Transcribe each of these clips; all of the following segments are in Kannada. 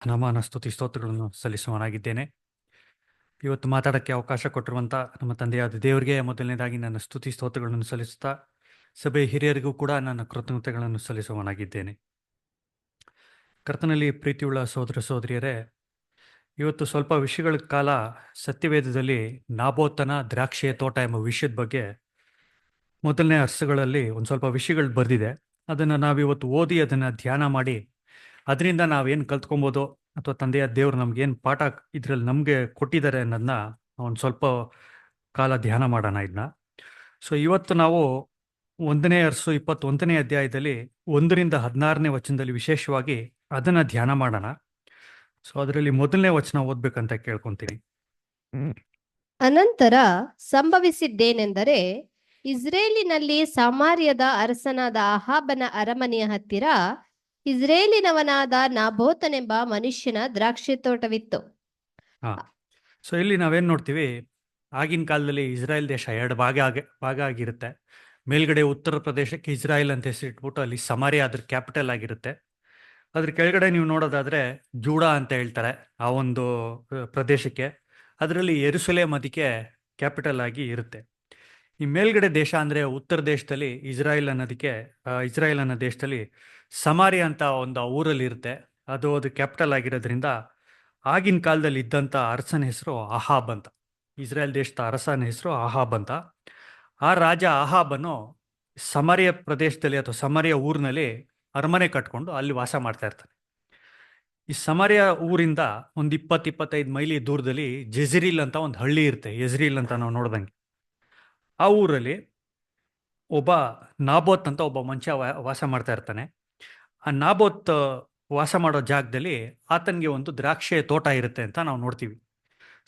ನಮನ ಸ್ತುತಿ ಸ್ತೋತ್ರಗಳನ್ನು ಸಲ್ಲಿಸುವನಾಗಿದ್ದೇನೆ. ಇವತ್ತು ಮಾತಾಡೋಕ್ಕೆ ಅವಕಾಶ ಕೊಟ್ಟಿರುವಂಥ ನಮ್ಮ ತಂದೆಯಾದ ದೇವರಿಗೆ ಮೊದಲನೇದಾಗಿ ನನ್ನ ಸ್ತುತಿ ಸ್ತೋತ್ರಗಳನ್ನು ಸಲ್ಲಿಸುತ್ತಾ ಸಭೆ ಹಿರಿಯರಿಗೂ ಕೂಡ ನನ್ನ ಕೃತಜ್ಞತೆಗಳನ್ನು ಸಲ್ಲಿಸುವನಾಗಿದ್ದೇನೆ. ಕರ್ತನಲ್ಲಿ ಪ್ರೀತಿಯುಳ್ಳ ಸಹೋದರ ಸಹೋದರಿಯರೇ, ಇವತ್ತು ಸ್ವಲ್ಪ ವಿಷಯಗಳ ಕಾಲ ಸತ್ಯವೇದದಲ್ಲಿ ನಾಬೋತನ ದ್ರಾಕ್ಷಿಯ ತೋಟ ಎಂಬ ವಿಷಯದ ಬಗ್ಗೆ ಮೊದಲನೇ ಅರ್ಸಗಳಲ್ಲಿ ಒಂದು ಸ್ವಲ್ಪ ವಿಷಯಗಳು ಬರೆದಿದೆ. ಅದನ್ನು ನಾವಿವತ್ತು ಓದಿ ಅದನ್ನು ಧ್ಯಾನ ಮಾಡಿ ಅದರಿಂದ ನಾವೇನು ಕಲ್ತ್ಕೊಬೋದು ಅಥವಾ ತಂದೆಯ ದೇವರು ನಮ್ಗೇನು ಪಾಠ ಇದರಲ್ಲಿ ನಮಗೆ ಕೊಟ್ಟಿದ್ದಾರೆ ಅನ್ನೋದನ್ನ ಒಂದು ಸ್ವಲ್ಪ ಕಾಲ ಧ್ಯಾನ ಮಾಡೋಣ ಇದನ್ನ. ಸೊ ಇವತ್ತು ನಾವು 1ನೇ ಅರಸು 21ನೇ ಅಧ್ಯಾಯದಲ್ಲಿ 1ರಿಂದ 16ನೇ ವಚನದಲ್ಲಿ ವಿಶೇಷವಾಗಿ ಅದನ್ನ ಧ್ಯಾನ ಮಾಡೋಣ. ಸೊ ಅದರಲ್ಲಿ ಮೊದಲನೇ ವಚನ ಓದ್ಬೇಕಂತ ಕೇಳ್ಕೊಂತೀನಿ. ಅನಂತರ ಸಂಭವಿಸಿದ್ದೇನೆಂದರೆ, ಇಸ್ರೇಲಿನಲ್ಲಿ ಸಮಾರ್ಯದ ಅರಸನಾದ ಅಹಾಬನ ಅರಮನೆಯ ಹತ್ತಿರ ಇಸ್ರೇಲಿನವನಾದ ನಾಬೋತನೆಂಬ ಮನುಷ್ಯನ ದ್ರಾಕ್ಷಿ ತೋಟವಿತ್ತು. ಸೊ ಇಲ್ಲಿ ನಾವೇನ್ ನೋಡ್ತೀವಿ, ಆಗಿನ ಕಾಲದಲ್ಲಿ ಇಸ್ರಾಯೇಲ್ ದೇಶ ಎರಡು ಭಾಗ ಆಗಿರುತ್ತೆ. ಮೇಲ್ಗಡೆ ಉತ್ತರ ಪ್ರದೇಶಕ್ಕೆ ಇಸ್ರಾಯೇಲ್ ಅಂತ ಹೆಸರಿಟ್ಬಿಟ್ಟು ಅಲ್ಲಿ ಸಮಾರ್ಯ ಅದ್ರ ಕ್ಯಾಪಿಟಲ್ ಆಗಿರುತ್ತೆ. ಅದ್ರ ಕೆಳಗಡೆ ನೀವು ನೋಡೋದಾದ್ರೆ ಜೂಡಾ ಅಂತ ಹೇಳ್ತಾರೆ ಆ ಒಂದು ಪ್ರದೇಶಕ್ಕೆ. ಅದರಲ್ಲಿ ಯೆರೂಸಲೇಮ್ ಅದಕ್ಕೆ ಕ್ಯಾಪಿಟಲ್ ಆಗಿ ಇರುತ್ತೆ. ಈ ಮೇಲ್ಗಡೆ ದೇಶ ಅಂದ್ರೆ ಉತ್ತರ ದೇಶದಲ್ಲಿ ಇಸ್ರಾಯೇಲ್ ಅನ್ನೋ ದೇಶದಲ್ಲಿ ಸಮಾರ್ಯ ಅಂತ ಒಂದು ಊರಲ್ಲಿ ಇರುತ್ತೆ. ಅದು ಕ್ಯಾಪಿಟಲ್ ಆಗಿರೋದ್ರಿಂದ ಆಗಿನ ಕಾಲದಲ್ಲಿ ಇದ್ದಂಥ ಅರಸನ ಹೆಸರು ಅಹಾಬ್ ಅಂತ. ಇಸ್ರಾಯೇಲ್ ದೇಶದ ಅರಸನ ಹೆಸರು ಅಹಾಬ್ ಅಂತ. ಆ ರಾಜ ಅಹಾಬನು ಸಮಾರ್ಯ ಪ್ರದೇಶದಲ್ಲಿ ಅಥವಾ ಸಮಾರ್ಯ ಊರಿನಲ್ಲಿ ಅರಮನೆ ಕಟ್ಕೊಂಡು ಅಲ್ಲಿ ವಾಸ ಮಾಡ್ತಾ ಇರ್ತಾನೆ. ಈ ಸಮಾರ್ಯ ಊರಿಂದ ಒಂದು 20-25 ಮೈಲಿ ದೂರದಲ್ಲಿ ಜೆಜ್ರೀಲ್ ಅಂತ ಒಂದು ಹಳ್ಳಿ ಇರುತ್ತೆ. ಯೆಜ್ರೀಲ್ ಅಂತ ನಾವು ನೋಡ್ದಂಗೆ ಆ ಊರಲ್ಲಿ ಒಬ್ಬ ನಾಬೋತ್ ಅಂತ ಒಬ್ಬ ಮನುಷ್ಯ ವಾಸ ಮಾಡ್ತಾ ಇರ್ತಾನೆ. ಆ ನಾಬೋತ್ ವಾಸ ಮಾಡೋ ಜಾಗದಲ್ಲಿ ಆತನಿಗೆ ಒಂದು ದ್ರಾಕ್ಷಿಯ ತೋಟ ಇರುತ್ತೆ ಅಂತ ನಾವು ನೋಡ್ತೀವಿ.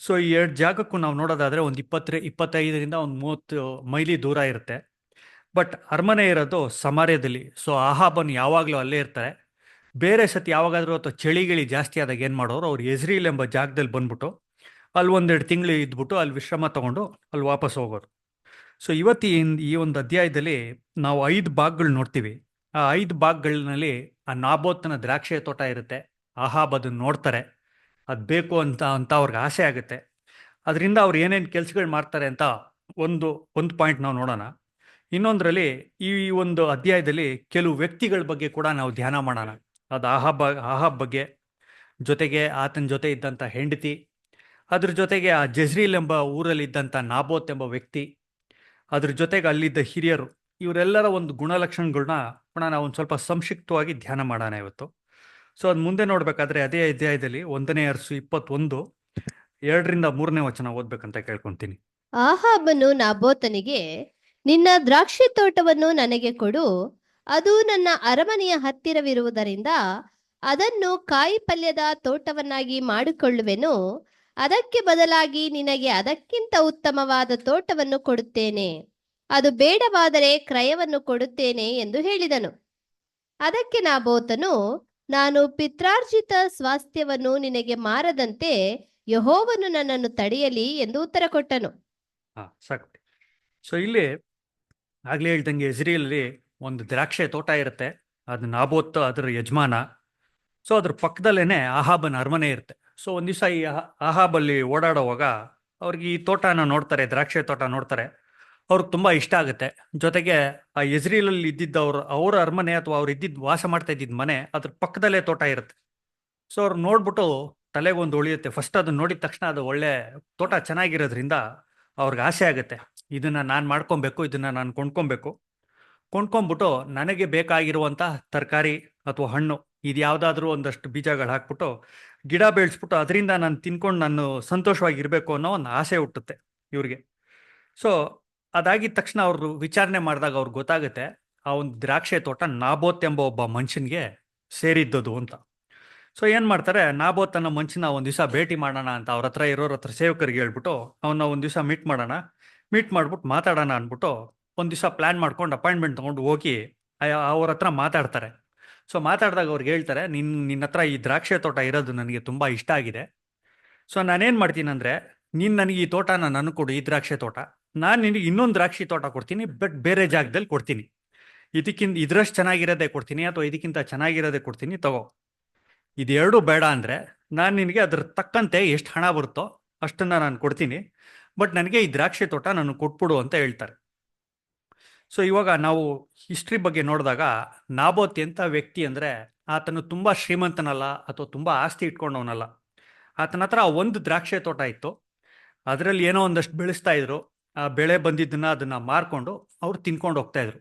ಸೊ ಈ ಎರಡು ಜಾಗಕ್ಕೂ ನಾವು ನೋಡೋದಾದ್ರೆ ಒಂದು 25ರಿಂದ ಒಂದು 30 ಮೈಲಿ ದೂರ ಇರುತ್ತೆ. ಬಟ್ ಅರಮನೆ ಇರೋದು ಸಮಾರ್ಯದಲ್ಲಿ. ಸೊ ಅಹಾಬನ್ ಯಾವಾಗಲೂ ಅಲ್ಲೇ ಇರ್ತಾರೆ. ಬೇರೆ ಸತಿ ಯಾವಾಗಾದ್ರೂ ಅಥವಾ ಚಳಿಗಿಳಿ ಜಾಸ್ತಿ ಆದಾಗ ಏನು ಮಾಡೋರು, ಅವ್ರು ಯೆಜ್ರೀಲ್ ಎಂಬ ಜಾಗದಲ್ಲಿ ಬಂದ್ಬಿಟ್ಟು ಅಲ್ಲಿ 1-2 ತಿಂಗಳು ಇದ್ಬಿಟ್ಟು ಅಲ್ಲಿ ವಿಶ್ರಮ ತಗೊಂಡು ಅಲ್ಲಿ ವಾಪಸ್ ಹೋಗೋರು. ಸೊ ಈ ಒಂದು ಅಧ್ಯಾಯದಲ್ಲಿ ನಾವು 5 ಭಾಗಗಳು ನೋಡ್ತೀವಿ. ಆ 5 ಭಾಗಗಳಲ್ಲಿ ಆ ನಾಬೋತನ ದ್ರಾಕ್ಷಿಯ ತೋಟ ಇರುತ್ತೆ. ಅಹಾಬ್ ಅದನ್ನ ನೋಡ್ತಾರೆ, ಅದು ಬೇಕು ಅಂತ ಅವ್ರಿಗೆ ಆಸೆ ಆಗುತ್ತೆ. ಅದರಿಂದ ಅವ್ರು ಏನೇನು ಕೆಲ್ಸಗಳು ಮಾಡ್ತಾರೆ ಅಂತ ಒಂದು ಪಾಯಿಂಟ್ ನಾವು ನೋಡೋಣ. ಇನ್ನೊಂದರಲ್ಲಿ ಈ ಒಂದು ಅಧ್ಯಾಯದಲ್ಲಿ ಕೆಲವು ವ್ಯಕ್ತಿಗಳ ಬಗ್ಗೆ ಕೂಡ ನಾವು ಧ್ಯಾನ ಮಾಡೋಣ. ಅದು ಅಹಾಬ್ ಬಗ್ಗೆ, ಜೊತೆಗೆ ಆತನ ಜೊತೆ ಇದ್ದಂಥ ಹೆಂಡತಿ, ಅದ್ರ ಜೊತೆಗೆ ಆ ಜೆಜ್ರೀಲ್ ಎಂಬ ಊರಲ್ಲಿ ಇದ್ದಂಥ ನಾಬೋತ್ ಎಂಬ ವ್ಯಕ್ತಿ, ಅದ್ರ ಜೊತೆಗೆ ಅಲ್ಲಿದ್ದ ಹಿರಿಯರು, ಇವರೆಲ್ಲರ ಒಂದು ಗುಣಲಕ್ಷಣಗಳನ್ನ ಕೂಡ ನಾವು ಒಂದು ಸ್ವಲ್ಪ ಸಂಕ್ಷಿಪ್ತವಾಗಿ ಧ್ಯಾನ ಮಾಡೋಣ ಇವತ್ತು. ಸೊ ಅದು ಮುಂದೆ ನೋಡ್ಬೇಕಾದ್ರೆ ಅದೇ ಅಧ್ಯಾಯದಲ್ಲಿ 1ನೇ ಅರಸು 21 2-3ನೇ ವಚನ ಓದ್ಬೇಕಂತ ಕೇಳ್ಕೊಂತೀನಿ. ಆಹಾಬನು ನಾಬೋತನಿಗೆ, ನಿನ್ನ ದ್ರಾಕ್ಷಿ ತೋಟವನ್ನು ನನಗೆ ಕೊಡು, ಅದು ನನ್ನ ಅರಮನೆಯ ಹತ್ತಿರವಿರುವುದರಿಂದ ಅದನ್ನು ಕಾಯಿ ಪಲ್ಯದ ತೋಟವನ್ನಾಗಿ ಮಾಡಿಕೊಳ್ಳುವೆನು. ಅದಕ್ಕೆ ಬದಲಾಗಿ ನಿನಗೆ ಅದಕ್ಕಿಂತ ಉತ್ತಮವಾದ ತೋಟವನ್ನು ಕೊಡುತ್ತೇನೆ. ಅದು ಬೇಡವಾದರೆ ಕ್ರಯವನ್ನು ಕೊಡುತ್ತೇನೆ ಎಂದು ಹೇಳಿದನು. ಅದಕ್ಕೆ ನಾಬೋತನು, ನಾನು ಪಿತ್ರಾರ್ಜಿತ ಸ್ವಾಸ್ಥ್ಯವನ್ನು ನಿನಗೆ ಮಾರದಂತೆ ಯೆಹೋವನು ನನ್ನನ್ನು ತಡೆಯಲಿ ಎಂದು ಉತ್ತರ ಕೊಟ್ಟನು. ಸಾಕು. ಸೊ ಇಲ್ಲಿ ಆಗ್ಲೇ ಹೇಳ್ದಂಗೆ ಇಸ್ರೇಲಲ್ಲಿ ಒಂದು ದ್ರಾಕ್ಷಿ ತೋಟ ಇರುತ್ತೆ. ಅದು ನಾಬೋತ್ ಅದ್ರ ಯಜಮಾನ. ಸೊ ಅದ್ರ ಪಕ್ಕದಲ್ಲೇನೆ ಅಹಾಬನ ಅರಮನೆ ಇರುತ್ತೆ. ಸೊ ಒಂದ್ ದಿವಸ ಈ ಅಹಾಬಲ್ಲಿ ಓಡಾಡುವಾಗ ಅವ್ರಿಗೆ ಈ ತೋಟನ ನೋಡ್ತಾರೆ, ದ್ರಾಕ್ಷಿ ತೋಟ ನೋಡ್ತಾರೆ. ಅವ್ರಿಗೆ ತುಂಬಾ ಇಷ್ಟ ಆಗುತ್ತೆ. ಜೊತೆಗೆ ಆ ಇಸ್ರೇಲಲ್ಲಿ ಇದ್ದಿದ್ದವ್ರು ಅವ್ರ ಅರಮನೆ ಅಥವಾ ಅವ್ರು ವಾಸ ಮಾಡ್ತಾ ಇದ್ದಿದ್ದ ಮನೆ ಅದ್ರ ಪಕ್ಕದಲ್ಲೇ ತೋಟ ಇರುತ್ತೆ. ಸೊ ಅವ್ರು ನೋಡ್ಬಿಟ್ಟು ತಲೆಗೆ ಒಂದು ಉಳಿಯುತ್ತೆ. ಫಸ್ಟ್ ಅದನ್ನ ನೋಡಿದ ತಕ್ಷಣ ಅದು ಒಳ್ಳೆ ತೋಟ ಚೆನ್ನಾಗಿರೋದ್ರಿಂದ ಅವ್ರಿಗೆ ಆಸೆ ಆಗುತ್ತೆ, ಇದನ್ನ ನಾನು ಮಾಡ್ಕೊಬೇಕು, ಇದನ್ನ ನಾನು ಕೊಂಡ್ಕೊಂಡ್ಬಿಟ್ಟು ನನಗೆ ಬೇಕಾಗಿರುವಂತ ತರಕಾರಿ ಅಥವಾ ಹಣ್ಣು ಇದು ಯಾವ್ದಾದ್ರು ಒಂದಷ್ಟು ಬೀಜಗಳು ಹಾಕ್ಬಿಟ್ಟು ಗಿಡ ಬೆಳೆಸ್ಬಿಟ್ಟು ಅದರಿಂದ ನಾನು ತಿನ್ಕೊಂಡು ನಾನು ಸಂತೋಷವಾಗಿರ್ಬೇಕು ಅನ್ನೋ ಒಂದು ಆಸೆ ಹುಟ್ಟುತ್ತೆ ಇವ್ರಿಗೆ. ಸೊ ಅದಾಗಿದ ತಕ್ಷಣ ಅವ್ರು ವಿಚಾರಣೆ ಮಾಡಿದಾಗ ಅವ್ರಿಗೆ ಗೊತ್ತಾಗುತ್ತೆ ಆ ಒಂದು ದ್ರಾಕ್ಷಿ ತೋಟ ನಾಬೋತ್ ಎಂಬ ಒಬ್ಬ ಮನುಷ್ಯನಿಗೆ ಸೇರಿದ್ದದು ಅಂತ. ಸೊ ಏನ್ ಮಾಡ್ತಾರೆ, ನಾಬೋತ್ ಅನ್ನೋ ಮನುಷ್ಯನ ಒಂದ್ ದಿವಸ ಭೇಟಿ ಮಾಡೋಣ ಅಂತ ಅವ್ರ ಹತ್ರ ಇರೋರ ಹತ್ರ ಸೇವಕರಿಗೆ ಹೇಳ್ಬಿಟ್ಟು ಅವನ್ನ ಒಂದ್ ದಿವಸ ಮೀಟ್ ಮಾಡ್ಬಿಟ್ಟು ಮಾತಾಡೋಣ ಅಂದ್ಬಿಟ್ಟು ಒಂದ್ ದಿವಸ ಪ್ಲಾನ್ ಮಾಡ್ಕೊಂಡು ಅಪಾಯಿಂಟ್ಮೆಂಟ್ ತಗೊಂಡು ಹೋಗಿ ಅವ್ರ ಹತ್ರ ಮಾತಾಡ್ತಾರೆ. ಸೊ ಮಾತಾಡಿದಾಗ ಅವ್ರಿಗೆ ಹೇಳ್ತಾರೆ, ನಿನ್ನ ಹತ್ರ ಈ ದ್ರಾಕ್ಷಿ ತೋಟ ಇರೋದು ನನಗೆ ತುಂಬಾ ಇಷ್ಟ ಆಗಿದೆ. ಸೊ ನಾನೇನ್ ಮಾಡ್ತೀನಿ ಅಂದ್ರೆ, ನೀನ್ ನನಗೆ ಈ ತೋಟನ ನನಗೆ ಕೊಡು, ಈ ದ್ರಾಕ್ಷಿ ತೋಟ. ನಾನು ನಿನಗೆ ಇನ್ನೊಂದು ದ್ರಾಕ್ಷಿ ತೋಟ ಕೊಡ್ತೀನಿ, ಬಟ್ ಬೇರೆ ಜಾಗದಲ್ಲಿ ಕೊಡ್ತೀನಿ. ಇದಕ್ಕಿಂತ ಇದ್ರಷ್ಟು ಚೆನ್ನಾಗಿರೋದೇ ಕೊಡ್ತೀನಿ ಅಥವಾ ಇದಕ್ಕಿಂತ ಚೆನ್ನಾಗಿರೋದೇ ಕೊಡ್ತೀನಿ, ತಗೋ. ಇದೆರಡು ಬೇಡ ಅಂದರೆ ನಾನು ನಿನಗೆ ಅದ್ರ ತಕ್ಕಂತೆ ಎಷ್ಟು ಹಣ ಬರುತ್ತೋ ಅಷ್ಟನ್ನು ನಾನು ಕೊಡ್ತೀನಿ, ಬಟ್ ನನಗೆ ಈ ದ್ರಾಕ್ಷಿ ತೋಟ ನಾನು ಕೊಟ್ಬಿಡು ಅಂತ ಹೇಳ್ತಾರೆ. ಸೊ ಇವಾಗ ನಾವು ಹಿಸ್ಟ್ರಿ ಬಗ್ಗೆ ನೋಡಿದಾಗ ನಾಬೋತ್ ಎಂಥ ವ್ಯಕ್ತಿ ಅಂದರೆ ಆತನು ತುಂಬ ಶ್ರೀಮಂತನಲ್ಲ ಅಥವಾ ತುಂಬ ಆಸ್ತಿ ಇಟ್ಕೊಂಡವನಲ್ಲ. ಆತನ ಹತ್ರ ಒಂದು ದ್ರಾಕ್ಷಿ ತೋಟ ಇತ್ತು, ಅದರಲ್ಲಿ ಏನೋ ಒಂದಷ್ಟು ಬೆಳೆಸ್ತಾ ಇದ್ರು. ಆ ಬೆಳೆ ಬಂದಿದ್ದನ್ನ ಅದನ್ನ ಮಾರ್ಕೊಂಡು ಅವ್ರು ತಿನ್ಕೊಂಡು ಹೋಗ್ತಾ ಇದ್ರು.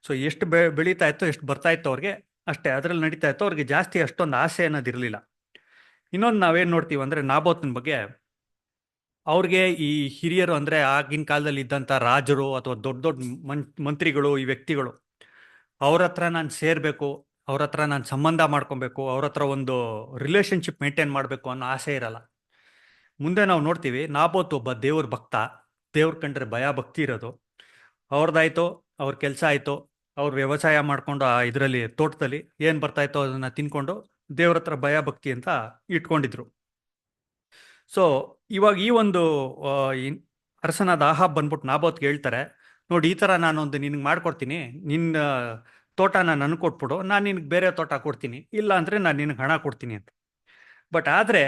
ಸೊ ಎಷ್ಟು ಬೆಳೀತಾ ಇತ್ತು, ಎಷ್ಟು ಬರ್ತಾ ಇತ್ತು ಅವ್ರಿಗೆ, ಅಷ್ಟೇ ಅದರಲ್ಲಿ ನಡೀತಾ ಇತ್ತು. ಅವ್ರಿಗೆ ಜಾಸ್ತಿ ಅಷ್ಟೊಂದು ಆಸೆ ಅನ್ನೋದಿರಲಿಲ್ಲ. ಇನ್ನೊಂದು ನಾವೇನು ನೋಡ್ತೀವಿ ಅಂದರೆ ನಾಬೋತನ ಬಗ್ಗೆ, ಅವ್ರಿಗೆ ಈ ಹಿರಿಯರು ಅಂದರೆ ಆಗಿನ ಕಾಲದಲ್ಲಿ ಇದ್ದಂಥ ರಾಜರು ಅಥವಾ ದೊಡ್ಡ ದೊಡ್ಡ ಮಂತ್ರಿಗಳು, ಈ ವ್ಯಕ್ತಿಗಳು, ಅವ್ರ ಹತ್ರ ನಾನು ಸೇರಬೇಕು, ಅವ್ರ ಹತ್ರ ನಾನು ಸಂಬಂಧ ಮಾಡ್ಕೊಬೇಕು, ಅವ್ರ ಹತ್ರ ಒಂದು ರಿಲೇಷನ್ಶಿಪ್ ಮೇಂಟೈನ್ ಮಾಡಬೇಕು ಅನ್ನೋ ಆಸೆ ಇರಲ್ಲ. ಮುಂದೆ ನಾವು ನೋಡ್ತೀವಿ ನಾಬೋತ್ ಒಬ್ಬ ದೇವ್ರ ಭಕ್ತ, ದೇವ್ರ ಕಂಡ್ರೆ ಭಯ ಭಕ್ತಿ ಇರೋದು. ಅವ್ರದ್ದಾಯ್ತು, ಅವ್ರ ಕೆಲಸ ಆಯಿತು, ಅವ್ರು ವ್ಯವಸಾಯ ಮಾಡ್ಕೊಂಡು ಆ ಇದರಲ್ಲಿ ತೋಟದಲ್ಲಿ ಏನು ಬರ್ತಾಯಿತ್ತೋ ಅದನ್ನು ತಿನ್ಕೊಂಡು ದೇವ್ರ ಹತ್ರ ಭಯ ಭಕ್ತಿ ಅಂತ ಇಟ್ಕೊಂಡಿದ್ರು. ಸೊ ಇವಾಗ ಈ ಒಂದು ಅರಸನಾದ ಆಹಾಬ್ ಬಂದ್ಬಿಟ್ಟು ನಾಬೋತ್ಗೆ ಹೇಳ್ತಾರೆ, ನೋಡಿ ಈ ಥರ ನಾನೊಂದು ನಿನಗೆ ಮಾಡ್ಕೊಡ್ತೀನಿ, ನಿನ್ನ ತೋಟನ ನನಗೆ ಕೊಟ್ಬಿಡು, ನಾನು ನಿನಗೆ ಬೇರೆ ತೋಟ ಕೊಡ್ತೀನಿ, ಇಲ್ಲ ಅಂದರೆ ನಾನು ನಿನಗೆ ಹಣ ಕೊಡ್ತೀನಿ ಅಂತ. ಬಟ್ ಆದರೆ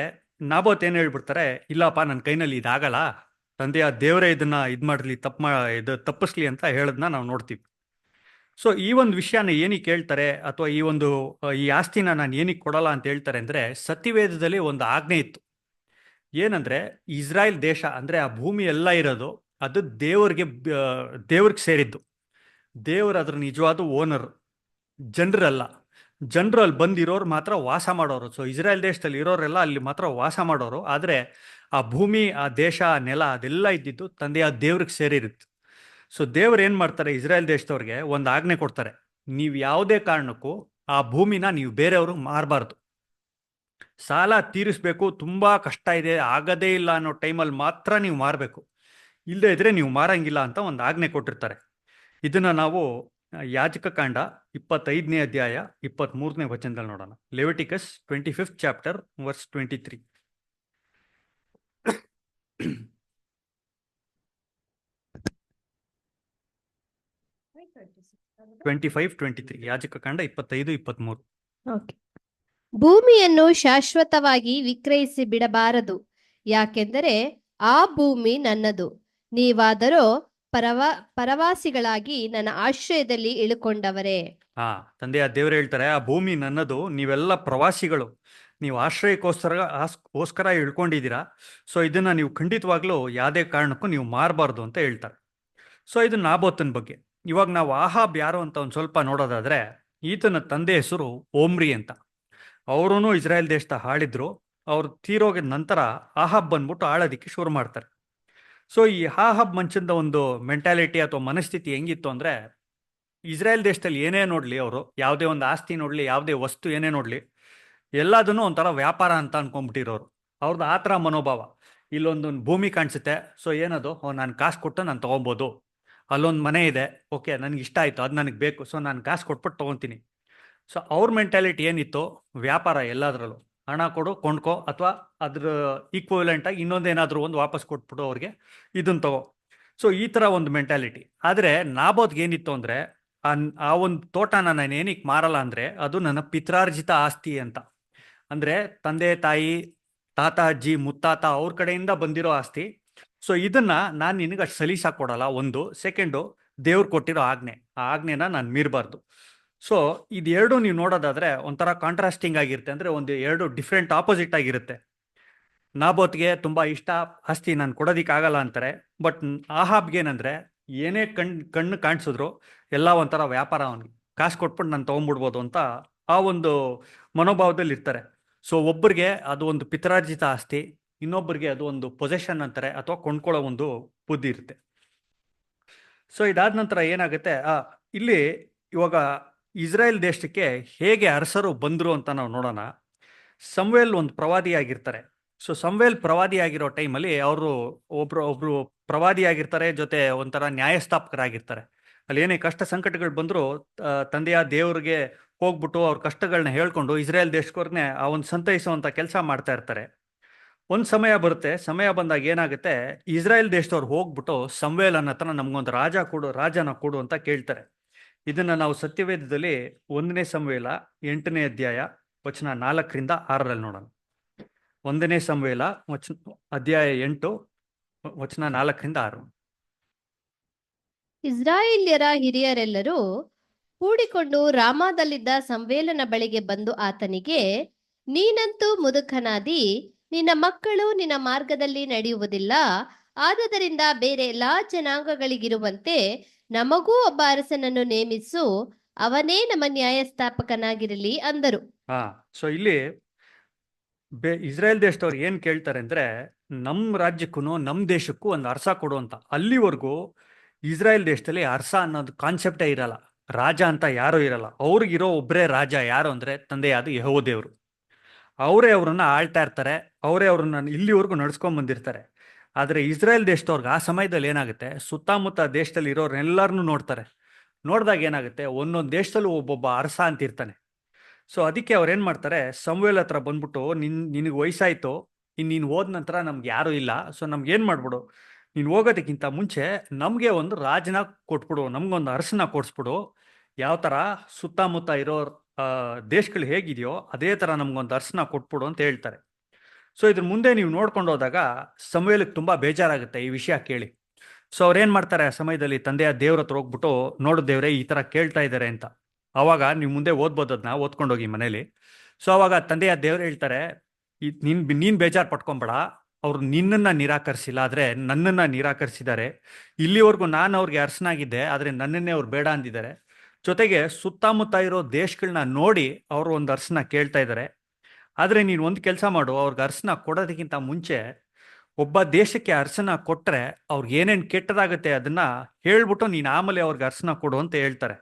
ನಾಬೋತ್ ಏನು ಹೇಳ್ಬಿಡ್ತಾರೆ, ಇಲ್ಲಪ್ಪ ನನ್ನ ಕೈನಲ್ಲಿ ಇದಾಗಲ್ಲ, ತಂದೆಯ ದೇವರೇ ಇದನ್ನ ಇದು ಮಾಡಲಿ, ಇದು ತಪ್ಪಿಸ್ಲಿ ಅಂತ ಹೇಳೋದನ್ನ ನಾವು ನೋಡ್ತೀವಿ. ಸೊ ಈ ಒಂದು ವಿಷಯನ ಏನಕ್ಕೆ ಹೇಳ್ತಾರೆ, ಅಥವಾ ಈ ಆಸ್ತಿನ ನಾನು ಏನಕ್ಕೆ ಕೊಡಲ್ಲ ಅಂತ ಹೇಳ್ತಾರೆ ಅಂದರೆ, ಸತ್ಯವೇದದಲ್ಲಿ ಒಂದು ಆಜ್ಞೆ ಇತ್ತು. ಏನಂದ್ರೆ ಇಸ್ರಾಯೇಲ್ ದೇಶ ಅಂದರೆ ಆ ಭೂಮಿ ಎಲ್ಲ ಇರೋದು ಅದು ದೇವ್ರಿಗೆ ಸೇರಿದ್ದು. ದೇವರು ಅದ್ರ ನಿಜವಾದ ಓನರ್, ಜನರಲ್ಲ. ಜನರು ಅಲ್ಲಿ ಬಂದಿರೋರು ಮಾತ್ರ ವಾಸ ಮಾಡೋರು. ಸೊ ಇಸ್ರಾಯೇಲ್ ದೇಶದಲ್ಲಿ ಇರೋರೆಲ್ಲ ಅಲ್ಲಿ ಮಾತ್ರ ವಾಸ ಮಾಡೋರು. ಆದರೆ ಆ ಭೂಮಿ, ಆ ದೇಶ, ಆ ನೆಲ ಅದೆಲ್ಲ ಇದ್ದಿದ್ದು ತಂದೆಯ ದೇವ್ರಿಗೆ ಸೇರಿರುತ್ತೆ. ಸೊ ದೇವ್ರು ಏನು ಮಾಡ್ತಾರೆ, ಇಸ್ರಾಯೇಲ್ ದೇಶದವ್ರಿಗೆ ಒಂದು ಆಜ್ಞೆ ಕೊಡ್ತಾರೆ, ನೀವು ಯಾವುದೇ ಕಾರಣಕ್ಕೂ ಆ ಭೂಮಿನ ನೀವು ಬೇರೆಯವ್ರಿಗೆ ಮಾರಬಾರ್ದು. ಸಾಲ ತೀರಿಸ್ಬೇಕು, ತುಂಬ ಕಷ್ಟ ಇದೆ, ಆಗದೇ ಇಲ್ಲ ಅನ್ನೋ ಟೈಮಲ್ಲಿ ಮಾತ್ರ ನೀವು ಮಾರಬೇಕು, ಇಲ್ಲದೇ ಇದ್ರೆ ನೀವು ಮಾರಂಗಿಲ್ಲ ಅಂತ ಒಂದು ಆಜ್ಞೆ ಕೊಟ್ಟಿರ್ತಾರೆ. ಇದನ್ನು ನಾವು ಯಾಜಕಕಾಂಡ 25ನೇ ಅಧ್ಯಾಯ 23ನೇ ವಚನದಲ್ಲಿ ನೋಡೋಣ. Leviticus 25th chapter verse 23. 25-23 ಯಾಜಕಕಾಂಡ 25-23. ಓಕೆ. ಭೂಮಿಯನ್ನು ಶಾಶ್ವತವಾಗಿ ವಿಕ್ರಯಿಸಿ ಬಿಡಬಾರದು, ಯಾಕೆಂದರೆ ಆ ಭೂಮಿ ನನ್ನದು. ನೀವಾದರೋ ಪರವಾಸಿಗಳಾಗಿ ನನ್ನ ಆಶ್ರಯದಲ್ಲಿ ಇಳುಕೊಂಡವರೇ. ತಂದೆಯ ದೇವರು ಹೇಳ್ತಾರೆ, ಆ ಭೂಮಿ ನನ್ನದು, ನೀವೆಲ್ಲ ಪ್ರವಾಸಿಗಳು, ನೀವು ಆಶ್ರಯಕ್ಕೋಸ್ಕರ ಇಳ್ಕೊಂಡಿದ್ದೀರಾ. ಸೊ ಇದನ್ನ ನೀವು ಖಂಡಿತವಾಗ್ಲೂ ಯಾವುದೇ ಕಾರಣಕ್ಕೂ ನೀವು ಮಾರಬಾರ್ದು ಅಂತ ಹೇಳ್ತಾರೆ. ಸೊ ಇದು ನಾಬೋತನ ಬಗ್ಗೆ. ಇವಾಗ ನಾವು ಆಹಾಬ್ ಯಾರು ಅಂತ ಒಂದು ಸ್ವಲ್ಪ ನೋಡೋದಾದ್ರೆ, ಈತನ ತಂದೆ ಹೆಸರು ಓಮ್ರಿ ಅಂತ. ಅವರೂ ಇಸ್ರಾಯೇಲ್ ದೇಶದ ಆಳಿದ್ರು. ಅವ್ರು ತೀರೋಗಿದ ನಂತರ ಆಹಾಬ್ ಬಂದ್ಬಿಟ್ಟು ಆಳೋದಿಕ್ಕೆ ಶುರು ಮಾಡ್ತಾರೆ. ಸೊ ಈ ಆಹಾಬ್ ಮಂಚದ ಒಂದು ಮೆಂಟಾಲಿಟಿ ಅಥವಾ ಮನಸ್ಥಿತಿ ಹೆಂಗಿತ್ತು ಅಂದರೆ, ಇಸ್ರಾಯೇಲ್ ದೇಶದಲ್ಲಿ ಏನೇ ನೋಡಲಿ, ಅವರು ಯಾವುದೇ ಒಂದು ಆಸ್ತಿ ನೋಡಲಿ, ಯಾವುದೇ ವಸ್ತು ಏನೇ ನೋಡಲಿ, ಎಲ್ಲದನ್ನೂ ಒಂಥರ ವ್ಯಾಪಾರ ಅಂತ ಅನ್ಕೊಂಡ್ಬಿಟ್ಟಿರೋರು. ಅವ್ರದ್ದು ಆ ಥರ ಮನೋಭಾವ. ಇಲ್ಲೊಂದು ಭೂಮಿ ಕಾಣಿಸುತ್ತೆ, ಸೊ ಏನದು, ನಾನು ಕಾಸು ಕೊಟ್ಟು ನಾನು ತೊಗೊಬೋದು. ಅಲ್ಲೊಂದು ಮನೆ ಇದೆ, ಓಕೆ ನನಗೆ ಇಷ್ಟ ಆಯಿತು, ಅದು ನನಗೆ ಬೇಕು, ಸೊ ನಾನು ಕಾಸು ಕೊಟ್ಬಿಟ್ಟು ತೊಗೊತೀನಿ. ಸೊ ಅವ್ರ ಮೆಂಟಾಲಿಟಿ ಏನಿತ್ತು, ವ್ಯಾಪಾರ. ಎಲ್ಲದರಲ್ಲೂ ಹಣ ಕೊಡು, ಕೊಂಡ್ಕೋ, ಅಥವಾ ಅದ್ರ ಈಕ್ವಲೆಂಟಾಗಿ ಇನ್ನೊಂದೇನಾದರೂ ಒಂದು ವಾಪಸ್ ಕೊಟ್ಬಿಟ್ಟು ಅವ್ರಿಗೆ ಇದನ್ನು ತಗೋ. ಸೊ ಈ ಥರ ಒಂದು ಮೆಂಟಾಲಿಟಿ. ಆದರೆ ನಾಬೋತ್ಗೆ ಏನಿತ್ತು ಅಂದರೆ, ಆ ಒಂದು ತೋಟನ ನಾನು ಏನಕ್ಕೆ ಮಾರಲ್ಲ ಅಂದರೆ, ಅದು ನನ್ನ ಪಿತ್ರಾರ್ಜಿತ ಆಸ್ತಿ ಅಂತ. ಅಂದರೆ ತಂದೆ ತಾಯಿ, ತಾತ ಅಜ್ಜಿ, ಮುತ್ತಾತ ಅವ್ರ ಕಡೆಯಿಂದ ಬಂದಿರೋ ಆಸ್ತಿ. ಸೊ ಇದನ್ನ ನಾನು ನಿನಗೆ ಅಷ್ಟು ಸಲೀಸಾಗಿ ಕೊಡಲ್ಲ. ಒಂದು ಸೆಕೆಂಡು, ದೇವ್ರು ಕೊಟ್ಟಿರೋ ಆಜ್ಞೆ, ಆ ಆಜ್ಞೆನ ನಾನು ಮೀರಬಾರ್ದು. ಸೊ ಇದೆರಡು ನೀವು ನೋಡೋದಾದ್ರೆ ಒಂಥರ ಕಾಂಟ್ರಾಸ್ಟಿಂಗ್ ಆಗಿರುತ್ತೆ. ಅಂದರೆ ಒಂದು ಎರಡು ಡಿಫ್ರೆಂಟ್ ಆಪೋಸಿಟ್ ಆಗಿರುತ್ತೆ. ನಾಬೋತ್ಗೆ ತುಂಬ ಇಷ್ಟ, ಆಸ್ತಿ ನಾನು ಕೊಡೋದಿಕ್ಕಾಗಲ್ಲ ಅಂತಾರೆ. ಬಟ್ ಆಹಾಬ್ಗೆ ಏನಂದರೆ, ಏನೇ ಕಣ್ಣು ಕಾಣಿಸಿದ್ರು ಎಲ್ಲ ಒಂಥರ ವ್ಯಾಪಾರ, ಅವನಿಗೆ ಕಾಸು ಕೊಟ್ಬಿಟ್ಟು ನಾನು ತೊಗೊಂಡ್ಬಿಡ್ಬೋದು ಅಂತ ಆ ಒಂದು ಮನೋಭಾವದಲ್ಲಿ ಇರ್ತಾರೆ. ಸೊ ಒಬ್ಬರಿಗೆ ಅದು ಒಂದು ಪಿತ್ರಾರ್ಜಿತ ಆಸ್ತಿ, ಇನ್ನೊಬ್ಬರಿಗೆ ಅದು ಒಂದು ಪೊಸೆಷನ್ ಅಂತಾರೆ, ಅಥವಾ ಕೊಂಡ್ಕೊಳ್ಳೋ ಒಂದು ಬುದ್ಧಿ ಇರುತ್ತೆ. ಸೊ ಇದಾದ ನಂತರ ಏನಾಗುತ್ತೆ, ಇಲ್ಲಿ ಇವಾಗ ಇಸ್ರಾಯೇಲ್ ದೇಶಕ್ಕೆ ಹೇಗೆ ಅರಸರು ಬಂದರು ಅಂತ ನಾವು ನೋಡೋಣ. ಸಮುವೇಲ್ ಒಂದು ಪ್ರವಾದಿಯಾಗಿರ್ತಾರೆ. ಸೊ ಸಮುವೇಲ್ ಪ್ರವಾದಿಯಾಗಿರೋ ಟೈಮಲ್ಲಿ ಅವರು ಒಬ್ರು ಪ್ರವಾದಿಯಾಗಿರ್ತಾರೆ, ಜೊತೆ ಒಂಥರ ನ್ಯಾಯಸ್ಥಾಪಕರಾಗಿರ್ತಾರೆ. ಅಲ್ಲಿ ಏನೇ ಕಷ್ಟ ಸಂಕಟಗಳು ಬಂದರೂ ತಂದೆಯ ದೇವ್ರಿಗೆ ಹೋಗ್ಬಿಟ್ಟು ಅವ್ರ ಕಷ್ಟಗಳನ್ನ ಹೇಳ್ಕೊಂಡು ಇಸ್ರಾಯೇಲ್ ದೇಶಕ್ಕವ್ರನ್ನೇ ಆ ಒಂದು ಸಂತೈಸುವಂಥ ಕೆಲಸ ಮಾಡ್ತಾ ಇರ್ತಾರೆ. ಒಂದು ಸಮಯ ಬರುತ್ತೆ, ಸಮಯ ಬಂದಾಗ ಏನಾಗುತ್ತೆ, ಇಸ್ರಾಯೇಲ್ ದೇಶದವ್ರು ಹೋಗ್ಬಿಟ್ಟು ಸಮುವೇಲನ ಹತ್ರ ನಮಗೊಂದು ರಾಜನ ಕೊಡು ಅಂತ ಕೇಳ್ತಾರೆ. ಇದನ್ನು ನಾವು ಸತ್ಯವೇದದಲ್ಲಿ 1ನೇ ಸಮುವೇಲ 8ನೇ ಅಧ್ಯಾಯ ವಚನ 4ರಿಂದ 6ರಲ್ಲಿ ನೋಡೋಣ. 1ನೇ ಸಮುವೇಲ ಅಧ್ಯಾಯ 8 ವಚನ 4ರಿಂದ 6. ಇಸ್ರಾಯೇಲ್ಯರ ಹಿರಿಯರೆಲ್ಲರೂ ಕೂಡಿಕೊಂಡು ರಾಮಾದಲ್ಲಿದ್ದ ಸಂವೇಲನ ಬಳಿಗೆ ಬಂದು ಆತನಿಗೆ, ನೀನಂತೂ ಮುದುಕನಾದಿ, ನಿನ್ನ ಮಕ್ಕಳು ನಿನ್ನ ಮಾರ್ಗದಲ್ಲಿ ನಡೆಯುವುದಿಲ್ಲ. ಆದದರಿಂದ ಬೇರೆ ಎಲ್ಲಾ ಜನಾಂಗಗಳಿಗಿರುವಂತೆ ನಮಗೂ ಒಬ್ಬ ಅರಸನನ್ನು ನೇಮಿಸು, ಅವನೇ ನಮ್ಮ ನ್ಯಾಯಸ್ಥಾಪಕನಾಗಿರಲಿ ಅಂದರು. ಸೊ ಇಲ್ಲಿ ಇಸ್ರೇಲ್ ದೇಶದವ್ರು ಏನ್ ಕೇಳ್ತಾರೆ ಅಂದ್ರೆ, ನಮ್ಮ ರಾಜ್ಯಕ್ಕೂ ನಮ್ಮ ದೇಶಕ್ಕೂ ಒಂದು ಅರಸ ಕೊಡು ಅಂತ. ಅಲ್ಲಿವರೆಗೂ ಇಸ್ರಾಯೇಲ್ ದೇಶದಲ್ಲಿ ಅರಸ ಅನ್ನೋದು ಕಾನ್ಸೆಪ್ಟೇ ಇರಲ್ಲ, ರಾಜ ಅಂತ ಯಾರೂ ಇರಲ್ಲ. ಅವ್ರಿಗಿರೋ ಒಬ್ಬರೇ ರಾಜ ಯಾರು ಅಂದ್ರೆ ತಂದೆಯಾದ ಯೆಹೋವ ದೇವರು. ಅವರೇ ಅವ್ರನ್ನ ಆಳ್ತಾ ಇರ್ತಾರೆ, ಅವರೇ ಅವ್ರನ್ನ ಇಲ್ಲಿವರೆಗೂ ನಡ್ಸ್ಕೊಂಡ್ ಬಂದಿರ್ತಾರೆ. ಆದರೆ ಇಸ್ರೇಲ್ ದೇಶದವ್ರಿಗೆ ಆ ಸಮಯದಲ್ಲಿ ಏನಾಗುತ್ತೆ, ಸುತ್ತಮುತ್ತ ದೇಶದಲ್ಲಿ ಇರೋರ್ನೆಲ್ಲರನ್ನೂ ನೋಡ್ತಾರೆ. ನೋಡಿದಾಗ ಏನಾಗುತ್ತೆ, ಒಂದೊಂದು ದೇಶದಲ್ಲೂ ಒಬ್ಬೊಬ್ಬ ಅರಸ ಅಂತ ಇರ್ತಾನೆ. ಸೊ ಅದಕ್ಕೆ ಅವ್ರು ಏನು ಮಾಡ್ತಾರೆ, ಸಮುವೇಲ್ ಹತ್ರ ಬಂದ್ಬಿಟ್ಟು, ನಿನಗೆ ವಯಸ್ಸಾಯ್ತು, ನೀನು ಹೋದ ನಂತರ ನಮ್ಗೆ ಯಾರೂ ಇಲ್ಲ, ಸೊ ನಮ್ಗೆ ಏನು ಮಾಡ್ಬಿಡು, ನೀನು ಹೋಗೋದಕ್ಕಿಂತ ಮುಂಚೆ ನಮಗೆ ಒಂದು ರಾಜನ ಕೊಟ್ಬಿಡು, ನಮಗೊಂದು ಅರಸನ ಕೊಡಿಸ್ಬಿಡು. ಯಾವ ಥರ ಸುತ್ತಮುತ್ತ ಇರೋ ದೇಶಗಳು ಹೇಗಿದೆಯೋ ಅದೇ ಥರ ನಮಗೊಂದು ಅರಸನ ಕೊಟ್ಬಿಡು ಅಂತ ಹೇಳ್ತಾರೆ. ಸೊ ಇದ್ರ ಮುಂದೆ ನೀವು ನೋಡ್ಕೊಂಡು ಹೋದಾಗ ಸಮುವೇಲಿಗೆ ತುಂಬ ಬೇಜಾರಾಗುತ್ತೆ ಈ ವಿಷಯ ಕೇಳಿ. ಸೊ ಅವ್ರೇನು ಮಾಡ್ತಾರೆ, ಆ ಸಮಯದಲ್ಲಿ ತಂದೆಯ ದೇವ್ರ ಹತ್ರ ಹೋಗ್ಬಿಟ್ಟು, ನೋಡು ದೇವ್ರೆ ಈ ಥರ ಕೇಳ್ತಾ ಇದ್ದಾರೆ ಅಂತ. ಆವಾಗ ನೀವು ಮುಂದೆ ಓದ್ಬೋದು, ಅದನ್ನ ಓದ್ಕೊಂಡೋಗಿ ಮನೇಲಿ. ಸೊ ಅವಾಗ ತಂದೆಯ ದೇವ್ರು ಹೇಳ್ತಾರೆ, ನೀನು ಬೇಜಾರು ಪಟ್ಕೊಂಬೇಡ, ಅವ್ರು ನಿನ್ನನ್ನು ನಿರಾಕರಿಸಿಲ್ಲ, ಆದರೆ ನನ್ನನ್ನು ನಿರಾಕರಿಸಿದ್ದಾರೆ. ಇಲ್ಲಿವರೆಗೂ ನಾನು ಅವ್ರಿಗೆ ಅರಸನಾಗಿದ್ದೆ, ಆದರೆ ನನ್ನನ್ನೇ ಅವ್ರು ಬೇಡ ಅಂದಿದ್ದಾರೆ. ಜೊತೆಗೆ ಸುತ್ತಮುತ್ತ ಇರೋ ದೇಶಗಳನ್ನ ನೋಡಿ ಅವರು ಒಂದು ಅರಸನ ಕೇಳ್ತಾ ಇದ್ದಾರೆ. ಆದರೆ ನೀನು ಒಂದು ಕೆಲಸ ಮಾಡು, ಅವ್ರಿಗೆ ಅರಸನ ಕೊಡೋದಕ್ಕಿಂತ ಮುಂಚೆ ಒಬ್ಬ ದೇಶಕ್ಕೆ ಅರಸನ ಕೊಟ್ಟರೆ ಅವ್ರಿಗೆ ಏನೇನು ಕೆಟ್ಟದಾಗುತ್ತೆ ಅದನ್ನ ಹೇಳ್ಬಿಟ್ಟು ನೀನು ಆಮೇಲೆ ಅವ್ರಿಗೆ ಅರಸನ ಕೊಡು ಅಂತ ಹೇಳ್ತಾರೆ.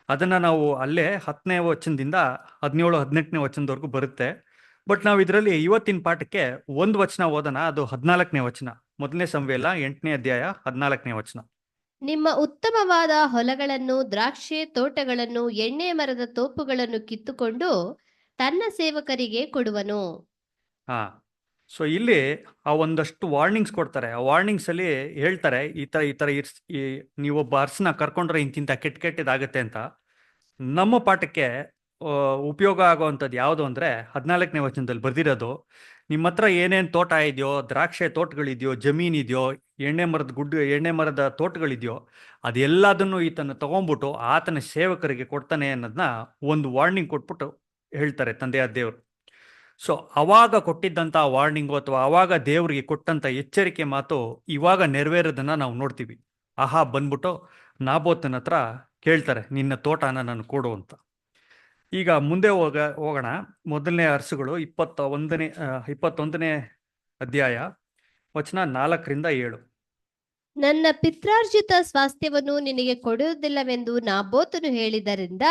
ಅದನ್ನ ನಾವು ಅಲ್ಲೇ 10ನೇ ವಚನದಿಂದ 17-18ನೇ ವಚನದವರೆಗೂ ಬರುತ್ತೆ. ಬಟ್ ನಾವು ಇದರಲ್ಲಿ ಇವತ್ತಿನ ಪಾಠಕ್ಕೆ ಒಂದು ವಚನ ಓದೋಣ, ಅದು 14ನೇ ವಚನ. 1ನೇ ಸಮುವೇಲ 8ನೇ ಅಧ್ಯಾಯ 14ನೇ ವಚನ. ನಿಮ್ಮ ಉತ್ತಮವಾದ ಹೊಲಗಳನ್ನು, ದ್ರಾಕ್ಷಿ ತೋಟಗಳನ್ನು, ಎಣ್ಣೆ ಮರದ ತೋಪುಗಳನ್ನು ಕಿತ್ತುಕೊಂಡು ತನ್ನ ಸೇವಕರಿಗೆ ಕೊಡುವನು. ಹಾ, ಸೊ ಇಲ್ಲಿ ಆ ಒಂದಷ್ಟು ವಾರ್ನಿಂಗ್ಸ್ ಕೊಡ್ತಾರೆ. ಆ ವಾರ್ನಿಂಗ್ಸ್ ಅಲ್ಲಿ ಹೇಳ್ತಾರೆ, ಈ ತರ ನೀವೊಬ್ಬ ಅರಸನ ಕರ್ಕೊಂಡ್ರೆ ಇಂತಿಂತ ಕೆಟ್ಟದಾಗತ್ತೆ ಅಂತ. ನಮ್ಮ ಪಾಠಕ್ಕೆ ಉಪಯೋಗ ಆಗುವಂಥದ್ದು ಯಾವುದು ಅಂದರೆ 14ನೇ ವಚನದಲ್ಲಿ ಬರ್ದಿರೋದು, ನಿಮ್ಮ ಹತ್ರ ಏನೇನು ತೋಟ ಇದೆಯೋ, ದ್ರಾಕ್ಷಿ ತೋಟಗಳಿದೆಯೋ, ಜಮೀನಿದೆಯೋ, ಎಣ್ಣೆ ಮರದ ತೋಟಗಳಿದೆಯೋ, ಅದೆಲ್ಲದನ್ನು ಈತನ ತಗೊಂಡ್ಬಿಟ್ಟು ಆತನ ಸೇವಕರಿಗೆ ಕೊಡ್ತಾನೆ ಅನ್ನೋದನ್ನ ಒಂದು ವಾರ್ನಿಂಗ್ ಕೊಟ್ಬಿಟ್ಟು ಹೇಳ್ತಾರೆ ತಂದೆಯ ದೇವರು. ಸೊ ಅವಾಗ ಕೊಟ್ಟಿದ್ದಂಥ ವಾರ್ನಿಂಗು ಅಥವಾ ಅವಾಗ ದೇವರಿಗೆ ಕೊಟ್ಟಂಥ ಎಚ್ಚರಿಕೆ ಮಾತು ಇವಾಗ ನೆರವೇರೋದನ್ನ ನಾವು ನೋಡ್ತೀವಿ. ಆಹಾ ಬಂದ್ಬಿಟ್ಟು ನಾಬೋತನ ಹತ್ರ ಕೇಳ್ತಾರೆ, ನಿನ್ನ ತೋಟನ ನಾನು ಕೊಡು ಅಂತ. ಈಗ ಮುಂದೆ ಹೋಗೋಣ. ಮೊದಲನೇ ಅರಸುಗಳು 21ನೇ ಅಧ್ಯಾಯ ವಚನ 4ರಿಂದ 7. ನನ್ನ ಪಿತ್ರಾರ್ಜಿತ ಸ್ವಾಸ್ಥ್ಯವನ್ನು ನಿನಗೆ ಕೊಡುವುದಿಲ್ಲವೆಂದು ನಾಬೋತನು ಹೇಳಿದ್ದರಿಂದ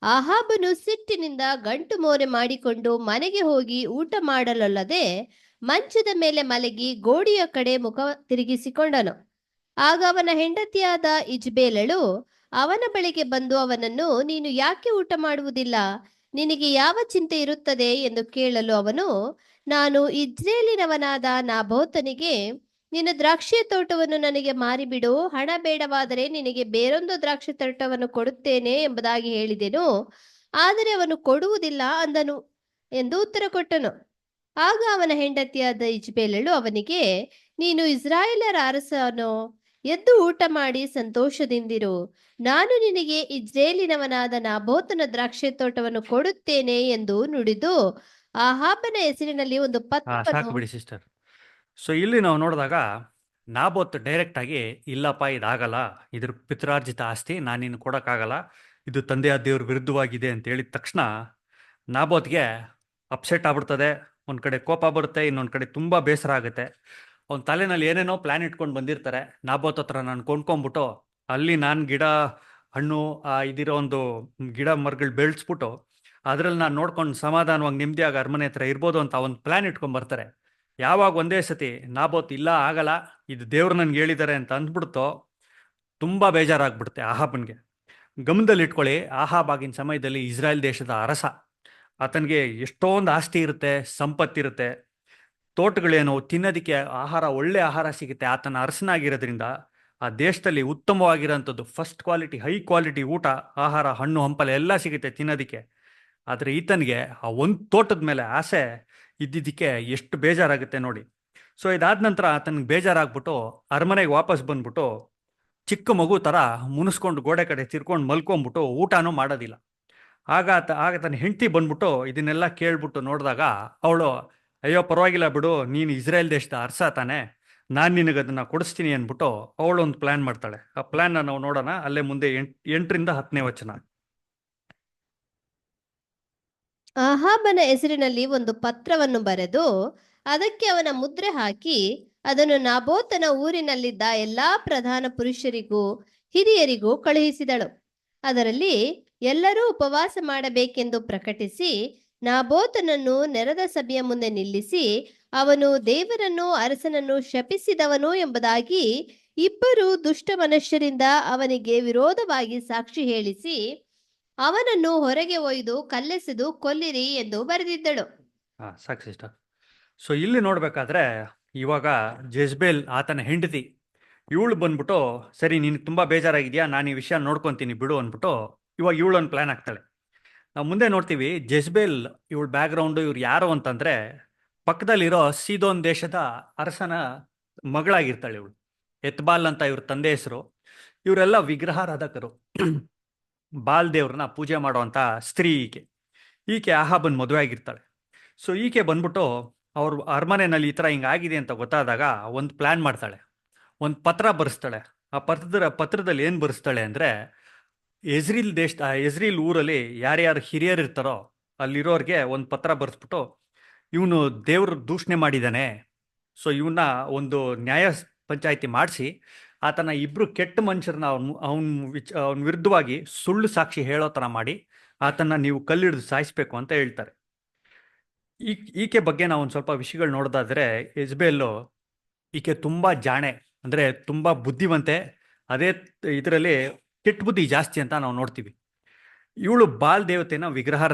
ಆಹಾಬನು ಸಿಟ್ಟಿನಿಂದ ಗಂಟು ಮೋರೆ ಮಾಡಿಕೊಂಡು ಮನೆಗೆ ಹೋಗಿ ಊಟ ಮಾಡಲೊಲ್ಲದೆ ಮಂಚದ ಮೇಲೆ ಮಲಗಿ ಗೋಡೆಯ ಕಡೆ ಮುಖ ತಿರುಗಿಸಿಕೊಂಡನು. ಆಗ ಅವನ ಹೆಂಡತಿಯಾದ ಇಜ್ಬೇಲಳು ಅವನ ಬಳಿಗೆ ಬಂದು ಅವನನ್ನು, ನೀನು ಯಾಕೆ ಊಟ ಮಾಡುವುದಿಲ್ಲ, ನಿನಗೆ ಯಾವ ಚಿಂತೆ ಇರುತ್ತದೆ ಎಂದು ಕೇಳಲು ಅವನು, ನಾನು ಇಜ್ರೇಲಿನವನಾದ ನಾಬೋತನಿಗೆ, ನಿನ್ನ ದ್ರಾಕ್ಷಿ ತೋಟವನ್ನು ನನಗೆ ಮಾರಿಬಿಡು, ಹಣ ಬೇಡವಾದರೆ ನಿನಗೆ ಬೇರೊಂದು ದ್ರಾಕ್ಷಿ ತೋಟವನ್ನು ಕೊಡುತ್ತೇನೆ ಎಂಬುದಾಗಿ ಹೇಳಿದೆನು. ಆದರೆ ಅವನು ಕೊಡುವುದಿಲ್ಲ ಅಂದನು ಎಂದು ಉತ್ತರ ಕೊಟ್ಟನು. ಆಗ ಅವನ ಹೆಂಡತಿಯಾದ ಇಜ್ಬೇಲಳು ಅವನಿಗೆ, ನೀನು ಇಸ್ರಾಯೇಲರ ಅರಸನೋ, ಎದ್ದು ಊಟ ಮಾಡಿ ಸಂತೋಷದಿಂದಿರು, ನಾನು ನಿನಗೆ ಇಜ್ರೇಲಿನವನಾದ ನಾಬೋತನ ದ್ರಾಕ್ಷಿ ತೋಟವನ್ನು ಕೊಡುತ್ತೇನೆ ಎಂದು ನುಡಿದು ಆಹಾಬನ ಹೆಸರಿನಲ್ಲಿ ಒಂದು ಸಾಕು ಬಿಡಿ ಸಿಸ್ಟರ್. ಸೊ ಇಲ್ಲಿ ನಾವು ನೋಡಿದಾಗ ನಾಬೋತ್ ಡೈರೆಕ್ಟ್ ಆಗಿ, ಇಲ್ಲಪ್ಪ ಇದಾಗಲ್ಲ, ಇದ್ರ ಪಿತ್ರಾರ್ಜಿತ ಆಸ್ತಿ, ನಾನಿನ್ನು ಕೊಡೋಕ್ಕಾಗಲ್ಲ, ಇದು ತಂದೆಯ ದೇವ್ರ ವಿರುದ್ಧವಾಗಿದೆ ಅಂತ ಹೇಳಿದ ತಕ್ಷಣ ನಾಬೋತ್ಗೆ ಅಪ್ಸೆಟ್ ಆಗ್ಬಿಡ್ತದೆ. ಒಂದು ಕಡೆ ಕೋಪ ಬರುತ್ತೆ, ಇನ್ನೊಂದು ಕಡೆ ತುಂಬ ಬೇಸರ ಆಗುತ್ತೆ. ಅವ್ನ ತಲೆನಲ್ಲಿ ಏನೇನೋ ಪ್ಲ್ಯಾನ್ ಇಟ್ಕೊಂಡು ಬಂದಿರ್ತಾರೆ. ನಾಬೋತ್ ಹತ್ರ ನಾನು ಕೊಂಡ್ಕೊಂಡ್ಬಿಟ್ಟು ಅಲ್ಲಿ ನಾನು ಗಿಡ ಹಣ್ಣು ಇದಿರೋ ಒಂದು ಗಿಡ ಮರಗಳು ಬೆಳೆಸ್ಬಿಟ್ಟು ಅದರಲ್ಲಿ ನಾನು ನೋಡ್ಕೊಂಡು ಸಮಾಧಾನವಾಗಿ ನೆಮ್ಮದಿಯಾಗಿ ಅರಮನೆ ಹತ್ರ ಇರ್ಬೋದು ಅಂತ ಒಂದು ಪ್ಲ್ಯಾನ್ ಇಟ್ಕೊಂಡು ಬರ್ತಾರೆ. ಯಾವಾಗ ಒಂದೇ ಸತಿ ನಾಬೋತ್ ಇಲ್ಲ ಆಗಲ್ಲ, ಇದು ದೇವ್ರು ನನ್ಗೆ ಹೇಳಿದ್ದಾರೆ ಅಂತ ಅಂದ್ಬಿಡ್ತೋ, ತುಂಬ ಬೇಜಾರಾಗ್ಬಿಡುತ್ತೆ ಆಹಾಬನ್ಗೆ. ಗಮನದಲ್ಲಿ ಇಟ್ಕೊಳ್ಳಿ, ಆಹಾಬ್ ಆಗಿನ ಸಮಯದಲ್ಲಿ ಇಸ್ರಾಯೇಲ್ ದೇಶದ ಅರಸ. ಆತನಿಗೆ ಎಷ್ಟೊಂದು ಆಸ್ತಿ ಇರುತ್ತೆ, ಸಂಪತ್ತಿರುತ್ತೆ, ತೋಟಗಳೇನು, ತಿನ್ನೋದಕ್ಕೆ ಆಹಾರ, ಒಳ್ಳೆ ಆಹಾರ ಸಿಗುತ್ತೆ. ಆತನ ಅರಸನಾಗಿರೋದ್ರಿಂದ ಆ ದೇಶದಲ್ಲಿ ಉತ್ತಮವಾಗಿರೋಂಥದ್ದು ಫಸ್ಟ್ ಕ್ವಾಲಿಟಿ, ಹೈ ಕ್ವಾಲಿಟಿ ಊಟ, ಆಹಾರ, ಹಣ್ಣು ಹಂಪಲ ಎಲ್ಲ ಸಿಗುತ್ತೆ ತಿನ್ನೋದಕ್ಕೆ. ಆದರೆ ಈತನಿಗೆ ಆ ಒಂದು ತೋಟದ ಮೇಲೆ ಆಸೆ ಇದ್ದಿದ್ದಕ್ಕೆ ಎಷ್ಟು ಬೇಜಾರಾಗುತ್ತೆ ನೋಡಿ. ಸೊ ಇದಾದ ನಂತರ ಆತನಿಗೆ ಬೇಜಾರಾಗ್ಬಿಟ್ಟು ಅರಮನೆಗೆ ವಾಪಸ್ ಬಂದ್ಬಿಟ್ಟು ಚಿಕ್ಕ ಮಗು ಥರ ಮುನಿಸ್ಕೊಂಡು ಗೋಡೆ ಕಡೆ ತಿರ್ಕೊಂಡು ಮಲ್ಕೊಂಡ್ಬಿಟ್ಟು ಊಟನೂ ಮಾಡೋದಿಲ್ಲ. ಆಗ ತನ್ನ ಹೆಂಡತಿ ಬಂದ್ಬಿಟ್ಟು ಇದನ್ನೆಲ್ಲ ಕೇಳ್ಬಿಟ್ಟು ನೋಡಿದಾಗ ಅವಳು, ಅಯ್ಯೋ ಪರವಾಗಿಲ್ಲ ಬಿಡು, ನೀನು ಇಸ್ರೇಲ್ ದೇಶದ ಅರಸ ತಾನೆ, ನಾನು ನಿನಗೆ ಅದನ್ನು ಕೊಡಿಸ್ತೀನಿ ಅಂದ್ಬಿಟ್ಟು ಅವಳು ಒಂದು ಪ್ಲ್ಯಾನ್ ಮಾಡ್ತಾಳೆ. ಆ ಪ್ಲ್ಯಾನ್ನ ನಾವು ನೋಡೋಣ ಅಲ್ಲೇ ಮುಂದೆ 8ರಿಂದ 10ನೇ ವಚನ. ಆಹಾಬನ ಹೆಸರಿನಲ್ಲಿ ಒಂದು ಪತ್ರವನ್ನು ಬರೆದು ಅದಕ್ಕೆ ಅವನ ಮುದ್ರೆ ಹಾಕಿ ಅದನ್ನು ನಾಬೋತನ ಊರಿನಲ್ಲಿದ್ದ ಎಲ್ಲಾ ಪ್ರಧಾನ ಪುರುಷರಿಗೂ ಹಿರಿಯರಿಗೂ ಕಳುಹಿಸಿದಳು. ಅದರಲ್ಲಿ ಎಲ್ಲರೂ ಉಪವಾಸ ಮಾಡಬೇಕೆಂದು ಪ್ರಕಟಿಸಿ ನಾಬೋತನನ್ನು ನೆರೆದ ಸಭೆಯ ಮುಂದೆ ನಿಲ್ಲಿಸಿ, ಅವನು ದೇವರನ್ನು ಅರಸನನ್ನು ಶಪಿಸಿದವನು ಎಂಬುದಾಗಿ 2 ದುಷ್ಟ ಮನುಷ್ಯರಿಂದ ಅವನಿಗೆ ವಿರೋಧವಾಗಿ ಸಾಕ್ಷಿ ಹೇಳಿಸಿ ಅವನನ್ನು ಹೊರಗೆ ಒಯ್ದು ಕಲ್ಲೆಸೆದು ಕೊಲ್ಲಿರಿ ಎಂದು ಬರೆದಿದ್ದಳು. ಸಾಕು ಸಿಸ್ಟರ್. ಸೊ ಇಲ್ಲಿ ನೋಡ್ಬೇಕಾದ್ರೆ ಇವಾಗ ಜೆಜ್ಬೇಲ್ ಆತನ ಹೆಂಡತಿ ಇವಳು ಬಂದ್ಬಿಟ್ಟು, ಸರಿ ನಿನಗೆ ತುಂಬ ಬೇಜಾರಾಗಿದೆಯಾ, ನಾನು ಈ ವಿಷಯ ನೋಡ್ಕೊತೀನಿ ಬಿಡು ಅಂದ್ಬಿಟ್ಟು ಇವಾಗ ಇವಳೊಂದು ಪ್ಲ್ಯಾನ್ ಆಗ್ತಾಳೆ. ನಾವು ಮುಂದೆ ನೋಡ್ತೀವಿ ಜೆಜ್ಬೇಲ್ ಇವಳ ಬ್ಯಾಕ್ಗ್ರೌಂಡು, ಇವ್ರು ಯಾರು ಅಂತಂದರೆ ಪಕ್ಕದಲ್ಲಿರೋ ಸೀದೋನ್ ದೇಶದ ಅರಸನ ಮಗಳಾಗಿರ್ತಾಳೆ ಇವಳು. ಎತ್ಬಾಲ್ ಅಂತ ಇವ್ರ ತಂದೆ ಹೆಸರು. ಇವರೆಲ್ಲ ವಿಗ್ರಹಾರಾಧಕರು, ಬಾಲ್ ದೇವ್ರನ್ನ ಪೂಜೆ ಮಾಡುವಂಥ ಸ್ತ್ರೀ ಈಕೆ ಆಹಾಬನ್ ಮದುವೆ ಆಗಿರ್ತಾಳೆ. ಸೊ ಈಕೆ ಬಂದ್ಬಿಟ್ಟು ಅವ್ರ ಅರಮನೆಯಲ್ಲಿ ಈ ಥರ ಹಿಂಗಾಗಿದೆ ಅಂತ ಗೊತ್ತಾದಾಗ ಒಂದು ಪ್ಲ್ಯಾನ್ ಮಾಡ್ತಾಳೆ, ಒಂದು ಪತ್ರ ಬರೆಸ್ತಾಳೆ. ಆ ಪತ್ರದಲ್ಲಿ ಏನು ಬರೆಸ್ತಾಳೆ ಅಂದರೆ, ಎಜ್ರೀಲ್ ಊರಲ್ಲಿ ಯಾರ್ಯಾರು ಹಿರಿಯರು ಇರ್ತಾರೋ ಅಲ್ಲಿರೋರಿಗೆ ಒಂದು ಪತ್ರ ಬರೆಸ್ಬಿಟ್ಟು, ಇವನು ದೇವ್ರ ದೂಷಣೆ ಮಾಡಿದ್ದಾನೆ, ಸೊ ಇವನ್ನ ಒಂದು ನ್ಯಾಯ ಪಂಚಾಯಿತಿ ಮಾಡಿಸಿ ಆತನ 2 ಕೆಟ್ಟ ಮನುಷ್ಯರನ್ನ ಅವನ ವಿರುದ್ಧವಾಗಿ ಸುಳ್ಳು ಸಾಕ್ಷಿ ಹೇಳೋ ಥರ ಮಾಡಿ ಆತನ ನೀವು ಕಲ್ಲಿಡಿದು ಸಾಯಿಸ್ಬೇಕು ಅಂತ ಹೇಳ್ತಾರೆ. ಈಕೆ ಬಗ್ಗೆ ನಾವು ಒಂದು ಸ್ವಲ್ಪ ವಿಷಯಗಳು ನೋಡೋದಾದರೆ, ಯೆಜ್ಬೇಲು ಈಕೆ ತುಂಬ ಜಾಣೆ, ಅಂದರೆ ತುಂಬ ಬುದ್ಧಿವಂತೆ, ಅದೇ ಇದರಲ್ಲಿ ಕೆಟ್ಟ ಬುದ್ಧಿ ಜಾಸ್ತಿ ಅಂತ ನಾವು ನೋಡ್ತೀವಿ. ಇವಳು ಬಾಲ್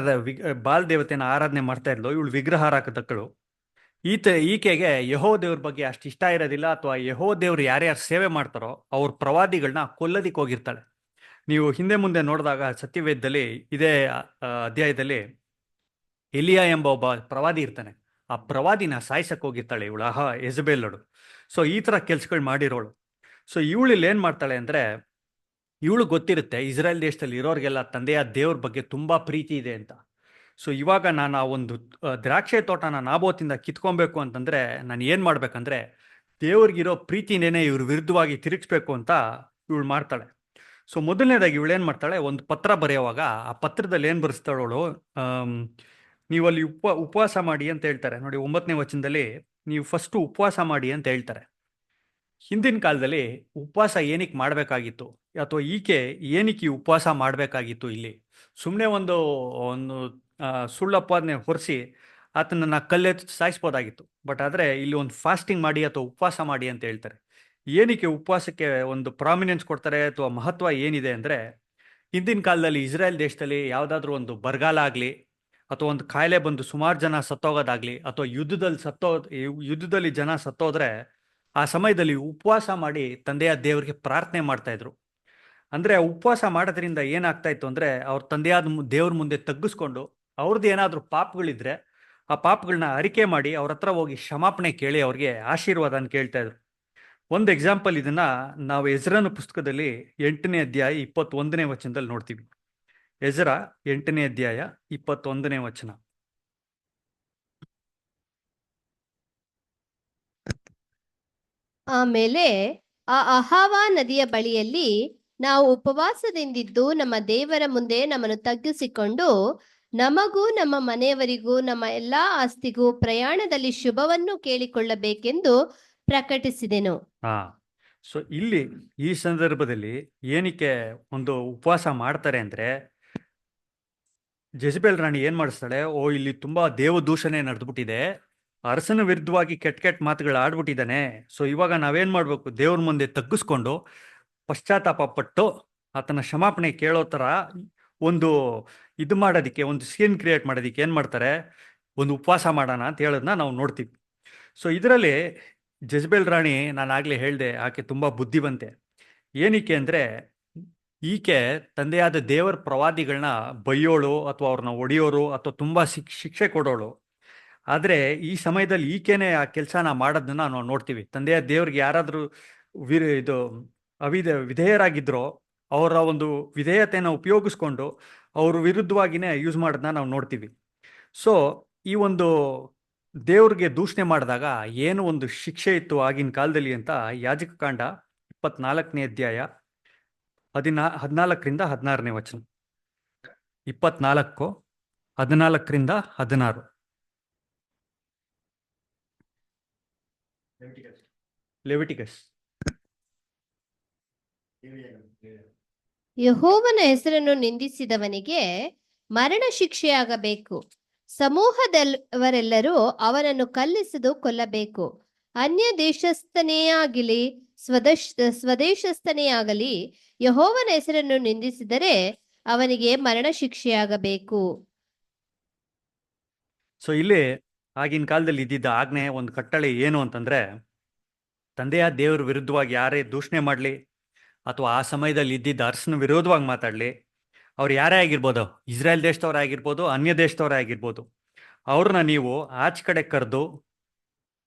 ದೇವತೆನ ಆರಾಧನೆ ಮಾಡ್ತಾ ಇದ್ಲು. ಇವಳು ವಿಗ್ರಹಾರಾಧಕಳು. ಈಕೆಗೆ ಯೆಹೋ ದೇವ್ರ ಬಗ್ಗೆ ಅಷ್ಟು ಇಷ್ಟ ಇರೋದಿಲ್ಲ, ಅಥವಾ ಯೆಹೋ ದೇವ್ರು ಯಾರ್ಯಾರು ಸೇವೆ ಮಾಡ್ತಾರೋ ಅವ್ರ ಪ್ರವಾದಿಗಳನ್ನ ಕೊಲ್ಲೋದಿಕ್ಕೆ ಹೋಗಿರ್ತಾಳೆ. ನೀವು ಹಿಂದೆ ಮುಂದೆ ನೋಡಿದಾಗ ಸತ್ಯವೇದದಲ್ಲಿ ಇದೇ ಅಧ್ಯಾಯದಲ್ಲಿ ಎಲಿಯಾ ಎಂಬ ಒಬ್ಬ ಪ್ರವಾದಿ ಇರ್ತಾನೆ. ಆ ಪ್ರವಾದಿನ ಸಾಯಿಸಕ್ಕೆ ಹೋಗಿರ್ತಾಳೆ ಇವಳು ಯೆಜ್ಬೇಲಳು. ಸೊ ಈ ಥರ ಕೆಲ್ಸಗಳು ಮಾಡಿರೋಳು. ಸೊ ಇವಳು ಏನು ಮಾಡ್ತಾಳೆ ಅಂದರೆ, ಇವಳು ಗೊತ್ತಿರುತ್ತೆ ಇಸ್ರೇಲ್ ದೇಶದಲ್ಲಿ ಇರೋರಿಗೆಲ್ಲ ತಂದೆಯ ದೇವ್ರ ಬಗ್ಗೆ ತುಂಬ ಪ್ರೀತಿ ಇದೆ ಅಂತ. ಸೊ ಇವಾಗ ನಾನು ಆ ಒಂದು ದ್ರಾಕ್ಷೆ ತೋಟನ ನಾಬೋತಿಂದ ಕಿತ್ಕೊಬೇಕು ಅಂತಂದರೆ ನಾನು ಏನು ಮಾಡ್ಬೇಕಂದ್ರೆ ದೇವ್ರಿಗಿರೋ ಪ್ರೀತಿನೇನೆ ಇವ್ರ ವಿರುದ್ಧವಾಗಿ ತಿರುಗಿಸ್ಬೇಕು ಅಂತ ಇವಳು ಮಾಡ್ತಾಳೆ. ಸೊ ಮೊದಲನೇದಾಗಿ ಇವಳು ಏನು ಮಾಡ್ತಾಳೆ, ಒಂದು ಪತ್ರ ಬರೆಯುವಾಗ ಆ ಪತ್ರದಲ್ಲಿ ಏನು ಬರೆಸ್ತಾಳವಳು, ನೀವಲ್ಲಿ ಉಪವಾಸ ಮಾಡಿ ಅಂತ ಹೇಳ್ತಾರೆ ನೋಡಿ. 9ನೇ ವಚನದಲ್ಲಿ ನೀವು ಫಸ್ಟು ಉಪವಾಸ ಮಾಡಿ ಅಂತ ಹೇಳ್ತಾರೆ. ಹಿಂದಿನ ಕಾಲದಲ್ಲಿ ಉಪವಾಸ ಏನಕ್ಕೆ ಮಾಡಬೇಕಾಗಿತ್ತು, ಅಥವಾ ಈಕೆ ಏನಕ್ಕೆ ಉಪವಾಸ ಮಾಡಬೇಕಾಗಿತ್ತು? ಇಲ್ಲಿ ಸುಮ್ಮನೆ ಒಂದು ಸುಳ್ಳಪ್ಪಾದನೆ ಹೊರಿಸಿ ಆತನನ್ನು ಕಲ್ಲೆತ್ತು ಸಾಯಿಸ್ಬೋದಾಗಿತ್ತು. ಬಟ್ ಆದರೆ ಇಲ್ಲಿ ಒಂದು ಫಾಸ್ಟಿಂಗ್ ಮಾಡಿ ಅಥವಾ ಉಪವಾಸ ಮಾಡಿ ಅಂತ ಹೇಳ್ತಾರೆ. ಏನಕ್ಕೆ ಉಪವಾಸಕ್ಕೆ ಒಂದು ಪ್ರಾಮಿನೆನ್ಸ್ ಕೊಡ್ತಾರೆ ಅಥವಾ ಮಹತ್ವ ಏನಿದೆ ಅಂದರೆ, ಹಿಂದಿನ ಕಾಲದಲ್ಲಿ ಇಸ್ರೇಲ್ ದೇಶದಲ್ಲಿ ಯಾವುದಾದ್ರೂ ಒಂದು ಬರಗಾಲ ಆಗಲಿ, ಅಥವಾ ಒಂದು ಕಾಯಿಲೆ ಬಂದು ಸುಮಾರು ಜನ ಸತ್ತೋಗೋದಾಗಲಿ, ಅಥವಾ ಯುದ್ಧದಲ್ಲಿ ಜನ ಸತ್ತೋದ್ರೆ ಆ ಸಮಯದಲ್ಲಿ ಉಪವಾಸ ಮಾಡಿ ತಂದೆಯ ದೇವರಿಗೆ ಪ್ರಾರ್ಥನೆ ಮಾಡ್ತಾಯಿದ್ರು. ಅಂದರೆ ಉಪವಾಸ ಮಾಡೋದ್ರಿಂದ ಏನಾಗ್ತಾ ಇತ್ತು ಅಂದರೆ, ಅವ್ರ ತಂದೆಯಾದ ದೇವ್ರ ಮುಂದೆ ತಗ್ಗಿಸ್ಕೊಂಡು ಅವ್ರದ್ದು ಏನಾದರೂ ಪಾಪಗಳಿದ್ರೆ ಆ ಪಾಪಗಳನ್ನ ಅರಿಕೆ ಮಾಡಿ ಅವ್ರ ಹತ್ರ ಹೋಗಿ ಕ್ಷಮಾಪಣೆ ಕೇಳಿ ಅವ್ರಿಗೆ ಆಶೀರ್ವಾದನ ಕೇಳ್ತಾಯಿದ್ರು. ಒಂದು ಎಕ್ಸಾಂಪಲ್ ಇದನ್ನ ನಾವು ಎಜ್ರನ ಪುಸ್ತಕದಲ್ಲಿ 8ನೇ ಅಧ್ಯಾಯ 21ನೇ ವಚನದಲ್ಲಿ ನೋಡ್ತೀವಿ. ಎಜ್ರ 8ನೇ ಅಧ್ಯಾಯ 21ನೇ ವಚನ. ಆಮೇಲೆ ಆ ಅಹಾವಾ ನದಿಯ ಬಳಿಯಲ್ಲಿ ನಾವು ಉಪವಾಸದಿಂದಿದ್ದು ನಮ್ಮ ದೇವರ ಮುಂದೆ ನಮ್ಮನ್ನು ತಗ್ಗಿಸಿಕೊಂಡು ನಮಗೂ ನಮ್ಮ ಮನೆಯವರಿಗೂ ನಮ್ಮ ಎಲ್ಲಾ ಆಸ್ತಿಗೂ ಪ್ರಯಾಣದಲ್ಲಿ ಶುಭವನ್ನು ಕೇಳಿಕೊಳ್ಳಬೇಕೆಂದು ಪ್ರಕಟಿಸಿದೆನು. ಸೊ ಇಲ್ಲಿ ಈ ಸಂದರ್ಭದಲ್ಲಿ ಏನಕ್ಕೆ ಒಂದು ಉಪವಾಸ ಮಾಡ್ತಾರೆ ಅಂದ್ರೆ, ಜೆಜಬೇಲ್ ರಾಣಿ ಏನ್ ಮಾಡಿಸ್ತಾಳೆ, ಇಲ್ಲಿ ತುಂಬಾ ದೇವದೂಷಣೆ ನಡೆದ್ಬಿಟ್ಟಿದೆ, ಅರಸನ ವಿರುದ್ಧವಾಗಿ ಕೆಟ್ಟ ಮಾತುಗಳು ಆಡ್ಬಿಟ್ಟಿದ್ದಾನೆ. ಸೊ ಇವಾಗ ನಾವೇನ್ ಮಾಡ್ಬೇಕು, ದೇವ್ರ ಮುಂದೆ ತಗ್ಗಿಸ್ಕೊಂಡು ಪಶ್ಚಾತ್ತಾಪ ಪಟ್ಟು ಆತನ ಕ್ಷಮಾಪಣೆ ಕೇಳೋ ಥರ ಒಂದು ಇದು ಮಾಡೋದಕ್ಕೆ, ಒಂದು ಸೀನ್ ಕ್ರಿಯೇಟ್ ಮಾಡೋದಕ್ಕೆ ಏನು ಮಾಡ್ತಾರೆ, ಒಂದು ಉಪವಾಸ ಮಾಡೋಣ ಅಂತ ಹೇಳೋದನ್ನ ನಾವು ನೋಡ್ತೀವಿ. ಸೊ ಇದರಲ್ಲಿ ಜೆಜಬೇಲ್ ರಾಣಿ, ನಾನು ಆಗಲೇ ಹೇಳಿದೆ, ಆಕೆ ತುಂಬ ಬುದ್ಧಿವಂತೆ. ಏನಕ್ಕೆ ಅಂದರೆ ಈಕೆ ತಂದೆಯಾದ ದೇವರ ಪ್ರವಾದಿಗಳನ್ನ ಬೈಯೋಳು ಅಥವಾ ಅವ್ರನ್ನ ಹೊಡೆಯೋರು ಅಥವಾ ತುಂಬಾ ಶಿಕ್ಷೆ ಕೊಡೋಳು. ಆದ್ರೆ ಈ ಸಮಯದಲ್ಲಿ ಈಕೆನೆ ಆ ಕೆಲಸನ ಮಾಡೋದನ್ನ ನಾವು ನೋಡ್ತೀವಿ. ತಂದೆಯ ದೇವ್ರಿಗೆ ಯಾರಾದ್ರೂ ಇದು ವಿಧೇಯರಾಗಿದ್ರೋ ಅವರ ಒಂದು ವಿಧೇಯತೆಯನ್ನು ಉಪಯೋಗಿಸ್ಕೊಂಡು ಅವ್ರ ವಿರುದ್ಧವಾಗಿನೇ ಯೂಸ್ ಮಾಡೋದನ್ನ ನಾವು ನೋಡ್ತೀವಿ. ಸೊ ಈ ಒಂದು ದೇವ್ರಿಗೆ ದೂಷಣೆ ಮಾಡಿದಾಗ ಏನು ಒಂದು ಶಿಕ್ಷೆ ಇತ್ತು ಆಗಿನ ಕಾಲದಲ್ಲಿ ಅಂತ ಯಾಜಕಕಾಂಡ 24ನೇ ಅಧ್ಯಾಯ 14ರಿಂದ 16ನೇ ವಚನ. 24 14ರಿಂದ 16. ಲೆವಿಟಿಕಸ್. ಯೆಹೋವನ ಹೆಸರನ್ನು ನಿಂದಿಸಿದವನಿಗೆ ಮರಣ ಶಿಕ್ಷೆಯಾಗಬೇಕು. ಸಮೂಹದವರೆಲ್ಲರೂ ಅವನನ್ನು ಕಲ್ಲಿಸಿದು ಕೊಲ್ಲಬೇಕು. ಅನ್ಯ ದೇಶಸ್ಥನೇ ಆಗಲಿ ಸ್ವದೇಶಸ್ಥನೇ ಆಗಲಿ ಯೆಹೋವನ ಹೆಸರನ್ನು ನಿಂದಿಸಿದರೆ ಅವನಿಗೆ ಮರಣ ಶಿಕ್ಷೆಯಾಗಬೇಕು. ಸೊ ಇಲ್ಲಿ ಆಗಿನ ಕಾಲದಲ್ಲಿ ಇದ್ದಿದ್ದ ಆಜ್ಞೆ ಒಂದು ಕಟ್ಟಳೆ ಏನು ಅಂತಂದ್ರೆ, ತಂದೆಯ ದೇವರ ವಿರುದ್ಧವಾಗಿ ಯಾರೇ ದೂಷಣೆ ಮಾಡಲಿ ಅಥವಾ ಆ ಸಮಯದಲ್ಲಿ ಇದ್ದಿದ್ದ ಅರಸನ ವಿರೋಧವಾಗಿ ಮಾತಾಡಲಿ, ಅವ್ರು ಯಾರೇ ಆಗಿರ್ಬೋದು, ಇಸ್ರೇಲ್ ದೇಶದವರೇ ಆಗಿರ್ಬೋದು, ಅನ್ಯ ದೇಶದವರೇ ಆಗಿರ್ಬೋದು, ಅವ್ರನ್ನ ನೀವು ಆಚೆ ಕಡೆ ಕರೆದು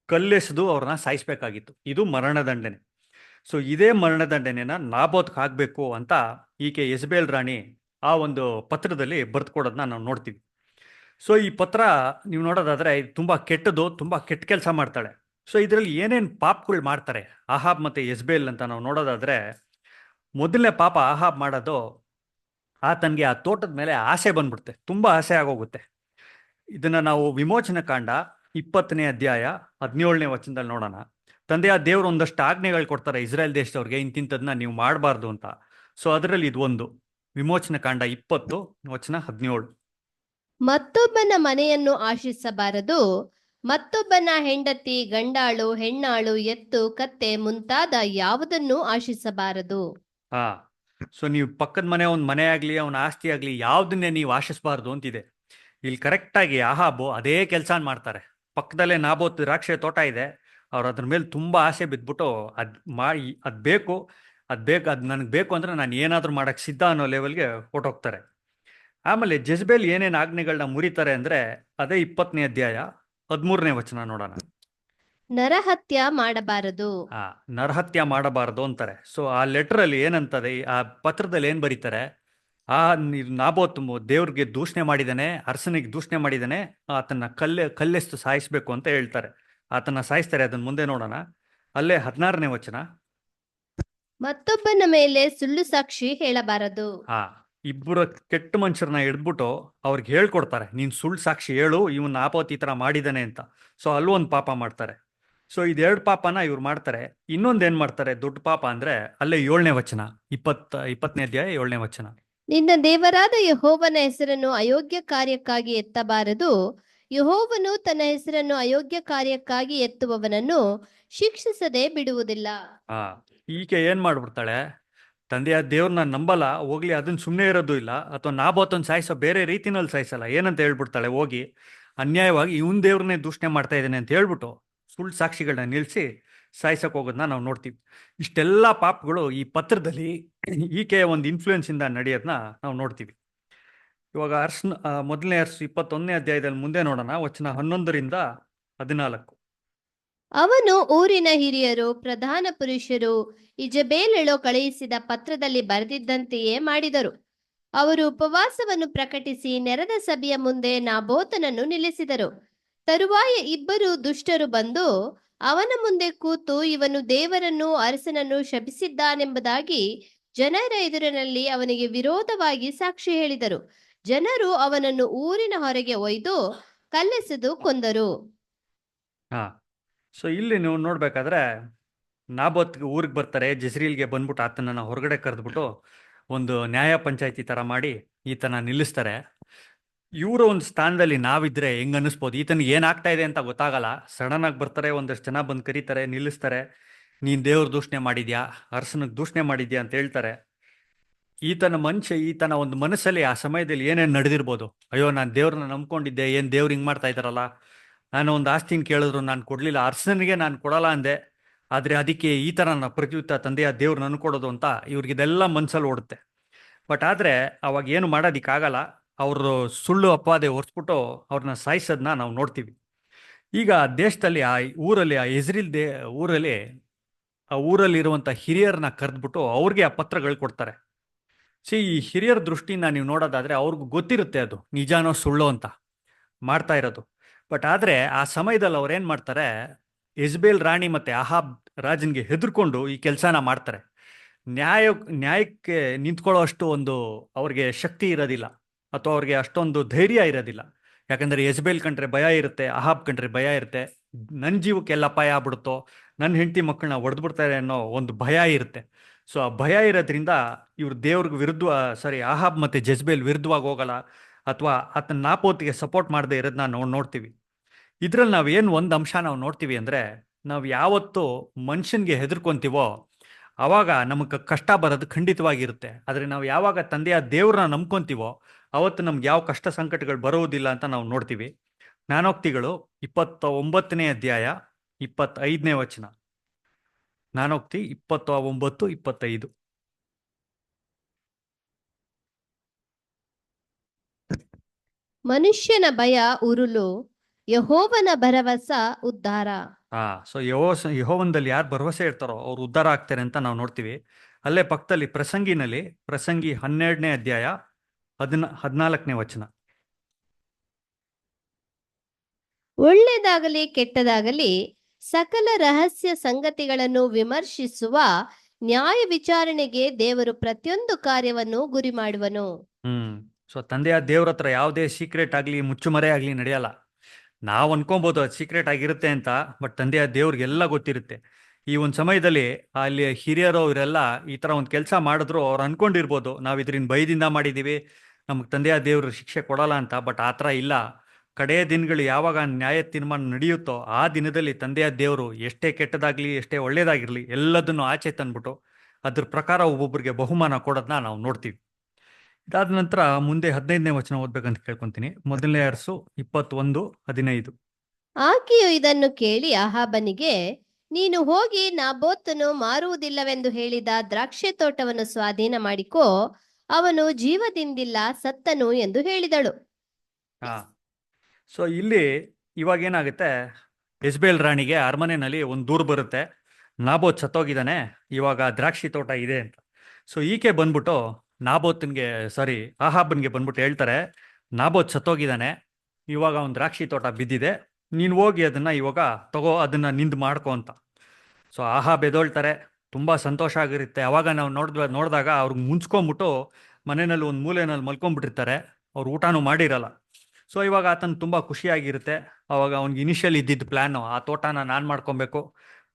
ಕಲ್ಲೆಸೆದು ಅವ್ರನ್ನ ಸಾಯಿಸ್ಬೇಕಾಗಿತ್ತು. ಇದು ಮರಣದಂಡನೆ. ಸೊ ಇದೇ ಮರಣದಂಡನೆನ ನಾಬೋತ್ಗೆ ಹಾಕಬೇಕು ಅಂತ ಈಕೆ ಯೆಜಬೇಲ್ ರಾಣಿ ಆ ಒಂದು ಪತ್ರದಲ್ಲಿ ಬರ್ದುಕೊಡೋದನ್ನ ನಾವು ನೋಡ್ತೀವಿ. ಸೊ ಈ ಪತ್ರ ನೀವು ನೋಡೋದಾದ್ರೆ ತುಂಬಾ ಕೆಟ್ಟದು, ತುಂಬಾ ಕೆಟ್ಟ ಕೆಲಸ ಮಾಡ್ತಾಳೆ. ಸೊ ಇದರಲ್ಲಿ ಏನೇನು ಪಾಪಗಳು ಮಾಡ್ತಾರೆ ಆಹಾಬ್ ಮತ್ತೆ ಯೆಜಬೇಲ್ ಅಂತ ನಾವು ನೋಡೋದಾದ್ರೆ, ಮೊದಲನೇ ಪಾಪ ಆಹಾಬ್ ಮಾಡೋದು, ಆತನಿಗೆ ಆ ತೋಟದ ಮೇಲೆ ಆಸೆ ಬಂದ್ಬಿಡುತ್ತೆ, ತುಂಬಾ ಆಸೆ ಆಗೋಗುತ್ತೆ. ಇದನ್ನ ನಾವು ವಿಮೋಚನ ಕಾಂಡ 20ನೇ ಅಧ್ಯಾಯ 17ನೇ ವಚನದಲ್ಲಿ ನೋಡೋಣ. ತಂದೆಯ ದೇವರು ಒಂದಷ್ಟು ಆಜ್ಞೆಗಳು ಕೊಡ್ತಾರೆ ಇಸ್ರೇಲ್ ದೇಶದವ್ರಿಗೆ, ಇಂತಿಂಥದನ್ನ ನೀವು ಮಾಡಬಾರ್ದು ಅಂತ. ಸೊ ಅದರಲ್ಲಿ ಇದು ಒಂದು. ವಿಮೋಚನ ಕಾಂಡ 20 ವಚನ 17. ಮತ್ತೊಬ್ಬನ ಮನೆಯನ್ನು ಆಶಿಸಬಾರದು. ಮತ್ತೊಬ್ಬನ ಹೆಂಡತಿ, ಗಂಡಾಳು, ಹೆಣ್ಣಾಳು, ಎತ್ತು, ಕತ್ತೆ ಮುಂತಾದ ಯಾವುದನ್ನು ಆಶಿಸಬಾರದು. ಹಾ. ಸೊ ನೀವು ಪಕ್ಕದ ಮನೆ ಆಗ್ಲಿ, ಅವನ ಆಸ್ತಿ ಆಗ್ಲಿ, ಯಾವ್ದನ್ನೇ ನೀವು ಆಶಿಸಬಾರ್ದು ಅಂತಿದೆ ಇಲ್ಲಿ. ಕರೆಕ್ಟಾಗಿ ಆಹಾಬು ಅದೇ ಕೆಲಸ ಮಾಡ್ತಾರೆ. ಪಕ್ಕದಲ್ಲೇ ನಾಬೋತ್ ದ್ರಾಕ್ಷೆ ತೋಟ ಇದೆ, ಅವ್ರು ಅದ್ರ ಮೇಲೆ ತುಂಬಾ ಆಸೆ ಬಿದ್ಬಿಟ್ಟು ಅದ್ ಬೇಕು ಅದು ನನಗೆ ಬೇಕು ಅಂದ್ರೆ ನಾನು ಏನಾದ್ರೂ ಮಾಡಕ್ ಸಿದ್ಧ ಅನ್ನೋ ಲೆವೆಲ್ಗೆ ಹೊರಟೋಗ್ತಾರೆ. ಆಮೇಲೆ ಜೆಜ್ಬೇಲ್ ಏನೇನು ಆಜ್ಞೆಗಳನ್ನ ಮುರಿತಾರೆ ಅಂದ್ರೆ ಅದೇ 20ನೇ ಅಧ್ಯಾಯ 13ನೇ ವಚನ ನೋಡೋಣ. ನರಹತ್ಯ ಮಾಡಬಾರದು. ನರಹತ್ಯ ಮಾಡಬಾರದು ಅಂತಾರೆ. ಸೊ ಆ ಲೆಟರ್ ಅಲ್ಲಿ ಏನಂತದೆ, ಆ ಪತ್ರದಲ್ಲಿ ಏನ್ ಬರೀತಾರೆ, ನಾಬೋತ್ ದೇವ್ರಿಗೆ ದೂಷಣೆ ಮಾಡಿದಾನೆ, ಅರಸನಿಗೆ ದೂಷಣೆ ಮಾಡಿದಾನೆ, ಆತನ ಕಲ್ಲೆಸ್ತು ಸಾಯಿಸ್ಬೇಕು ಅಂತ ಹೇಳ್ತಾರೆ. ಆತನ ಸಾಯಿಸ್ತಾರೆ. ಅದನ್ನ ಮುಂದೆ ನೋಡೋಣ. ಅಲ್ಲೇ 16ನೇ ವಚನ. ಮತ್ತೊಬ್ಬನ ಮೇಲೆ ಸುಳ್ಳು ಸಾಕ್ಷಿ ಹೇಳಬಾರದು. ಇಬ್ಬರು ಕೆಟ್ಟ ಮನುಷ್ಯರನ್ನ ಹಿಡ್ಬಿಟ್ಟು ಅವ್ರಿಗೆ ಹೇಳ್ಕೊಡ್ತಾರೆ, ನೀನ್ ಸುಳ್ಳು ಸಾಕ್ಷಿ ಹೇಳು, ಇವನ್ ನಾಬೋತ್ ಈ ತರ ಮಾಡಿದಾನೆ ಅಂತ. ಸೊ ಅಲ್ಲೂ ಒಂದು ಪಾಪ ಮಾಡ್ತಾರೆ. ಸೊ ಇದೆರಡು ಪಾಪನ ಇವ್ರು ಮಾಡ್ತಾರೆ. ಇನ್ನೊಂದೇನ್ ಮಾಡ್ತಾರೆ ದೊಡ್ಡ ಪಾಪ ಅಂದ್ರೆ ಅಲ್ಲೇ 7ನೇ ವಚನ, 20ನೇ ಅಧ್ಯಾಯ 7ನೇ ವಚನ. ನಿನ್ನ ದೇವರಾದ ಯೆಹೋವನ ಹೆಸರನ್ನು ಅಯೋಗ್ಯ ಕಾರ್ಯಕ್ಕಾಗಿ ಎತ್ತಬಾರದು. ಯೆಹೋವನು ತನ್ನ ಹೆಸರನ್ನು ಅಯೋಗ್ಯ ಕಾರ್ಯಕ್ಕಾಗಿ ಎತ್ತುವವನನ್ನು ಶಿಕ್ಷಿಸದೆ ಬಿಡುವುದಿಲ್ಲ. ಈಕೆ ಏನ್ ಮಾಡ್ಬಿಡ್ತಾಳೆ, ತಂದೆಯ ದೇವ್ರನ್ನ ನಂಬಲ್ಲ, ಹೋಗ್ಲಿ ಅದನ್ನ ಸುಮ್ಮನೆ ಇರೋದು ಇಲ್ಲ, ಅಥವಾ ನಾಬೋತನ್ ಸಾಯಿಸೋ ಬೇರೆ ರೀತಿನಲ್ಲಿ ಸಾಯಿಸಲ್ಲ. ಏನಂತ ಹೇಳ್ಬಿಡ್ತಾಳೆ, ಹೋಗಿ ಅನ್ಯಾಯವಾಗಿ ಇವನ್ ದೇವ್ರನ್ನೇ ದೂಷಣೆ ಮಾಡ್ತಾ ಇದ್ದಾನೆ ಅಂತ ಹೇಳ್ಬಿಟ್ಟು ಸುಳ್ಳು ಸಾಕ್ಷಿಗಳನ್ನ ನಿಲ್ಲಿಸಿ ಸಾಯಿಸಕ್ ಹೋಗೋದನ್ನ ನಾವು ನೋಡ್ತೀವಿ. ಇಷ್ಟೆಲ್ಲ ಪಾಪಗಳು ಈ ಪತ್ರದಲ್ಲಿ ಈಕೆಯ ಒಂದು ಇನ್ಫ್ಲೂಯೆನ್ಸ್ ಇಂದ ನಡೆಯೋದನ್ನ ನಾವು ನೋಡ್ತೀವಿ. ಇವಾಗ ಮೊದಲನೇ ಅರ್ಸ್ 21ನೇ ಅಧ್ಯಾಯದಲ್ಲಿ ಮುಂದೆ ನೋಡೋಣ, ವಚನ 11ರಿಂದ 14. ಅವನು ಊರಿನ ಹಿರಿಯರು, ಪ್ರಧಾನ ಪುರುಷರು ಇಜಬೇಲಳು ಕಳುಹಿಸಿದ ಪತ್ರದಲ್ಲಿ ಬರೆದಿದ್ದಂತೆಯೇ ಮಾಡಿದರು. ಅವರು ಉಪವಾಸವನ್ನು ಪ್ರಕಟಿಸಿ ನೆರೆದ ಸಭೆಯ ಮುಂದೆ ನಾಬೋತನನ್ನು ನಿಲ್ಲಿಸಿದರು. ತರುವಾಯ ಇಬ್ಬರು ದುಷ್ಟರು ಬಂದು ಅವನ ಮುಂದೆ ಕೂತು, ಇವನು ದೇವರನ್ನು ಅರಸನನ್ನು ಶಪಿಸಿದ್ದಾನೆಂಬುದಾಗಿ ಜನರ ಎದುರಿನಲ್ಲಿ ಅವನಿಗೆ ವಿರೋಧವಾಗಿ ಸಾಕ್ಷಿ ಹೇಳಿದರು. ಜನರು ಅವನನ್ನು ಊರಿನ ಹೊರಗೆ ಒಯ್ದು ಕಲ್ಲೆಸೆದು ಕೊಂದರು. ಸೊ ಇಲ್ಲಿ ನೀವು ನೋಡ್ಬೇಕಾದ್ರೆ ನಾಬೋತ್ಗೆ ಊರಿಗೆ ಬರ್ತಾರೆ, ಜೆಜ್ರೀಲ್ಗೆ ಬಂದ್ಬಿಟ್ಟು ಆತನನ್ನ ಹೊರಗಡೆ ಕರೆದ್ಬಿಟ್ಟು ಒಂದು ನ್ಯಾಯ ಪಂಚಾಯತಿ ತರ ಮಾಡಿ ಈತನ ನಿಲ್ಲಿಸ್ತಾರೆ. ಇವರ ಒಂದು ಸ್ಥಾನದಲ್ಲಿ ನಾವಿದ್ರೆ ಹೆಂಗ್ ಅನಿಸ್ಬೋದು, ಈತನಿಗೆ ಏನಾಗ್ತಾ ಇದೆ ಅಂತ ಗೊತ್ತಾಗಲ್ಲ. ಸಡನ್ ಆಗಿ ಬರ್ತಾರೆ, ಒಂದಷ್ಟು ಜನ ಬಂದು ಕರೀತಾರೆ, ನಿಲ್ಲಿಸ್ತಾರೆ. ನೀನ್ ದೇವ್ರ ದೂಷಣೆ ಮಾಡಿದ್ಯಾ, ಅರಸನಿಗೆ ದೂಷಣೆ ಮಾಡಿದ್ಯಾ ಅಂತ ಹೇಳ್ತಾರೆ. ಈತನ ಒಂದು ಮನಸ್ಸಲ್ಲಿ ಆ ಸಮಯದಲ್ಲಿ ಏನೇನು ನಡೆದಿರ್ಬೋದು. ಅಯ್ಯೋ, ನಾನು ದೇವ್ರನ್ನ ನಂಬ್ಕೊಂಡಿದ್ದೆ, ಏನ್ ದೇವ್ರು ಹಿಂಗ್ ಮಾಡ್ತಾ ಇದಾರಲ್ಲ, ನಾನು ಒಂದು ಆಸ್ತಿನ ಕೇಳಿದ್ರು ನಾನು ಕೊಡ್ಲಿಲ್ಲ, ಅರಸನಿಗೆ ನಾನು ಕೊಡಲ್ಲ ಅಂದೆ, ಆದ್ರೆ ಅದಕ್ಕೆ ಈ ತರ ಪ್ರತ್ಯುತ್ತ ತಂದೆಯ ದೇವ್ರು ನನ್ ಕೊಡೋದು ಅಂತ ಇವ್ರಿಗಿದೆಲ್ಲ ಮನ್ಸಲ್ಲಿ ಓಡುತ್ತೆ. ಬಟ್ ಆದರೆ ಅವಾಗ ಏನು ಮಾಡೋದಕ್ಕಾಗಲ್ಲ. ಅವರು ಸುಳ್ಳು ಅಪವಾದೆ ಹೊರಿಸ್ಬಿಟ್ಟು ಅವ್ರನ್ನ ಸಾಯಿಸೋದನ್ನ ನಾವು ನೋಡ್ತೀವಿ. ಈಗ ದೇಶದಲ್ಲಿ ಆ ಇಸ್ರೇಲ್ ಊರಲ್ಲಿ ಆ ಊರಲ್ಲಿರುವಂಥ ಹಿರಿಯರನ್ನ ಕರೆದ್ಬಿಟ್ಟು ಅವ್ರಿಗೆ ಆ ಪತ್ರಗಳು ಕೊಡ್ತಾರೆ. ಈ ಹಿರಿಯರ ದೃಷ್ಟಿಯಿಂದ ನೀವು ನೋಡೋದಾದ್ರೆ ಅವ್ರಿಗೂ ಗೊತ್ತಿರುತ್ತೆ ಅದು ನಿಜಾನೋ ಸುಳ್ಳು ಅಂತ ಮಾಡ್ತಾ ಇರೋದು. ಬಟ್ ಆದರೆ ಆ ಸಮಯದಲ್ಲಿ ಅವ್ರು ಏನು ಮಾಡ್ತಾರೆ, ಯಜ್ಬೇಲ್ ರಾಣಿ ಮತ್ತು ಅಹಾಬ್ ರಾಜನ್ಗೆ ಹೆದರ್ಕೊಂಡು ಈ ಕೆಲಸನ ಮಾಡ್ತಾರೆ. ನ್ಯಾಯಕ್ಕೆ ನಿಂತ್ಕೊಳ್ಳೋ ಅಷ್ಟು ಒಂದು ಅವ್ರಿಗೆ ಶಕ್ತಿ ಇರೋದಿಲ್ಲ, ಅಥವಾ ಅವ್ರಿಗೆ ಅಷ್ಟೊಂದು ಧೈರ್ಯ ಇರೋದಿಲ್ಲ. ಯಾಕಂದರೆ ಯಜ್ಬೇಲ್ ಕಂಡ್ರೆ ಭಯ ಇರುತ್ತೆ, ಅಹಾಬ್ ಕಂಡ್ರೆ ಭಯ ಇರುತ್ತೆ. ನನ್ನ ಜೀವಕ್ಕೆಲ್ಲ ಅಪಾಯ ಆಗ್ಬಿಡುತ್ತೋ, ನನ್ನ ಹೆಂಡತಿ ಮಕ್ಕಳನ್ನ ಹೊಡೆದ್ಬಿಡ್ತಾರೆ ಅನ್ನೋ ಒಂದು ಭಯ ಇರುತ್ತೆ. ಸೊ ಆ ಭಯ ಇರೋದ್ರಿಂದ ಇವ್ರು ದೇವ್ರಿಗೆ ವಿರುದ್ಧ, ಅಹಾಬ್ ಮತ್ತು ಜಜ್ಬೇಲ್ ವಿರುದ್ಧವಾಗಿ ಹೋಗಲ್ಲ, ಅಥವಾ ಆತನ ನಾಪೋತಿಗೆ ಸಪೋರ್ಟ್ ಮಾಡದೆ ಇರೋದನ್ನ ನೋಡ್ತೀವಿ. ಇದ್ರಲ್ಲಿ ನಾವು ಏನು ಒಂದು ಅಂಶ ನಾವು ನೋಡ್ತೀವಿ ಅಂದರೆ, ನಾವು ಯಾವತ್ತು ಮನುಷ್ಯನಿಗೆ ಹೆದರ್ಕೊಂತೀವೋ ಆವಾಗ ನಮಗೆ ಕಷ್ಟ ಬರೋದು ಖಂಡಿತವಾಗಿರುತ್ತೆ. ಆದರೆ ನಾವು ಯಾವಾಗ ತಂದೆಯ ದೇವ್ರನ್ನ ನಂಬ್ಕೊಂತೀವೋ ಅವತ್ತು ನಮ್ಗೆ ಯಾವ ಕಷ್ಟ ಸಂಕಟಗಳು ಬರುವುದಿಲ್ಲ ಅಂತ ನಾವು ನೋಡ್ತೀವಿ. ಜ್ಞಾನೋಕ್ತಿಗಳು 29ನೇ ಅಧ್ಯಾಯ 25ನೇ ವಚನ. ಜ್ಞಾನೋಕ್ತಿ 29:25. ಮನುಷ್ಯನ ಭಯ ಉರುಲು, ಯೆಹೋವನ ಭರವಸ ಉದ್ಧಾರ. ಸೊ ಯೆಹೋವನಲ್ಲಿ ಯಾರು ಭರವಸೆ ಇರ್ತಾರೋ ಅವ್ರು ಉದ್ಧಾರ ಆಗ್ತಾರೆ ಅಂತ ನಾವು ನೋಡ್ತೀವಿ. ಅಲ್ಲೇ ಪಕ್ಕದಲ್ಲಿ ಪ್ರಸಂಗಿ 12ನೇ ಅಧ್ಯಾಯ 14ನೇ ವಚನ. ಒಳ್ಳೆಯದಾಗಲಿ ಕೆಟ್ಟದಾಗಲಿ ಸಕಲ ರಹಸ್ಯ ಸಂಗತಿಗಳನ್ನು ವಿಮರ್ಶಿಸುವ ನ್ಯಾಯ ವಿಚಾರಣೆಗೆ ದೇವರು ಪ್ರತಿಯೊಂದು ಕಾರ್ಯವನ್ನು ಗುರಿ ಮಾಡುವನು. ಸೊ ತಂದೆಯ ದೇವ್ರ ಹತ್ರ ಯಾವುದೇ ಸೀಕ್ರೆಟ್ ಆಗಲಿ ಮುಚ್ಚುಮರೆ ಆಗಲಿ ನಡೆಯಲ್ಲ. ನಾವು ಅನ್ಕೊಬೋದು ಅದು ಸೀಕ್ರೆಟ್ ಆಗಿರುತ್ತೆ ಅಂತ, ಬಟ್ ತಂದೆಯ ದೇವ್ರಿಗೆಲ್ಲ ಗೊತ್ತಿರುತ್ತೆ. ಈ ಒಂದು ಸಮಯದಲ್ಲಿ ಅಲ್ಲಿ ಹಿರಿಯರು ಇವರೆಲ್ಲ ಈ ಥರ ಒಂದು ಕೆಲಸ ಮಾಡಿದ್ರು ಅವ್ರು ಅನ್ಕೊಂಡಿರ್ಬೋದು ನಾವು ಇದರಿಂದ ಭಯದಿಂದ ಮಾಡಿದ್ದೀವಿ, ನಮಗೆ ತಂದೆಯ ದೇವ್ರ ಶಿಕ್ಷೆ ಕೊಡಲ್ಲ ಅಂತ. ಬಟ್ ಆ ಥರ ಇಲ್ಲ. ಕಡೆಯ ದಿನಗಳು ಯಾವಾಗ ನ್ಯಾಯ ತೀರ್ಮಾನ ನಡೆಯುತ್ತೋ ಆ ದಿನದಲ್ಲಿ ತಂದೆಯ ದೇವರು ಎಷ್ಟೇ ಕೆಟ್ಟದಾಗ್ಲಿ ಎಷ್ಟೇ ಒಳ್ಳೇದಾಗಿರ್ಲಿ ಎಲ್ಲದನ್ನು ಆಚೆ ತಂದ್ಬಿಟ್ಟು ಅದ್ರ ಪ್ರಕಾರ ಒಬ್ಬೊಬ್ಬರಿಗೆ ಬಹುಮಾನ ಕೊಡೋದನ್ನ ನಾವು ನೋಡ್ತೀವಿ. ಇದಾದ ನಂತರ ಮುಂದೆ 15ನೇ ವಚನ ಓದ್ಬೇಕಂತ ಕೇಳ್ಕೊಂತೀನಿ. ಮೊದಲನೇ ಅರಸು 21:15. ಆಕೆಯು ಇದನ್ನು ಕೇಳಿ ಅಹಾಬನಿಗೆ, ನೀನು ಹೋಗಿ ನಾಬೋತನು ಮಾರುವುದಿಲ್ಲವೆಂದು ಹೇಳಿದ ದ್ರಾಕ್ಷಿ ತೋಟವನ್ನು ಸ್ವಾಧೀನ ಮಾಡಿಕೋ, ಅವನು ಜೀವದಿಂದಿಲ್ಲ ಸತ್ತನು ಎಂದು ಹೇಳಿದಳು. ಸೊ ಇಲ್ಲಿ ಇವಾಗ ಏನಾಗುತ್ತೆ, ಯಜ್ಬೇಲ್ ರಾಣಿಗೆ ಅರಮನೆಯಲ್ಲಿ ಒಂದು ದೂರು ಬರುತ್ತೆ, ನಾಬೋತ್ ಸತ್ತೋಗಿದ್ದಾನೆ, ಇವಾಗ ದ್ರಾಕ್ಷಿ ತೋಟ ಇದೆ ಅಂತ. ಸೊ ಈಕೆ ಬಂದ್ಬಿಟ್ಟು ಅಹಾಬನ್ಗೆ ಬಂದ್ಬಿಟ್ಟು ಹೇಳ್ತಾರೆ, ನಾಬೋತ್ ಸತ್ತೋಗಿದ್ದಾನೆ, ಇವಾಗ ಒಂದು ದ್ರಾಕ್ಷಿ ತೋಟ ಬಿದ್ದಿದೆ, ನೀನು ಹೋಗಿ ಅದನ್ನ ಇವಾಗ ತಗೋ, ಅದನ್ನ ನಿಂದು ಮಾಡ್ಕೊ ಅಂತ. ಸೊ ಅಹಾಬ್ ಎದೊಳ್ತಾರೆ, ತುಂಬ ಸಂತೋಷ ಆಗಿರುತ್ತೆ. ಅವಾಗ ನಾವು ನೋಡಿದಾಗ ಅವ್ರಿಗೆ ಮುನ್ಸ್ಕೊಂಬಿಟ್ಟು ಮನೆಯಲ್ಲಿ ಒಂದು ಮೂಲೆಯಲ್ಲಿ ಮಲ್ಕೊಂಡ್ಬಿಟ್ಟಿರ್ತಾರೆ, ಅವ್ರು ಊಟನೂ ಮಾಡಿರಲ್ಲ. ಸೊ ಇವಾಗ ಆತನ ತುಂಬ ಖುಷಿಯಾಗಿರುತ್ತೆ. ಅವಾಗ ಅವ್ನಿಗೆ ಇನಿಷಿಯಲ್ ಇದ್ದಿದ್ದು ಪ್ಲ್ಯಾನು, ಆ ತೋಟನ ನಾನು ಮಾಡ್ಕೊಬೇಕು,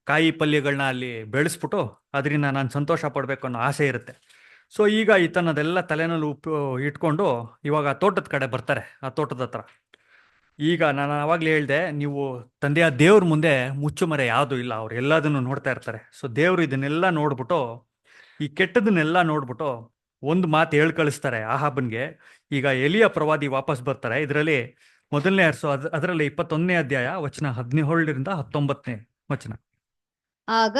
ಕಾಯಿ ಪಲ್ಯಗಳನ್ನ ಅಲ್ಲಿ ಬೆಳೆಸ್ಬಿಟ್ಟು ಅದರಿಂದ ನಾನು ಸಂತೋಷ ಪಡಬೇಕು ಅನ್ನೋ ಆಸೆ ಇರುತ್ತೆ. ಸೊ ಈಗ ಈತನದೆಲ್ಲ ತಲೆನಲ್ಲಿ ಇಟ್ಕೊಂಡು ಇವಾಗ ಆ ತೋಟದ ಕಡೆ ಬರ್ತಾರೆ, ಆ ತೋಟದ ಹತ್ರ. ಈಗ ನಾನು ಆವಾಗಲೇ ಹೇಳಿದೆ, ನೀವು ತಂದೆಯ ದೇವ್ರ ಮುಂದೆ ಮುಚ್ಚುಮರೆ ಯಾವುದೂ ಇಲ್ಲ, ಅವ್ರು ಎಲ್ಲದನ್ನು ನೋಡ್ತಾ ಇರ್ತಾರೆ. ಸೊ ದೇವ್ರು ಇದನ್ನೆಲ್ಲ ನೋಡ್ಬಿಟ್ಟು, ಈ ಕೆಟ್ಟದನ್ನೆಲ್ಲ ನೋಡ್ಬಿಟ್ಟು ಒಂದು ಮಾತು ಹೇಳಿ ಕಳಿಸ್ತಾರೆ ಅಹಾಬನ್ಗೆ. ಈಗ ಎಲಿಯ ಪ್ರವಾದಿ ವಾಪಸ್ ಬರ್ತಾರೆ. ಇದರಲ್ಲಿ ಮೊದಲನೇ ಅರಸು ಅದರಲ್ಲಿ 21ನೇ ಅಧ್ಯಾಯ ವಚನ 17ರಿಂದ 19ನೇ ವಚನ. ಆಗ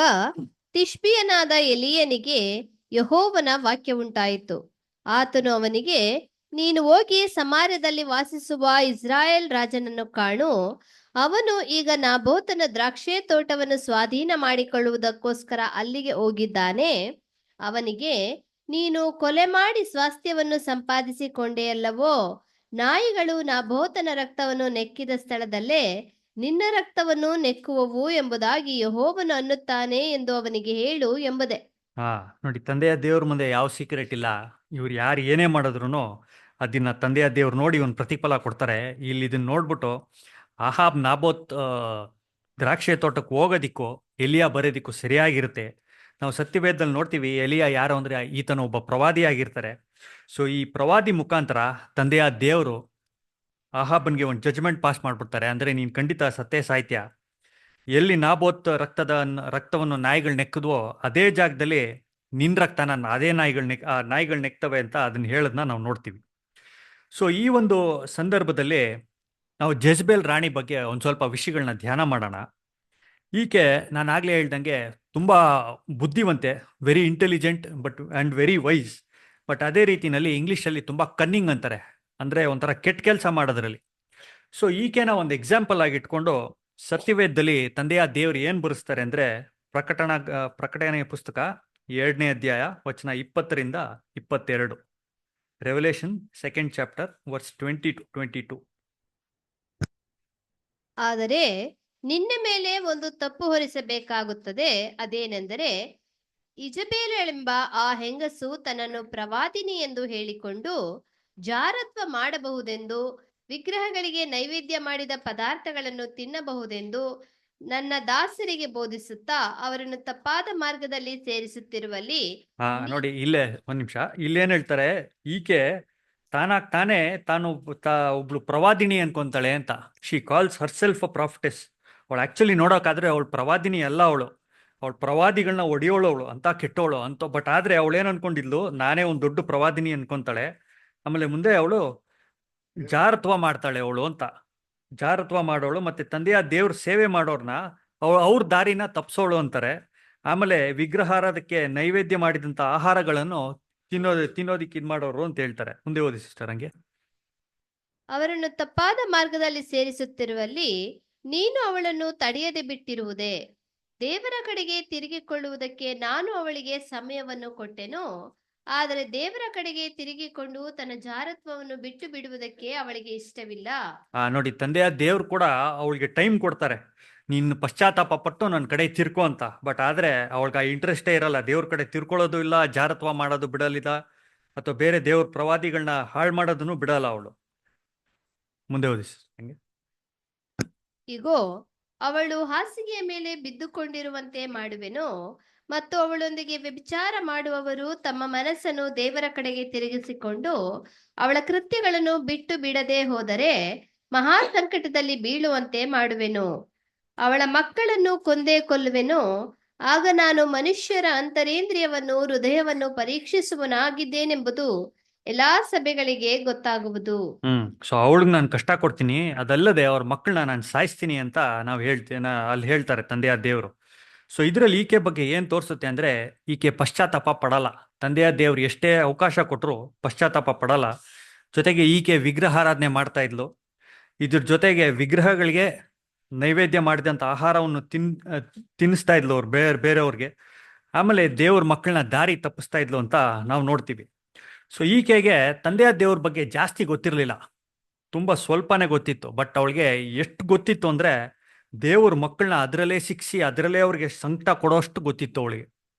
ತಿಷ್ಬಿಯನಾದ ಎಲಿಯನಿಗೆ ಯೆಹೋವನ ವಾಕ್ಯವುಂಟಾಯಿತು. ಆತನು ಅವನಿಗೆ, ನೀನು ಹೋಗಿ ಸಮಾರ್ಯದಲ್ಲಿ ವಾಸಿಸುವ ಇಸ್ರಾಯೇಲ್ ರಾಜನನ್ನು ಕಾಣು, ಅವನು ಈಗ ನಾಬೋತನ ದ್ರಾಕ್ಷಿ ತೋಟವನ್ನು ಸ್ವಾಧೀನ ಮಾಡಿಕೊಳ್ಳುವುದಕ್ಕೋಸ್ಕರ ಅಲ್ಲಿಗೆ ಹೋಗಿದ್ದಾನೆ. ಅವನಿಗೆ, ನೀನು ಕೊಲೆ ಮಾಡಿ ಸ್ವಾಸ್ಥ್ಯವನ್ನು ಸಂಪಾದಿಸಿಕೊಂಡೆಯಲ್ಲವೋ, ನಾಯಿಗಳು ನಾಬೋತನ ರಕ್ತವನ್ನು ನೆಕ್ಕಿದ ಸ್ಥಳದಲ್ಲೇ ನಿನ್ನ ರಕ್ತವನ್ನು ನೆಕ್ಕುವವು ಎಂಬುದಾಗಿ ಯೆಹೋವನು ಅನ್ನುತ್ತಾನೆ ಎಂದು ಅವನಿಗೆ ಹೇಳು ಎಂಬುದೇ. ನೋಡಿ, ತಂದೆಯ ದೇವ್ರ ಮುಂದೆ ಯಾವ ಸೀಕ್ರೆಟ್ ಇಲ್ಲ. ಇವ್ರು ಯಾರು ಏನೇ ಮಾಡಿದ್ರು ಅದನ್ನ ತಂದೆಯ ದೇವ್ರು ನೋಡಿ ಒಂದು ಪ್ರತಿಫಲ ಕೊಡ್ತಾರೆ. ಇಲ್ಲಿ ಇದನ್ನ ನೋಡ್ಬಿಟ್ಟು ಅಹಾಬ್ ನಾಬೋತ್ ದ್ರಾಕ್ಷಿ ತೋಟಕ್ಕೆ ಹೋಗೋದಿಕ್ಕೂ ಎಲಿಯ ಬರೋದಿಕ್ಕೂ ಸರಿಯಾಗಿರುತ್ತೆ. ನಾವು ಸತ್ಯವೇದದಲ್ಲಿ ನೋಡ್ತೀವಿ, ಎಲಿಯ ಯಾರು ಅಂದರೆ ಈತನ ಒಬ್ಬ ಪ್ರವಾದಿಯಾಗಿರ್ತಾರೆ. ಸೊ ಈ ಪ್ರವಾದಿ ಮುಖಾಂತರ ತಂದೆಯ ದೇವರು ಅಹಾಬನ್ಗೆ ಒಂದು ಜಜ್ಮೆಂಟ್ ಪಾಸ್ ಮಾಡಿಬಿಡ್ತಾರೆ. ಅಂದರೆ ನೀನು ಖಂಡಿತ ಸತ್ತೇ ಸಾಹಿತ್ಯ, ಎಲ್ಲಿ ನಾಬೋತ್ ರಕ್ತವನ್ನು ನಾಯಿಗಳು ನೆಕ್ಕಿದ್ವೋ ಅದೇ ಜಾಗದಲ್ಲಿ ನಿನ್ನ ರಕ್ತನ ಅದೇ ನಾಯಿಗಳು ನೆಕ್ತವೆ ಅಂತ ಅದನ್ನ ಹೇಳೋದನ್ನ ನಾವು ನೋಡ್ತೀವಿ. ಸೊ ಈ ಒಂದು ಸಂದರ್ಭದಲ್ಲಿ ನಾವು ಜೆಜ್ಬೇಲ್ ರಾಣಿ ಬಗ್ಗೆ ಒಂದು ಸ್ವಲ್ಪ ವಿಷಯಗಳನ್ನ ಧ್ಯಾನ ಮಾಡೋಣ. ಈಕೆ ನಾನು ಆಗಲೇ ಹೇಳ್ದಂಗೆ ತುಂಬ ಬುದ್ಧಿವಂತೆ, very intelligent and very wise. But ಅದೇ ರೀತಿನಲ್ಲಿ ಇಂಗ್ಲೀಷಲ್ಲಿ ತುಂಬಾ ಕನ್ನಿಂಗ್ ಅಂತಾರೆ, ಅಂದ್ರೆ ಒಂಥರ ಕೆಟ್ಟ ಕೆಲಸ ಮಾಡೋದ್ರಲ್ಲಿ. ಸೊ ಈಕೆನ ಒಂದು ಎಕ್ಸಾಂಪಲ್ ಆಗಿ ಇಟ್ಕೊಂಡು ಸತ್ಯವೇದದಲ್ಲಿ ತಂದೆಯ ದೇವರು ಏನ್ ಬರೆಸ್ತಾರೆ ಅಂದ್ರೆ, ಪ್ರಕಟಣೆಯ ಪುಸ್ತಕ 2ನೇ ಅಧ್ಯಾಯ ವಚನ 20ರಿಂದ 22, Revelation 2nd chapter verse 20 to 22. ಆದರೆ ನಿನ್ನ ಮೇಲೆ ಒಂದು ತಪ್ಪು ಹೊರಿಸಬೇಕಾಗುತ್ತದೆ. ಅದೇನೆಂದರೆ, ಇಜಬೇಲೆಂಬ ಆ ಹೆಂಗಸು ತನ್ನನ್ನು ಪ್ರವಾದಿನಿ ಎಂದು ಹೇಳಿಕೊಂಡು ಜಾರತ್ವ ಮಾಡಬಹುದೆಂದು, ವಿಗ್ರಹಗಳಿಗೆ ನೈವೇದ್ಯ ಮಾಡಿದ ಪದಾರ್ಥಗಳನ್ನು ತಿನ್ನಬಹುದೆಂದು ನನ್ನ ದಾಸರಿಗೆ ಬೋಧಿಸುತ್ತಾ ಅವರನ್ನು ತಪ್ಪಾದ ಮಾರ್ಗದಲ್ಲಿ ಸೇರಿಸುತ್ತಿರುವಲ್ಲಿ ನೋಡಿ ಇಲ್ಲೇ ಒಂದ್ ನಿಮಿಷ, ಇಲ್ಲೇನ್ ಹೇಳ್ತಾರೆ, ಈಕೆ ತಾನೇ ತಾನು ಒಬ್ಳು ಪ್ರವಾದಿನಿ ಅನ್ಕೊಂತಾಳೆ ಅಂತ. ಶಿ ಕಾಲ್ಸ್ ಹರ್ ಸೆಲ್ಫ್ ಅ ಪ್ರಾಫಿಟೆಸ್. ಅವಳು ಆಕ್ಚುಲಿ ನೋಡೋಕಾದ್ರೆ ಅವಳು ಪ್ರವಾದಿನಿ ಅಲ್ಲ, ಅವಳು ಪ್ರವಾದಿಗಳನ್ನ ಒಡೆಯೋಳು, ಅವಳು ಅಂತ ಕೆಟ್ಟವಳು ಅಂತ. ಬಟ್ ಆದ್ರೆ ಅವಳು ಏನ್ ಅನ್ಕೊಂಡಿದ್ಲು, ನಾನೇ ಒಂದು ದೊಡ್ಡ ಪ್ರವಾದಿನಿ ಅನ್ಕೊಂತಾಳೆ. ಆಮೇಲೆ ಮುಂದೆ ಅವಳು ಜಾರತ್ವ ಮಾಡ್ತಾಳೆ ಅವಳು ಅಂತ. ಜಾರತ್ವ ಮಾಡೋಳು ಮತ್ತೆ ತಂದೆಯ ದೇವ್ರ ಸೇವೆ ಮಾಡೋರ್ನ ಅವ್ರ ದಾರಿನ ತಪ್ಸೋಳು ಅಂತಾರೆ. ಆಮೇಲೆ ವಿಗ್ರಹಾರಾಧಕ್ಕೆ ನೈವೇದ್ಯ ಮಾಡಿದಂತ ಆಹಾರಗಳನ್ನು ತಿನ್ನೋದಿಕ್ಕೆ ಇದ್ ಮಾಡೋರು ಅಂತ ಹೇಳ್ತಾರೆ. ಮುಂದೆ ಓದಿ ಸಿಸ್ಟರ್. ಹಂಗೆ ಅವರನ್ನು ತಪ್ಪಾದ ಮಾರ್ಗದಲ್ಲಿ ಸೇರಿಸುತ್ತಿರುವಲ್ಲಿ ನೀನು ಅವಳನ್ನು ತಡೆಯದೆ ಬಿಟ್ಟಿರುವುದೇ? ದೇವರ ಕಡೆಗೆ ತಿರುಗಿಕೊಳ್ಳುವುದಕ್ಕೆ ನಾನು ಅವಳಿಗೆ ಸಮಯವನ್ನು ಕೊಟ್ಟೆನು, ಆದರೆ ದೇವರ ಕಡೆಗೆ ತಿರುಗಿಕೊಂಡು ತನ್ನ ಜಾರತ್ವವನ್ನು ಬಿಟ್ಟು ಬಿಡುವುದಕ್ಕೆ ಅವಳಿಗೆ ಇಷ್ಟವಿಲ್ಲ. ನೋಡಿ, ತಂದೆಯ ದೇವ್ರು ಕೂಡ ಅವಳಿಗೆ ಟೈಮ್ ಕೊಡ್ತಾರೆ, ನೀನು ಪಶ್ಚಾತ್ತಾಪ ಪಟ್ಟು ನನ್ನ ಕಡೆ ತಿರ್ಕೋ ಅಂತ. ಬಟ್ ಆದ್ರೆ ಅವಳಿಗೆ ಆ ಇಂಟ್ರೆಸ್ಟೇ ಇರಲ್ಲ, ದೇವ್ರ ಕಡೆ ತಿರ್ಕೊಳ್ಳೋದು ಇಲ್ಲ, ಜಾರತ್ವ ಮಾಡೋದು ಬಿಡಲಿಲ್ಲ, ಅಥವಾ ಬೇರೆ ದೇವ್ರ ಪ್ರವಾದಿಗಳನ್ನ ಹಾಳು ಮಾಡೋದನ್ನು ಬಿಡಲ್ಲ ಅವಳು. ಮುಂದೆ ಓದಿ ಹಂಗೆ. ಇಗೋ, ಅವಳು ಹಾಸಿಗೆಯ ಮೇಲೆ ಬಿದ್ದುಕೊಂಡಿರುವಂತೆ ಮಾಡುವೆನು, ಮತ್ತು ಅವಳೊಂದಿಗೆ ವ್ಯಭಿಚಾರ ಮಾಡುವವರು ತಮ್ಮ ಮನಸ್ಸನ್ನು ದೇವರ ಕಡೆಗೆ ತಿರುಗಿಸಿಕೊಂಡು ಅವಳ ಕೃತ್ಯಗಳನ್ನು ಬಿಟ್ಟು ಬಿಡದೆ ಹೋದರೆ ಮಹಾ ಸಂಕಟದಲ್ಲಿ ಬೀಳುವಂತೆ ಮಾಡುವೆನು. ಅವಳ ಮಕ್ಕಳನ್ನು ಕೊಂದೇ ಕೊಲ್ಲುವೆನು. ಆಗ ನಾನು ಮನುಷ್ಯರ ಅಂತರೇಂದ್ರಿಯವನ್ನು ಹೃದಯವನ್ನು ಪರೀಕ್ಷಿಸುವನಾಗಿದ್ದೇನೆಂಬುದು ಎಲ್ಲಾ ಸಭೆಗಳಿಗೆ ಗೊತ್ತಾಗುವುದು. ಸೊ ಅವಳಿಗೆ ನಾನು ಕಷ್ಟ ಕೊಡ್ತೀನಿ, ಅದಲ್ಲದೆ ಅವ್ರ ಮಕ್ಕಳನ್ನ ನಾನು ಸಾಯಿಸ್ತೀನಿ ಅಂತ ನಾವು ಅಲ್ಲಿ ಹೇಳ್ತಾರೆ ತಂದೆಯ ದೇವರು. ಸೊ ಇದ್ರಲ್ಲಿ ಈಕೆ ಬಗ್ಗೆ ಏನ್ ತೋರಿಸುತ್ತೆ ಅಂದ್ರೆ, ಈಕೆ ಪಶ್ಚಾತ್ತಾಪ ಪಡಲ್ಲ. ತಂದೆಯ ದೇವ್ರು ಎಷ್ಟೇ ಅವಕಾಶ ಕೊಟ್ಟರು ಪಶ್ಚಾತ್ತಾಪ ಪಡಲ್ಲ. ಜೊತೆಗೆ ಈಕೆ ವಿಗ್ರಹಾರಾಧನೆ ಮಾಡ್ತಾ ಇದ್ಲು. ಇದ್ರ ಜೊತೆಗೆ ವಿಗ್ರಹಗಳಿಗೆ ನೈವೇದ್ಯ ಮಾಡಿದಂತ ಆಹಾರವನ್ನು ತಿನ್ನಿಸ್ತಾ ಇದ್ಲು ಅವ್ರು ಬೇರೆಯವ್ರಿಗೆ. ಆಮೇಲೆ ದೇವ್ರ ಮಕ್ಕಳನ್ನ ದಾರಿ ತಪ್ಪಿಸ್ತಾ ಇದ್ಲು ಅಂತ ನಾವು ನೋಡ್ತೀವಿ. ಸೊ ಈಕೆಗೆ ತಂದೆಯ ದೇವ್ರ ಬಗ್ಗೆ ಜಾಸ್ತಿ ಗೊತ್ತಿರಲಿಲ್ಲ, ತುಂಬಾ ಸ್ವಲ್ಪನೇ ಗೊತ್ತಿತ್ತು. ಬಟ್ ಅವಳಿಗೆ ಎಷ್ಟು ಗೊತ್ತಿತ್ತು ಅಂದ್ರೆ, ದೇವ್ರ ಮಕ್ಕಳನ್ನ ಅದರಲ್ಲೇ ಶಿಕ್ಷಿ ಅದರಲ್ಲೇ ಅವ್ರಿಗೆ ಸಂಕಟ ಕೊಡೋಷ್ಟು ಗೊತ್ತಿತ್ತು ಅವಳಿಗೆ.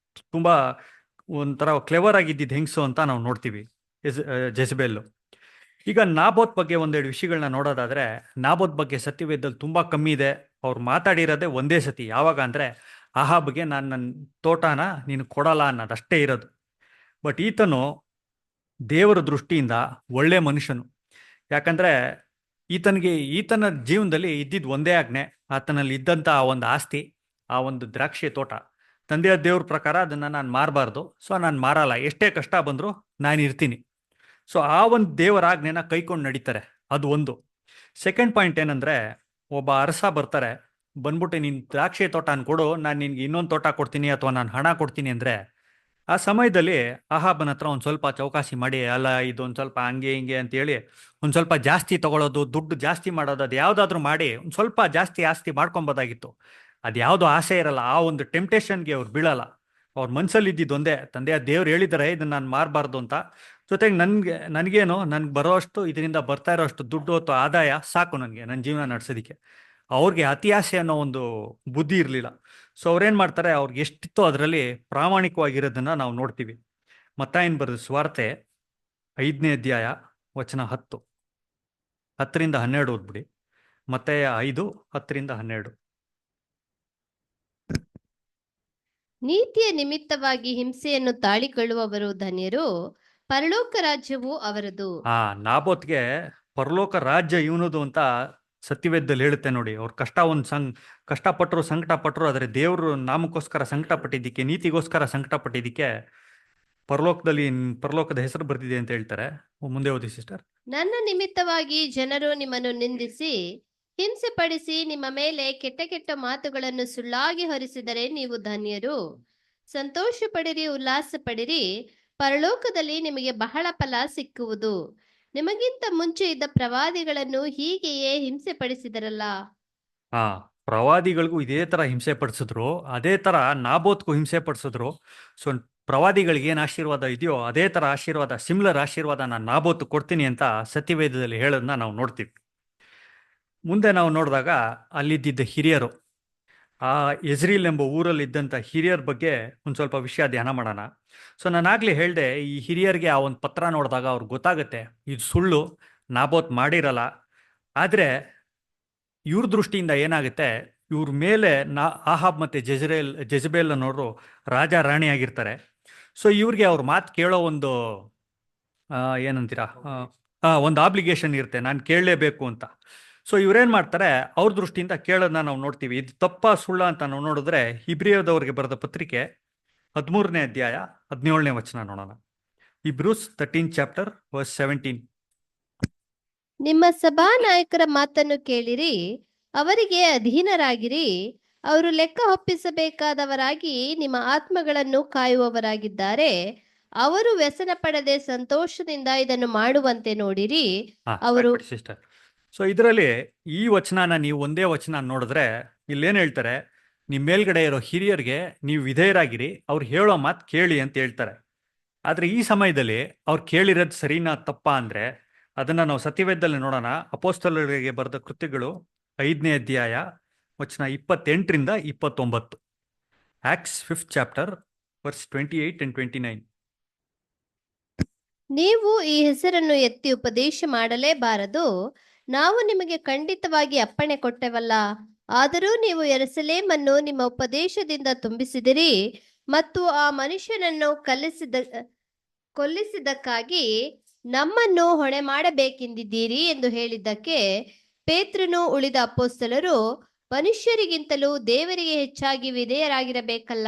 ತುಂಬಾ ಒಂಥರ ಕ್ಲೆವರ್ ಆಗಿದ್ದಿದ್ದು ಹೆಂಗಸು ಅಂತ ನಾವು ನೋಡ್ತೀವಿ ಜೆಜಬೇಲ್. ಈಗ ನಾಬೋತ್ ಬಗ್ಗೆ ಒಂದೆರಡು ವಿಷಯಗಳನ್ನ ನೋಡೋದಾದ್ರೆ, ನಾಬೋತ್ ಬಗ್ಗೆ ಸತ್ಯವೇದದಲ್ಲಿ ತುಂಬಾ ಕಮ್ಮಿ ಇದೆ. ಅವ್ರು ಮಾತಾಡಿರೋದೇ ಒಂದೇ ಸತಿ. ಯಾವಾಗ ಅಂದ್ರೆ, ಆಹಾಬ್ಗೆ ನಾನು ನನ್ನ ತೋಟನ ನೀನು ಕೊಡಲ್ಲ ಅನ್ನೋದಷ್ಟೇ ಇರೋದು. ಬಟ್ ಈತನು ದೇವರ ದೃಷ್ಟಿಯಿಂದ ಒಳ್ಳೆ ಮನುಷ್ಯನು. ಯಾಕಂದ್ರೆ ಈತನ ಜೀವನದಲ್ಲಿ ಇದ್ದಿದ್ದು ಒಂದೇ ಆಜ್ಞೆ, ಆತನಲ್ಲಿ ಇದ್ದಂತ ಆ ಒಂದು ಆಸ್ತಿ, ಆ ಒಂದು ದ್ರಾಕ್ಷಿ ತೋಟ. ತಂದೆಯ ದೇವ್ರ ಪ್ರಕಾರ ಅದನ್ನ ನಾನು ಮಾರಬಾರ್ದು, ಸೊ ನಾನು ಮಾರಲ್ಲ, ಎಷ್ಟೇ ಕಷ್ಟ ಬಂದ್ರು ನಾನು ಇರ್ತೀನಿ. ಸೊ ಆ ಒಂದು ದೇವರ ಆಜ್ಞೆನ ಕೈಕೊಂಡು ನಡೀತಾರೆ. ಅದು ಒಂದು. ಸೆಕೆಂಡ್ ಪಾಯಿಂಟ್ ಏನಂದ್ರೆ, ಒಬ್ಬ ಅರಸ ಬರ್ತಾರೆ, ಬಂದ್ಬಿಟ್ಟು ನೀನ್ ದ್ರಾಕ್ಷಿ ತೋಟ ಕೊಡು, ನಾನು ನಿನ್ಗೆ ಇನ್ನೊಂದು ತೋಟ ಕೊಡ್ತೀನಿ ಅಥವಾ ನಾನು ಹಣ ಕೊಡ್ತೀನಿ ಅಂದ್ರೆ, ಆ ಸಮಯದಲ್ಲಿ ಆಹಾಬನ ಹತ್ರ ಒಂದ್ ಸ್ವಲ್ಪ ಚೌಕಾಸಿ ಮಾಡಿ, ಅಲ್ಲ ಇದೊಂದ್ ಸ್ವಲ್ಪ ಹಂಗೆ ಹಿಂಗೆ ಅಂತ ಹೇಳಿ ಒಂದ್ ಸ್ವಲ್ಪ ಜಾಸ್ತಿ ತಗೊಳ್ಳೋದು, ದುಡ್ಡು ಜಾಸ್ತಿ ಮಾಡೋದು, ಅದು ಯಾವ್ದಾದ್ರು ಮಾಡಿ ಒಂದ್ ಸ್ವಲ್ಪ ಜಾಸ್ತಿ ಆಸ್ತಿ ಮಾಡ್ಕೊಬೋದಾಗಿತ್ತು. ಅದ್ಯಾವುದೋ ಆಸೆ ಇರಲ್ಲ, ಆ ಒಂದು ಟೆಂಪ್ಟೇಷನ್ಗೆ ಅವ್ರು ಬೀಳಲ್ಲ. ಅವ್ರ ಮನ್ಸಲ್ಲಿ ಇದ್ದಿದ್ದು ಒಂದೇ, ತಂದೆಯ ದೇವ್ರು ಹೇಳಿದಾರೆ ಇದನ್ನ ನಾನು ಮಾರಬಾರ್ದು ಅಂತ. ಜೊತೆಗೆ ನನ್ಗೇನು ನನ್ಗೆ ಬರೋಷ್ಟು, ಇದರಿಂದ ಬರ್ತಾ ಇರೋಷ್ಟು ದುಡ್ಡು ಅಥವಾ ಆದಾಯ ಸಾಕು ನನಗೆ ನನ್ನ ಜೀವನ ನಡೆಸೋದಿಕ್ಕೆ. ಅವ್ರಿಗೆ ಅತಿ ಆಸೆ ಅನ್ನೋ ಒಂದು ಬುದ್ಧಿ ಇರಲಿಲ್ಲ. ಸೊ ಅವ್ರೇನ್ ಮಾಡ್ತಾರೆ, ಅವ್ರಿಗೆ ಎಷ್ಟಿತ್ತೋ ಅದರಲ್ಲಿ ಪ್ರಾಮಾಣಿಕವಾಗಿರೋದನ್ನ ನಾವು ನೋಡ್ತೀವಿ. ಮತ್ತಾಯನ್ ಬರೆದ ಸುವಾರ್ತೆ 5ನೇ ಅಧ್ಯಾಯ ವಚನ 10-12 ಓದ್ಬಿಡಿ. ಮತ್ತಾಯ 5:10-12. ನೀತಿಯ ನಿಮಿತ್ತವಾಗಿ ಹಿಂಸೆಯನ್ನು ತಾಳಿಕೊಳ್ಳುವವರು ಧನ್ಯರು, ಪರಲೋಕ ರಾಜ್ಯವು ಅವರದು. ನಾಬೋತ್ಗೆ ಪರಲೋಕ ರಾಜ್ಯ ಇವನದು ಅಂತ ಸತ್ಯವೇದದಲ್ಲಿ ಹೇಳುತ್ತೆ ನೋಡಿ. ಅವ್ರ ಕಷ್ಟಪಟ್ಟರು, ಸಂಕಟ ಪಟ್ಟರು, ಆದರೆ ದೇವರು ನಾಮಕ್ಕೋಸ್ಕರ ಸಂಕಟ ಪಟ್ಟಿದ್ದಕ್ಕೆ, ನೀತಿಗೋಸ್ಕರ ಸಂಕಟ ಪಟ್ಟಿದ್ದಕ್ಕೆ ಪರಲೋಕದ ಹೆಸರು ಬರ್ತಿದೆ ಅಂತ ಹೇಳ್ತಾರೆ. ಮುಂದೆ ಓದಿ ಸಿಸ್ಟರ್. ನನ್ನ ನಿಮಿತ್ತವಾಗಿ ಜನರು ನಿಮ್ಮನ್ನು ನಿಂದಿಸಿ ಹಿಂಸೆ ಪಡಿಸಿ ನಿಮ್ಮ ಮೇಲೆ ಕೆಟ್ಟ ಕೆಟ್ಟ ಮಾತುಗಳನ್ನು ಸುಳ್ಳಾಗಿ ಹೊರಿಸಿದರೆ ನೀವು ಧನ್ಯರು. ಸಂತೋಷ ಪಡಿರಿ, ಉಲ್ಲಾಸ ಪಡಿರಿ, ಪರಲೋಕದಲ್ಲಿ ನಿಮಗೆ ಬಹಳ ಫಲ ಸಿಕ್ಕುವುದು. ನಿಮಗಿಂತ ಮುಂಚೆ ಇದ್ದ ಪ್ರವಾದಿಗಳನ್ನು ಹೀಗೆಯೇ ಹಿಂಸೆ ಪಡಿಸಿದರಲ್ಲ. ಆ ಪ್ರವಾದಿಗಳಿಗೂ ಇದೇ ತರ ಹಿಂಸೆ ಪಡಿಸಿದ್ರು, ಅದೇ ತರ ನಾಬೋತ್ಗೂ ಹಿಂಸೆ ಪಡಿಸಿದ್ರು. ಸೊ ಪ್ರವಾದಿಗಳಿಗೆ ಏನು ಆಶೀರ್ವಾದ ಇದೆಯೋ ಅದೇ ತರ ಆಶೀರ್ವಾದ, ಸಿಮಿಲರ್ ಆಶೀರ್ವಾದ ನಾನು ನಾಬೋತ್ ಕೊಡ್ತೀನಿ ಅಂತ ಸತ್ಯವೇದದಲ್ಲಿ ಹೇಳೋದನ್ನ ನಾವು ನೋಡ್ತೀವಿ. ಮುಂದೆ ನಾವು ನೋಡಿದಾಗ ಅಲ್ಲಿದ್ದ ಹಿರಿಯರು, ಆ ಎಜ್ರೀಲ್ ಎಂಬ ಊರಲ್ಲಿ ಇದ್ದಂಥ ಹಿರಿಯರ ಬಗ್ಗೆ ಒಂದು ಸ್ವಲ್ಪ ವಿಷಯ ಧ್ಯಾನ ಮಾಡೋಣ. ಸೊ ನಾನಾಗ್ಲೇ ಹೇಳಿದೆ, ಈ ಹಿರಿಯರಿಗೆ ಆ ಒಂದು ಪತ್ರ ನೋಡಿದಾಗ ಅವ್ರಿಗೆ ಗೊತ್ತಾಗುತ್ತೆ ಇದು ಸುಳ್ಳು, ನಾಬೋತ್ ಮಾಡಿರಲ್ಲ. ಆದರೆ ಇವ್ರ ದೃಷ್ಟಿಯಿಂದ ಏನಾಗುತ್ತೆ, ಇವ್ರ ಮೇಲೆ ಆಹಾಬ್ ಮತ್ತು ಜೆಜಬೇಲ್ ಅನ್ನೋರು ರಾಜ ರಾಣಿ ಆಗಿರ್ತಾರೆ. ಸೊ ಇವ್ರಿಗೆ ಅವ್ರ ಮಾತು ಕೇಳೋ ಒಂದು ಏನಂತೀರಾ, ಒಂದು ಆಬ್ಲಿಗೇಷನ್ ಇರುತ್ತೆ, ನಾನು ಕೇಳಲೇಬೇಕು ಅಂತ. ಸೊ ಇವ್ರೇನು ಮಾಡ್ತಾರೆ, ಅವ್ರ ದೃಷ್ಟಿಯಿಂದ ಕೇಳೋದನ್ನ ನಾವು ನೋಡ್ತೀವಿ. ಇದು ತಪ್ಪ ಸುಳ್ಳ ಅಂತ ನಾವು ನೋಡಿದ್ರೆ ಇಬ್ರಿಯದವ್ರಿಗೆ ಬರೆದ ಪತ್ರಿಕೆ 13ನೇ ಅಧ್ಯಾಯ 17ನೇ ವಚನ ನೋಡೋಣ. Hebrews 13 chapter verse 17. ನಿಮ್ಮ ಸಭಾ ನಾಯಕರ ಮಾತನ್ನು ಕೇಳಿರಿ, ಅವರಿಗೆ ಅಧೀನರಾಗಿರಿ. ಅವರು ಲೆಕ್ಕ ಒಪ್ಪಿಸಬೇಕಾದವರಾಗಿ ನಿಮ್ಮ ಆತ್ಮಗಳನ್ನು ಕಾಯುವವರಾಗಿದ್ದಾರೆ. ಅವರು ವ್ಯಸನ ಪಡದೆ ಸಂತೋಷದಿಂದ ಇದನ್ನು ಮಾಡುವಂತೆ ನೋಡಿರಿ. ಅವರು ಸಿಸ್ಟರ್, ಸೊ ಇದರಲ್ಲಿ ಈ ವಚನನ ನೀವು ಒಂದೇ ವಚನ ನೋಡಿದ್ರೆ ಇಲ್ಲೇನು ಹೇಳ್ತಾರೆ, ನಿಮ್ಮ ಮೇಲ್ಗಡೆ ಇರೋ ಹಿರಿಯರಿಗೆ ನೀವು ವಿಧೇಯರಾಗಿರಿ, ಅವ್ರು ಹೇಳೋ ಮಾತು ಕೇಳಿ ಅಂತ ಹೇಳ್ತಾರೆ. ಆದರೆ ಈ ಸಮಯದಲ್ಲಿ ಅವ್ರು ಕೇಳಿರೋದು ಸರಿನಾ ತಪ್ಪಾ ಅಂದರೆ ಅದನ್ನು ನಾವು ಸತ್ಯವೇದದಲ್ಲಿ ನೋಡೋಣ. ಅಪೊಸ್ತಲರಿಗೆ ಬರೆದ ಕೃತ್ಯಗಳು 5ನೇ ಅಧ್ಯಾಯ ವಚನ 28ರಿಂದ 29. Acts 5th chapter verse 28 and 29. ನೀವು ಈ ಹೆಸರನ್ನು ಎತ್ತಿ ಉಪದೇಶ ಮಾಡಲೇಬಾರದು, ನಾವು ನಿಮಗೆ ಖಂಡಿತವಾಗಿ ಅಪ್ಪಣೆ ಕೊಟ್ಟೆವಲ್ಲ. ಆದರೂ ನೀವು ಯೆರೂಸಲೇಮನ್ನು ನಿಮ್ಮ ಉಪದೇಶದಿಂದ ತುಂಬಿಸಿದಿರಿ ಮತ್ತು ಆ ಮನುಷ್ಯನನ್ನು ಕೊಲ್ಲಿಸಿದ್ದಕ್ಕಾಗಿ ನಮ್ಮನ್ನು ಹೊಣೆ ಮಾಡಬೇಕೆಂದಿದ್ದೀರಿ ಎಂದು ಹೇಳಿದ್ದಕ್ಕೆ ಪೇತ್ರನು ಉಳಿದ ಅಪೊಸ್ತಲರು, ಮನುಷ್ಯರಿಗಿಂತಲೂ ದೇವರಿಗೆ ಹೆಚ್ಚಾಗಿ ವಿಧೇಯರಾಗಿರಬೇಕಲ್ಲ.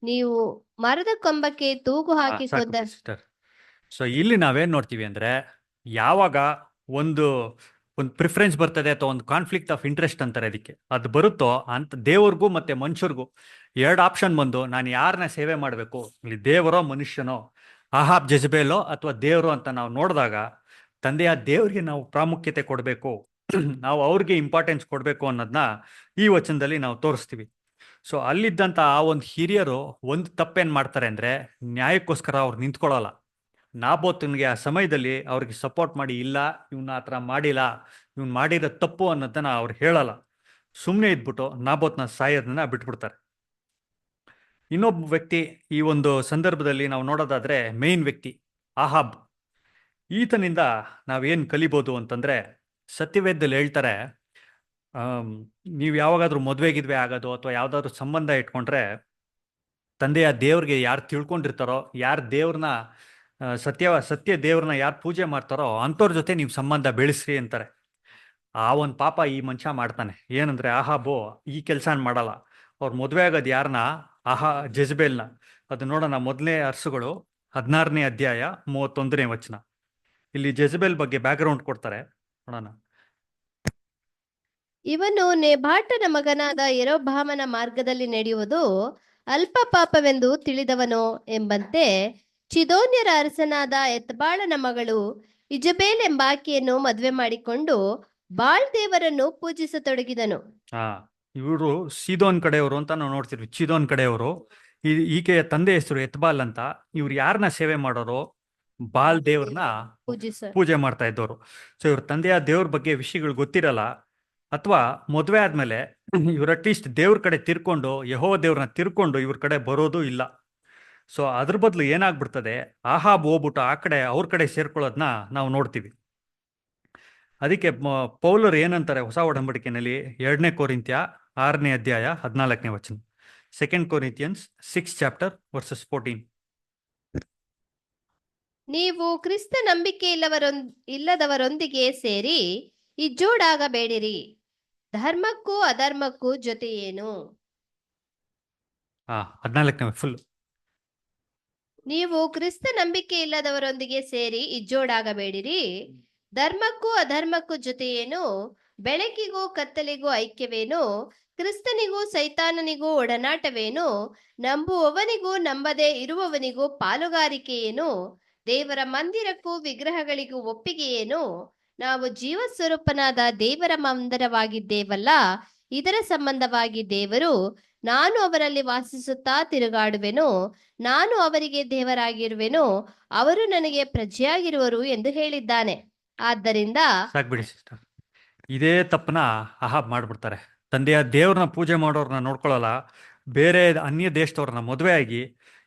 ನೀವು ಮರದ ಕೊಂಬಕ್ಕೆ ತೂಗು ಹಾಕಿಕೊಂಡ. ಸೊ ಇಲ್ಲಿ ನಾವೇನ್ ನೋಡ್ತೀವಿ ಅಂದ್ರೆ, ಯಾವಾಗ ಒಂದು ಪ್ರಿಫರೆನ್ಸ್ ಬರ್ತದೆ ಅಥವಾ ಒಂದು ಕಾನ್ಫ್ಲಿಕ್ಟ್ ಆಫ್ ಇಂಟ್ರೆಸ್ಟ್ ಅಂತಾರೆ ಅದಕ್ಕೆ, ಅದು ಬರುತ್ತೋ ಅಂತ ದೇವ್ರಿಗೂ ಮತ್ತೆ ಮನುಷ್ಯರಿಗೂ ಎರಡು ಆಪ್ಷನ್ ಬಂದು ನಾನು ಯಾರನ್ನ ಸೇವೆ ಮಾಡಬೇಕು, ಇಲ್ಲಿ ದೇವರೋ ಮನುಷ್ಯನೋ, ಆಹಾಬ್ ಜೆಜಬೇಲೋ ಅಥವಾ ದೇವರು ಅಂತ ನಾವು ನೋಡಿದಾಗ ತಂದೆಯ ದೇವರಿಗೆ ನಾವು ಪ್ರಾಮುಖ್ಯತೆ ಕೊಡಬೇಕು, ನಾವು ಅವ್ರಿಗೆ ಇಂಪಾರ್ಟೆನ್ಸ್ ಕೊಡಬೇಕು ಅನ್ನೋದನ್ನ ಈ ವಚನದಲ್ಲಿ ನಾವು ತೋರಿಸ್ತೀವಿ. ಸೊ ಅಲ್ಲಿದ್ದಂಥ ಆ ಒಂದು ಹಿರಿಯರು ಒಂದು ತಪ್ಪೇನು ಮಾಡ್ತಾರೆ ಅಂದರೆ, ನ್ಯಾಯಕ್ಕೋಸ್ಕರ ಅವ್ರು ನಿಂತ್ಕೊಳ್ಳಲ್ಲ. ನಾಬೋತನಿಗೆ ಆ ಸಮಯದಲ್ಲಿ ಅವ್ರಿಗೆ ಸಪೋರ್ಟ್ ಮಾಡಿ, ಇಲ್ಲ ಇವನ್ನ ಆ ಥರ ಮಾಡಿಲ್ಲ, ಇವ್ನು ಮಾಡಿರೋ ತಪ್ಪು ಅನ್ನೋದನ್ನ ಅವ್ರು ಹೇಳಲ್ಲ. ಸುಮ್ಮನೆ ಇದ್ಬಿಟ್ಟು ನಾಬೋತ್ನ ಸಾಯೋದನ್ನ ಬಿಟ್ಬಿಡ್ತಾರೆ. ಇನ್ನೊಬ್ಬ ವ್ಯಕ್ತಿ ಈ ಒಂದು ಸಂದರ್ಭದಲ್ಲಿ ನಾವು ನೋಡೋದಾದ್ರೆ ಮೇನ್ ವ್ಯಕ್ತಿ ಆಹಾಬ್. ಈತನಿಂದ ನಾವೇನು ಕಲಿಬೋದು ಅಂತಂದ್ರೆ, ಸತ್ಯವೇದದಲ್ಲಿ ಹೇಳ್ತಾರೆ, ನೀವು ಯಾವಾಗಾದ್ರೂ ಮದುವೆಗಿದ್ವೆ ಆಗೋದು ಅಥವಾ ಯಾವ್ದಾದ್ರು ಸಂಬಂಧ ಇಟ್ಕೊಂಡ್ರೆ ತಂದೆಯ ದೇವ್ರಿಗೆ ಯಾರು ತಿಳ್ಕೊಂಡಿರ್ತಾರೋ, ಯಾರು ದೇವ್ರನ್ನ ಸತ್ಯ ದೇವ್ರನ್ನ ಯಾರು ಪೂಜೆ ಮಾಡ್ತಾರೋ ಅಂಥವ್ರ ಜೊತೆ ನೀವು ಸಂಬಂಧ ಬೆಳೆಸ್ರಿ ಅಂತಾರೆ. ಆ ಒಂದು ಪಾಪ ಈ ಮನುಷ್ಯ ಮಾಡ್ತಾನೆ. ಏನಂದ್ರೆ ಆಹಾಬು ಈ ಕೆಲಸ ಮಾಡಲ್ಲ. ಅವ್ರು ಮದುವೆ ಆಗೋದು ಯಾರನ್ನ, ಜೆಜಬೇಲ್ನ. ಅದು ನೋಡೋಣ, ಮೊದಲನೇ ಅರಸುಗಳು 16ನೇ ಅಧ್ಯಾಯ 31ನೇ ವಚನ. ಇಲ್ಲಿ ಜೆಜಬೇಲ್ ಬಗ್ಗೆ ಬ್ಯಾಕ್ಗ್ರೌಂಡ್ ಕೊಡ್ತಾರೆ, ನೋಡೋಣ. ಇವನು ನೆಬಾಟನ ಮಗನಾದ ಯೆರೋಬಾಮನ ಮಾರ್ಗದಲ್ಲಿ ನಡೆಯುವುದು ಅಲ್ಪ ಪಾಪವೆಂದು ತಿಳಿದವನೋ ಎಂಬಂತೆ ಚಿದೋನ್ಯರ ಅರಸನಾದ ಎತ್ಬಾಳನ ಮಗಳು ಇಜಬೇಲ್ ಎಂಬಾಕೆಯನ್ನು ಮದುವೆ ಮಾಡಿಕೊಂಡು ಬಾಳ್ ದೇವರನ್ನು ಪೂಜಿಸತೊಡಗಿದನು. ಇವರು ಸೀದೋನ್ ಕಡೆಯವರು ಅಂತ ನಾವು ನೋಡ್ತಿರ್ವಿ. ಚಿದೋನ್ ಕಡೆಯವರು. ಈಕೆಯ ತಂದೆ ಹೆಸರು ಎತ್ಬಾಲ್ ಅಂತ. ಇವ್ರು ಯಾರನ್ನ ಸೇವೆ ಮಾಡೋರು, ಬಾಲ್ ದೇವ್ರನ್ನ ಪೂಜೆ ಮಾಡ್ತಾ ಇದ್ದವರು. ಸೊ ಇವ್ರ ತಂದೆಯ ದೇವ್ರ ಬಗ್ಗೆ ವಿಷಯಗಳು ಗೊತ್ತಿರಲ್ಲ, ಅಥವಾ ಮದುವೆ ಆದ್ಮೇಲೆ ಇವ್ರು ಅಟ್ಲೀಸ್ಟ್ ದೇವ್ರ ಕಡೆ ತಿರ್ಕೊಂಡು, ಯೆಹೋವ ದೇವ್ರನ್ನ ತಿರ್ಕೊಂಡು ಇವ್ರ ಕಡೆ ಬರೋದು ಇಲ್ಲ. ಸೊ ಅದ್ರ ಬದಲು ಏನಾಗ್ಬಿಡ್ತದೆ, ಆಹಾಬ್ ಹೋಗ್ಬಿಟ್ಟು ಆ ಕಡೆ ಅವ್ರ ಕಡೆ ಸೇರ್ಕೊಳ್ಳೋದನ್ನ ನಾವು ನೋಡ್ತೀವಿ. ಅದಕ್ಕೆ ಪೌಲರು ಏನಂತಾರೆ ಹೊಸ ಒಡಂಬಡಿಕೆಯಲ್ಲಿ, 2ನೇ ಕೊರಿಂಥ್ಯ 6ನೇ ಅಧ್ಯಾಯ 14ನೇ ವಚನ. 2 Corinthians 6 ಚಾಪ್ಟರ್ ವರ್ಸಸ್ 14. ನೀವು ಕ್ರಿಸ್ತ ನಂಬಿಕೆ ಇಲ್ಲದವರೊಂದಿಗೆ ಸೇರಿ ಇಜ್ಜೋಡಾಗಬೇಡಿರಿ. ಧರ್ಮಕ್ಕೂ ಅಧರ್ಮಕ್ಕೂ ಜೊತೆ ಏನು? 14ನೇ ಫುಲ್. ನೀವು ಕ್ರಿಸ್ತ ನಂಬಿಕೆ ಇಲ್ಲದವರೊಂದಿಗೆ ಸೇರಿ ಇಜ್ಜೋಡಾಗಬೇಡಿರಿ. ಧರ್ಮಕ್ಕೂ ಅಧರ್ಮಕ್ಕೂ ಜೊತೆ ಏನು? ಬೆಳಕಿಗೂ ಕತ್ತಲಿಗೂ ಐಕ್ಯವೇನು? ಕ್ರಿಸ್ತನಿಗೂ ಸೈತಾನನಿಗೂ ಒಡನಾಟವೇನು? ನಂಬುವವನಿಗೂ ನಂಬದೇ ಇರುವವನಿಗೂ ಪಾಲುಗಾರಿಕೆಯೇನು? ದೇವರ ಮಂದಿರಕ್ಕೂ ವಿಗ್ರಹಗಳಿಗೂ ಒಪ್ಪಿಗೆಯೇನು? ನಾವು ಜೀವಸ್ವರೂಪನಾದ ದೇವರ ಮಂದಿರವಾಗಿದ್ದೇವಲ್ಲ. ಇದರ ಸಂಬಂಧವಾಗಿ ದೇವರು, ನಾನು ಅವರಲ್ಲಿ ವಾಸಿಸುತ್ತಾ ತಿರುಗಾಡುವೆನು, ನಾನು ಅವರಿಗೆ ದೇವರಾಗಿರುವೆನು, ಅವರು ನನಗೆ ಪ್ರಜೆಯಾಗಿರುವರು ಎಂದು ಹೇಳಿದ್ದಾನೆ. ಆದ್ದರಿಂದ ಸಾಕ್ಬಿಡಿ ಸಿಸ್ಟರ್. ಇದೇ ತಪ್ಪನ ಅಹಾಬ್ ಮಾಡ್ಬಿಡ್ತಾರೆ. ತಂದೆಯ ದೇವ್ರನ್ನ ಪೂಜೆ ಮಾಡೋರನ್ನ ನೋಡ್ಕೊಳ್ಳಲ್ಲ, ಬೇರೆ ಅನ್ಯ ದೇಶದವ್ರನ್ನ ಮದುವೆ ಆಗಿ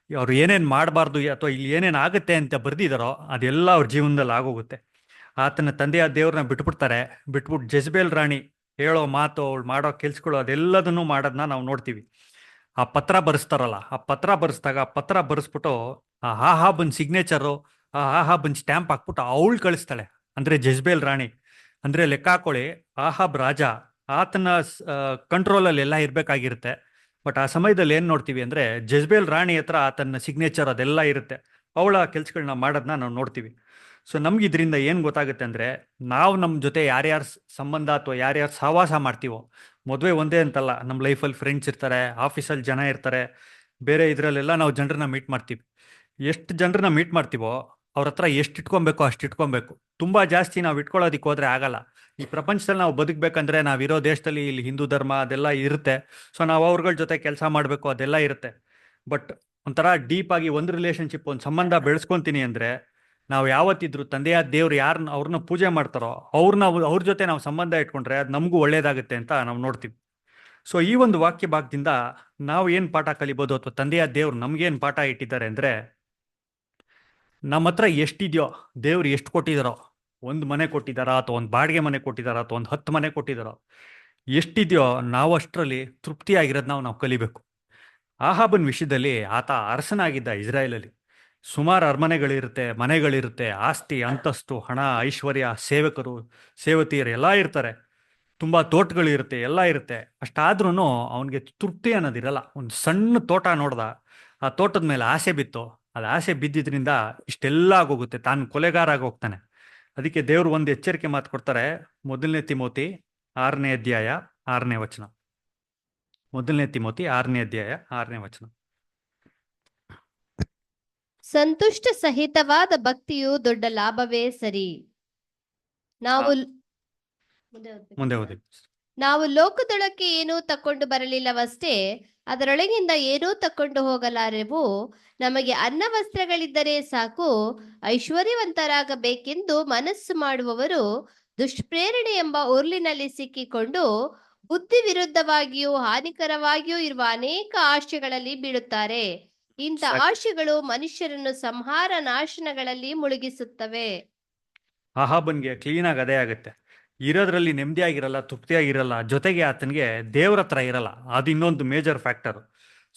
ಅವ್ರು ಏನೇನು ಮಾಡಬಾರ್ದು ಅಥವಾ ಇಲ್ಲಿ ಏನೇನು ಆಗುತ್ತೆ ಅಂತ ಬರ್ದಿದಾರೋ ಅದೆಲ್ಲ ಅವ್ರ ಜೀವನದಲ್ಲಿ ಆಗೋಗುತ್ತೆ. ಆತನ ತಂದೆಯ ದೇವ್ರನ್ನ ಬಿಟ್ಬಿಡ್ತಾರೆ. ಬಿಟ್ಬಿಟ್ಟು ಜೆಜ್ಬೇಲ್ ರಾಣಿ ಹೇಳೋ ಮಾತು, ಅವಳು ಮಾಡೋ ಕೆಲ್ಸಗಳು ಅದೆಲ್ಲದನ್ನು ಮಾಡೋದನ್ನ ನಾವು ನೋಡ್ತೀವಿ. ಆ ಪತ್ರ ಬರೆಸ್ತಾರಲ್ಲ, ಆ ಪತ್ರ ಬರೆಸ್ದಾಗ ಆ ಪತ್ರ ಬರೆಸ್ಬಿಟ್ಟು ಆ ಆಹಾಬನ್ ಸಿಗ್ನೇಚರು, ಆ ಆಹಾಬನ್ ಸ್ಟ್ಯಾಂಪ್ ಹಾಕ್ಬಿಟ್ಟು ಅವಳು ಕಳಿಸ್ತಾಳೆ. ಅಂದ್ರೆ ಜೆಜ್ಬೇಲ್ ರಾಣಿ. ಅಂದ್ರೆ ಲೆಕ್ಕ ಹಾಕೊಳ್ಳಿ, ಆಹಾಬ್ ರಾಜ, ಆತನ ಕಂಟ್ರೋಲಲ್ಲಿ ಎಲ್ಲ ಇರಬೇಕಾಗಿರುತ್ತೆ. ಬಟ್ ಆ ಸಮಯದಲ್ಲಿ ಏನು ನೋಡ್ತೀವಿ ಅಂದರೆ ಜೆಜ್ಬೇಲ್ ರಾಣಿ ಹತ್ರ ಆತನ ಸಿಗ್ನೇಚರ್ ಅದೆಲ್ಲ ಇರುತ್ತೆ. ಅವಳ ಕೆಲ್ಸಗಳನ್ನ ಮಾಡೋದನ್ನ ನಾವು ನೋಡ್ತೀವಿ. ಸೊ ನಮ್ಗೆ ಇದರಿಂದ ಏನು ಗೊತ್ತಾಗುತ್ತೆ ಅಂದರೆ, ನಾವು ನಮ್ಮ ಜೊತೆ ಯಾರ್ಯಾರ ಸಂಬಂಧ ಅಥವಾ ಯಾರ್ಯಾರು ಸಹವಾಸ ಮಾಡ್ತೀವೋ, ಮದುವೆ ಒಂದೇ ಅಂತಲ್ಲ, ನಮ್ಮ ಲೈಫಲ್ಲಿ ಫ್ರೆಂಡ್ಸ್ ಇರ್ತಾರೆ, ಆಫೀಸಲ್ಲಿ ಜನ ಇರ್ತಾರೆ, ಬೇರೆ ಇದರಲ್ಲೆಲ್ಲ ನಾವು ಜನರನ್ನ ಮೀಟ್ ಮಾಡ್ತೀವಿ. ಎಷ್ಟು ಜನರನ್ನ ಮೀಟ್ ಮಾಡ್ತೀವೋ ಅವ್ರ ಹತ್ರ ಎಷ್ಟು ಇಟ್ಕೊಬೇಕು ಅಷ್ಟು ಇಟ್ಕೊಬೇಕು. ತುಂಬ ಜಾಸ್ತಿ ನಾವು ಇಟ್ಕೊಳ್ಳೋದಿಕ್ಕೆ ಹೋದ್ರೆ ಆಗಲ್ಲ. ಈ ಪ್ರಪಂಚದಲ್ಲಿ ನಾವು ಬದುಕಬೇಕಂದ್ರೆ ನಾವಿರೋ ದೇಶದಲ್ಲಿ ಇಲ್ಲಿ ಹಿಂದೂ ಧರ್ಮ ಅದೆಲ್ಲ ಇರುತ್ತೆ. ಸೊ ನಾವು ಅವ್ರಗಳ ಜೊತೆ ಕೆಲಸ ಮಾಡಬೇಕು, ಅದೆಲ್ಲ ಇರುತ್ತೆ. ಬಟ್ ಒಂಥರ ಡೀಪ್ ಆಗಿ ಒಂದು ರಿಲೇಷನ್ಶಿಪ್, ಒಂದು ಸಂಬಂಧ ಬೆಳೆಸ್ಕೊತೀನಿ ಅಂದರೆ, ನಾವು ಯಾವತ್ತಿದ್ರು ತಂದೆಯ ದೇವ್ರು ಯಾರನ್ನ ಅವ್ರನ್ನ ಪೂಜೆ ಮಾಡ್ತಾರೋ ಅವ್ರ ಜೊತೆ ನಾವು ಸಂಬಂಧ ಇಟ್ಕೊಂಡ್ರೆ ಅದು ನಮಗೂ ಒಳ್ಳೇದಾಗುತ್ತೆ ಅಂತ ನಾವು ನೋಡ್ತೀವಿ. ಸೊ ಈ ಒಂದು ವಾಕ್ಯ ಭಾಗದಿಂದ ನಾವು ಏನು ಪಾಠ ಕಲಿಬೋದು, ಅಥವಾ ತಂದೆಯ ದೇವ್ರು ನಮ್ಗೇನು ಪಾಠ ಇಟ್ಟಿದ್ದಾರೆ ಅಂದರೆ, ನಮ್ಮ ಹತ್ರ ಎಷ್ಟಿದೆಯೋ, ದೇವ್ರು ಎಷ್ಟು ಕೊಟ್ಟಿದ್ದಾರೋ, ಒಂದು ಮನೆ ಕೊಟ್ಟಿದ್ದಾರಾ ಅಥವಾ ಒಂದು ಬಾಡಿಗೆ ಮನೆ ಕೊಟ್ಟಿದ್ದಾರಾ ಅಥವಾ ಒಂದು 10 ಮನೆ ಕೊಟ್ಟಿದ್ದಾರೋ, ಎಷ್ಟಿದೆಯೋ ನಾವು ಅಷ್ಟರಲ್ಲಿ ತೃಪ್ತಿಯಾಗಿರೋದು ನಾವು ಕಲಿಬೇಕು. ಆಹಾಬನ್ ವಿಷಯದಲ್ಲಿ ಆತ ಅರಸನಾಗಿದ್ದ ಇಸ್ರಾಯೇಲಲ್ಲಿ. ಸುಮಾರು ಅರಮನೆಗಳಿರುತ್ತೆ, ಮನೆಗಳಿರುತ್ತೆ, ಆಸ್ತಿ ಅಂತಸ್ತು, ಹಣ, ಐಶ್ವರ್ಯ, ಸೇವಕರು, ಸೇವತಿಯರು ಎಲ್ಲ ಇರ್ತಾರೆ, ತುಂಬ ತೋಟಗಳಿರುತ್ತೆ, ಎಲ್ಲ ಇರುತ್ತೆ. ಅಷ್ಟಾದ್ರೂ ಅವನಿಗೆ ತೃಪ್ತಿ ಅನ್ನೋದಿರಲ್ಲ. ಒಂದು ಸಣ್ಣ ತೋಟ ನೋಡ್ದ, ಆ ತೋಟದ ಮೇಲೆ ಆಸೆ ಬಿತ್ತು. ಅದು ಆಸೆ ಬಿದ್ದಿದ್ರಿಂದ ಇಷ್ಟೆಲ್ಲ ಆಗೋಗುತ್ತೆ, ತಾನು ಕೊಲೆಗಾರ ಆಗೋಗ್ತಾನೆ. ಅದಕ್ಕೆ ದೇವರು ಒಂದು ಎಚ್ಚರಿಕೆ ಮಾತು ಕೊಡ್ತಾರೆ. 1 ತಿಮೋತಿ 6ನೇ ಅಧ್ಯಾಯ 6ನೇ ವಚನ. 1 ತಿಮೋತಿ 6ನೇ ಅಧ್ಯಾಯ 6ನೇ ವಚನ. ಸಂತುಷ್ಟ ಸಹಿತವಾದ ಭಕ್ತಿಯು ದೊಡ್ಡ ಲಾಭವೇ ಸರಿ. ನಾವು ಮುಂದೆ ಓದಿ. ನಾವು ಲೋಕದೊಳಕ್ಕೆ ಏನೂ ತಕೊಂಡು ಬರಲಿಲ್ಲವಷ್ಟೇ, ಅದರೊಳಗಿಂದ ಏನೂ ತಕೊಂಡು ಹೋಗಲಾರೆವು. ನಮಗೆ ಅನ್ನ ವಸ್ತ್ರಗಳಿದ್ದರೆ ಸಾಕು. ಐಶ್ವರ್ಯವಂತರಾಗಬೇಕೆಂದು ಮನಸ್ಸು ಮಾಡುವವರು ದುಷ್ಪ್ರೇರಣೆ ಎಂಬ ಉರುಳಿನಲ್ಲಿ ಸಿಕ್ಕಿಕೊಂಡು ಬುದ್ಧಿ ವಿರುದ್ಧವಾಗಿಯೂ ಹಾನಿಕರವಾಗಿಯೂ ಇರುವ ಅನೇಕ ಆಶೆಗಳಲ್ಲಿ ಬೀಳುತ್ತಾರೆ. ಇಂಥ ಆಶೆಗಳು ಮನುಷ್ಯರನ್ನು ಸಂಹಾರ ನಾಶನಗಳಲ್ಲಿ ಮುಳುಗಿಸುತ್ತವೆ. ಆಹಾಬನ್ಗೆ ಕ್ಲೀನಾಗಿ ಅದೇ ಆಗುತ್ತೆ. ಇರೋದ್ರಲ್ಲಿ ನೆಮ್ಮದಿಯಾಗಿರಲ್ಲ, ತೃಪ್ತಿಯಾಗಿರಲ್ಲ, ಜೊತೆಗೆ ಆತನಿಗೆ ದೇವ್ರ ಹತ್ರ ಇರಲ್ಲ. ಅದು ಇನ್ನೊಂದು ಮೇಜರ್ ಫ್ಯಾಕ್ಟರ್.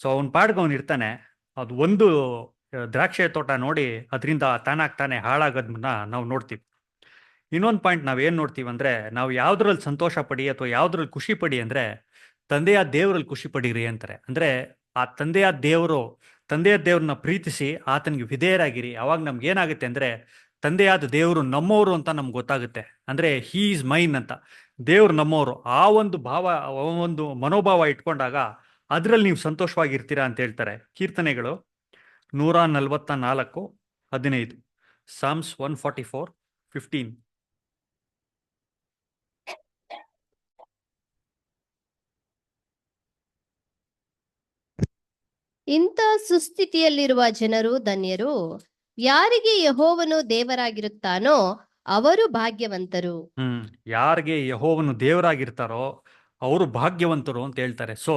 ಸೊ ಅವನ ಪಾಡ್ಗೆ ಅವನು ಇರ್ತಾನೆ. ಅದು ಒಂದು ದ್ರಾಕ್ಷಿ ತೋಟ ನೋಡಿ ಅದರಿಂದ ತಾನಾಗ್ತಾನೆ ಹಾಳಾಗೋದನ್ನ ನಾವು ನೋಡ್ತೀವಿ. ಇನ್ನೊಂದು ಪಾಯಿಂಟ್ ನಾವೇನು ನೋಡ್ತೀವಿ ಅಂದರೆ, ನಾವು ಯಾವುದ್ರಲ್ಲಿ ಸಂತೋಷ ಪಡಿ ಅಥವಾ ಯಾವುದ್ರಲ್ಲಿ ಖುಷಿ ಪಡಿ ಅಂದರೆ, ತಂದೆಯ ದೇವರಲ್ಲಿ ಖುಷಿ ಪಡಿರಿ ಅಂತಾರೆ. ಅಂದರೆ ಆ ತಂದೆಯ ದೇವ್ರನ್ನ ಪ್ರೀತಿಸಿ ಆತನಿಗೆ ವಿಧೇಯರಾಗಿರಿ. ಅವಾಗ ನಮ್ಗೆ ಏನಾಗುತ್ತೆ ಅಂದರೆ, ತಂದೆಯಾದ ದೇವರು ನಮ್ಮವರು ಅಂತ ನಮ್ಗೆ ಗೊತ್ತಾಗುತ್ತೆ. ಅಂದರೆ ಹೀ ಈಸ್ ಮೈನ್ ಅಂತ, ದೇವ್ರು ನಮ್ಮವರು. ಆ ಒಂದು ಒಂದು ಮನೋಭಾವ ಇಟ್ಕೊಂಡಾಗ ಅದರಲ್ಲಿ ನೀವು ಸಂತೋಷವಾಗಿರ್ತೀರಾ ಅಂತ ಹೇಳ್ತಾರೆ. ಕೀರ್ತನೆಗಳು 144:15, ಸಾಮ್ಸ್ 144:15. ಇಂಥ ಸುಸ್ಥಿತಿಯಲ್ಲಿರುವ ಜನರು ಧನ್ಯರು. ಯಾರಿಗೆ ಯೆಹೋವನು ದೇವರಾಗಿರುತ್ತಾನೋ ಅವರು ಭಾಗ್ಯವಂತರು. ಯಾರಿಗೆ ಯೆಹೋವನು ದೇವರಾಗಿರ್ತಾರೋ ಅವರು ಭಾಗ್ಯವಂತರು ಅಂತ ಹೇಳ್ತಾರೆ. ಸೊ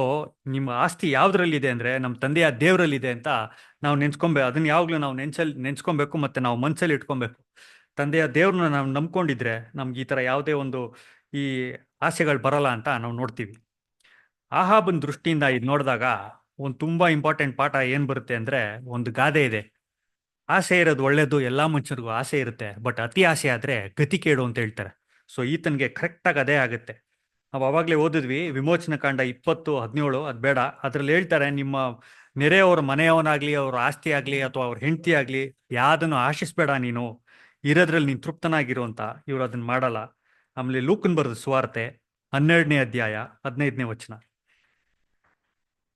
ನಿಮ್ಮ ಆಸ್ತಿ ಯಾವ್ದ್ರಲ್ಲಿದೆ ಅಂದ್ರೆ ನಮ್ಮ ತಂದೆಯ ದೇವರಲ್ಲಿದೆ ಅಂತ ನಾವು ಅದನ್ನ ಯಾವಾಗ್ಲೂ ನಾವು ನೆನ್ಸ್ಕೊಬೇಕು, ಮತ್ತೆ ನಾವು ಮನ್ಸಲ್ಲಿ ಇಟ್ಕೊಬೇಕು. ತಂದೆಯ ದೇವ್ರನ್ನ ನಾವು ನಂಬ್ಕೊಂಡಿದ್ರೆ ನಮ್ಗೆ ಈ ತರ ಯಾವುದೇ ಒಂದು ಈ ಆಸೆಗಳು ಬರಲ್ಲ ಅಂತ ನಾವು ನೋಡ್ತೀವಿ. ಆಹಾಬನ್ ದೃಷ್ಟಿಯಿಂದ ಇದು ನೋಡಿದಾಗ ಒಂದು ತುಂಬಾ ಇಂಪಾರ್ಟೆಂಟ್ ಪಾಠ ಏನ್ ಬರುತ್ತೆ ಅಂದ್ರೆ, ಒಂದು ಗಾದೆ ಇದೆ, ಆಸೆ ಇರೋದು ಒಳ್ಳೇದು, ಎಲ್ಲಾ ಮನುಷ್ಯರಿಗೂ ಆಸೆ ಇರುತ್ತೆ, ಬಟ್ ಅತಿ ಆಸೆ ಆದ್ರೆ ಗತಿ ಕೇಡು ಅಂತ ಹೇಳ್ತಾರೆ. ಸೊ ಈತನ್ಗೆ ಕರೆಕ್ಟಾಗಿ ಅದೇ ಆಗುತ್ತೆ. ನಾವು ಅವಾಗಲೇ ಓದಿದ್ವಿ ವಿಮೋಚನ ಕಾಂಡ 20:17, ಅದು ಬೇಡ. ಅದ್ರಲ್ಲಿ ಹೇಳ್ತಾರೆ, ನಿಮ್ಮ ನೆರೆಯವ್ರ ಮನೆಯವನಾಗ್ಲಿ, ಅವ್ರ ಆಸ್ತಿ ಆಗ್ಲಿ ಅಥವಾ ಅವ್ರ ಹೆಂಡತಿ ಆಗ್ಲಿ ಯಾವ್ದನ್ನು ಆಶಿಸ್ಬೇಡ, ನೀನು ಇರೋದ್ರಲ್ಲಿ ನೀನು ತೃಪ್ತನಾಗಿರು ಅಂತ. ಇವ್ರು ಅದನ್ನ ಮಾಡಲ್ಲ. ಆಮೇಲೆ ಲೂಕನ್ ಬರೆದ ಸುವಾರ್ತೆ 12ನೇ ಅಧ್ಯಾಯ 15ನೇ ವಚನ.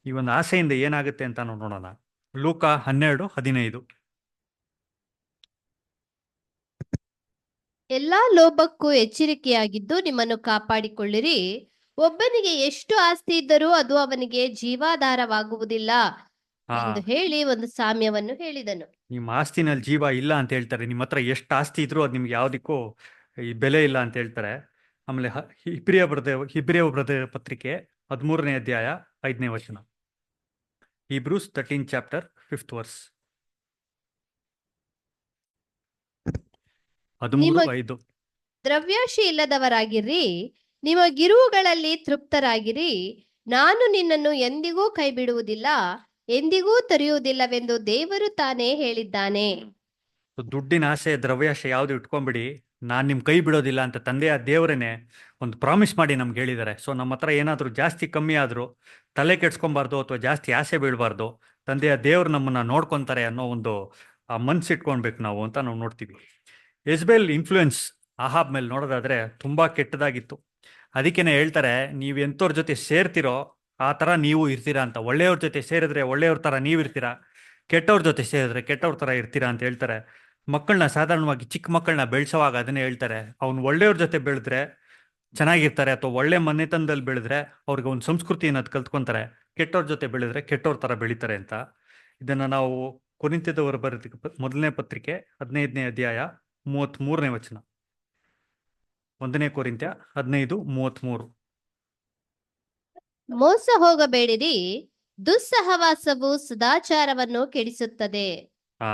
ಈ ಒಂದು ಆಸೆಯಿಂದ ಏನಾಗುತ್ತೆ ಅಂತ ನಾವು ನೋಡೋಣ. ಲೂಕ 12:15. ಎಲ್ಲಾ ಲೋಭಕ್ಕೂ ಎಚ್ಚರಿಕೆಯಾಗಿದ್ದು ನಿಮ್ಮನ್ನು ಕಾಪಾಡಿಕೊಳ್ಳಿರಿ. ಒಬ್ಬನಿಗೆ ಎಷ್ಟು ಆಸ್ತಿ ಇದ್ದರೂ ಅದು ಅವನಿಗೆ ಜೀವಾಧಾರವಾಗುವುದಿಲ್ಲ ಹಾ, ಎಂದು ಹೇಳಿ ಒಂದು ಸಾಮ್ಯವನ್ನು ಹೇಳಿದನು. ನಿಮ್ಮ ಆಸ್ತಿನಲ್ಲಿ ಜೀವ ಇಲ್ಲ ಅಂತ ಹೇಳ್ತಾರೆ. ನಿಮ್ಮ ಹತ್ರ ಎಷ್ಟು ಆಸ್ತಿ ಇದ್ರೂ ಅದು ನಿಮ್ಗೆ ಯಾವುದಕ್ಕೂ ಈ ಬೆಲೆ ಇಲ್ಲ ಅಂತ ಹೇಳ್ತಾರೆ. ಆಮೇಲೆ ಹಿಬ್ರಿಯ ಬರೆದ ಪತ್ರಿಕೆ 13ನೇ ಅಧ್ಯಾಯ 5ನೇ ವಚನ. Hebrews 13 chapter 5th verse. 13:5. ದ್ರವ್ಯಾಶೆ ಇಲ್ಲದವರಾಗಿರ್ರಿ, ನಿಮಗಿರುವುಗಳಲ್ಲಿ ತೃಪ್ತರಾಗಿರಿ. ನಾನು ನಿನ್ನನ್ನು ಎಂದಿಗೂ ಕೈ ಬಿಡುವುದಿಲ್ಲ, ಎಂದಿಗೂ ತೊರೆಯುವುದಿಲ್ಲವೆಂದು ದೇವರು ತಾನೇ ಹೇಳಿದ್ದಾನೆ. ದುಡ್ಡಿನ ಆಸೆ, ದ್ರವ್ಯಾಶೆ ಯಾವ್ದು ಇಟ್ಕೊಂಡ್ಬಿಡಿ, ನಾನು ನಿಮ್ ಕೈ ಬಿಡೋದಿಲ್ಲ ಅಂತ ತಂದೆಯ ದೇವರೇನೆ ಒಂದು ಪ್ರಾಮಿಸ್ ಮಾಡಿ ನಮ್ಗೆ ಹೇಳಿದ್ದಾರೆ. ಸೊ ನಮ್ಮ ಹತ್ರ ಏನಾದರೂ ಜಾಸ್ತಿ ಕಮ್ಮಿ ಆದರೂ ತಲೆ ಕೆಡ್ಸ್ಕೊಬಾರ್ದು ಅಥವಾ ಜಾಸ್ತಿ ಆಸೆ ಬೀಳಬಾರ್ದು. ತಂದೆಯ ದೇವ್ರು ನಮ್ಮನ್ನ ನೋಡ್ಕೊಂತಾರೆ ಅನ್ನೋ ಒಂದು ಮನ್ಸಿಟ್ಕೊಳ್ಬೇಕು ನಾವು ಅಂತ ನಾವು ನೋಡ್ತೀವಿ. ಯೆಜ್ಬೇಲ್ ಇನ್ಫ್ಲೂಯೆನ್ಸ್ ಆಹಾಬ್ ಮೇಲೆ ನೋಡೋದಾದ್ರೆ ತುಂಬಾ ಕೆಟ್ಟದಾಗಿತ್ತು. ಅದಕ್ಕೇನೆ ಹೇಳ್ತಾರೆ, ನೀವು ಎಂಥವ್ರ ಜೊತೆ ಸೇರ್ತಿರೋ ಆ ಥರ ನೀವು ಇರ್ತೀರಾ ಅಂತ. ಒಳ್ಳೆಯವ್ರ ಜೊತೆ ಸೇರಿದ್ರೆ ಒಳ್ಳೆಯವ್ರ ಥರ ನೀವು ಇರ್ತೀರಾ, ಕೆಟ್ಟವ್ರ ಜೊತೆ ಸೇರಿದ್ರೆ ಕೆಟ್ಟವ್ರ ಥರ ಇರ್ತೀರಾ ಅಂತ ಹೇಳ್ತಾರೆ. ಮಕ್ಕಳನ್ನ ಸಾಧಾರಣವಾಗಿ ಚಿಕ್ಕ ಮಕ್ಕಳನ್ನ ಬೆಳೆಸೋವಾಗ ಅದನ್ನೇ ಹೇಳ್ತಾರೆ, ಅವ್ನು ಒಳ್ಳೆಯವ್ರ ಜೊತೆ ಬೆಳೆದ್ರೆ ಚೆನ್ನಾಗಿರ್ತಾರೆ, ಅಥವಾ ಒಳ್ಳೆ ಮನೆತನದಲ್ಲಿ ಬೆಳೆದ್ರೆ ಅವ್ರಿಗೆ ಒಂದು ಸಂಸ್ಕೃತಿ ಅನ್ನೋದು ಕಲ್ತ್ಕೊಂತಾರೆ. ಕೆಟ್ಟವ್ರ ಜೊತೆ ಬೆಳೆದ್ರೆ ಕೆಟ್ಟವ್ರ ಥರ ಬೆಳೀತಾರೆ ಅಂತ. ಇದನ್ನ ನಾವು ಕೊರಿಂಥದವರು ಬರೆದ ಮೊದಲನೇ ಪತ್ರಿಕೆ 15ನೇ ಅಧ್ಯಾಯ 33ನೇ ವಚನ. 1ನೇ ಕೊರಿಂಥ್ಯ 15:33. ಮೋಸ ಹೋಗಬೇಡಿರಿ, ದುಸ್ಸಹವಾಸವು ಸದಾಚಾರವನ್ನು ಕೆಡಿಸುತ್ತದೆ. ಹಾ,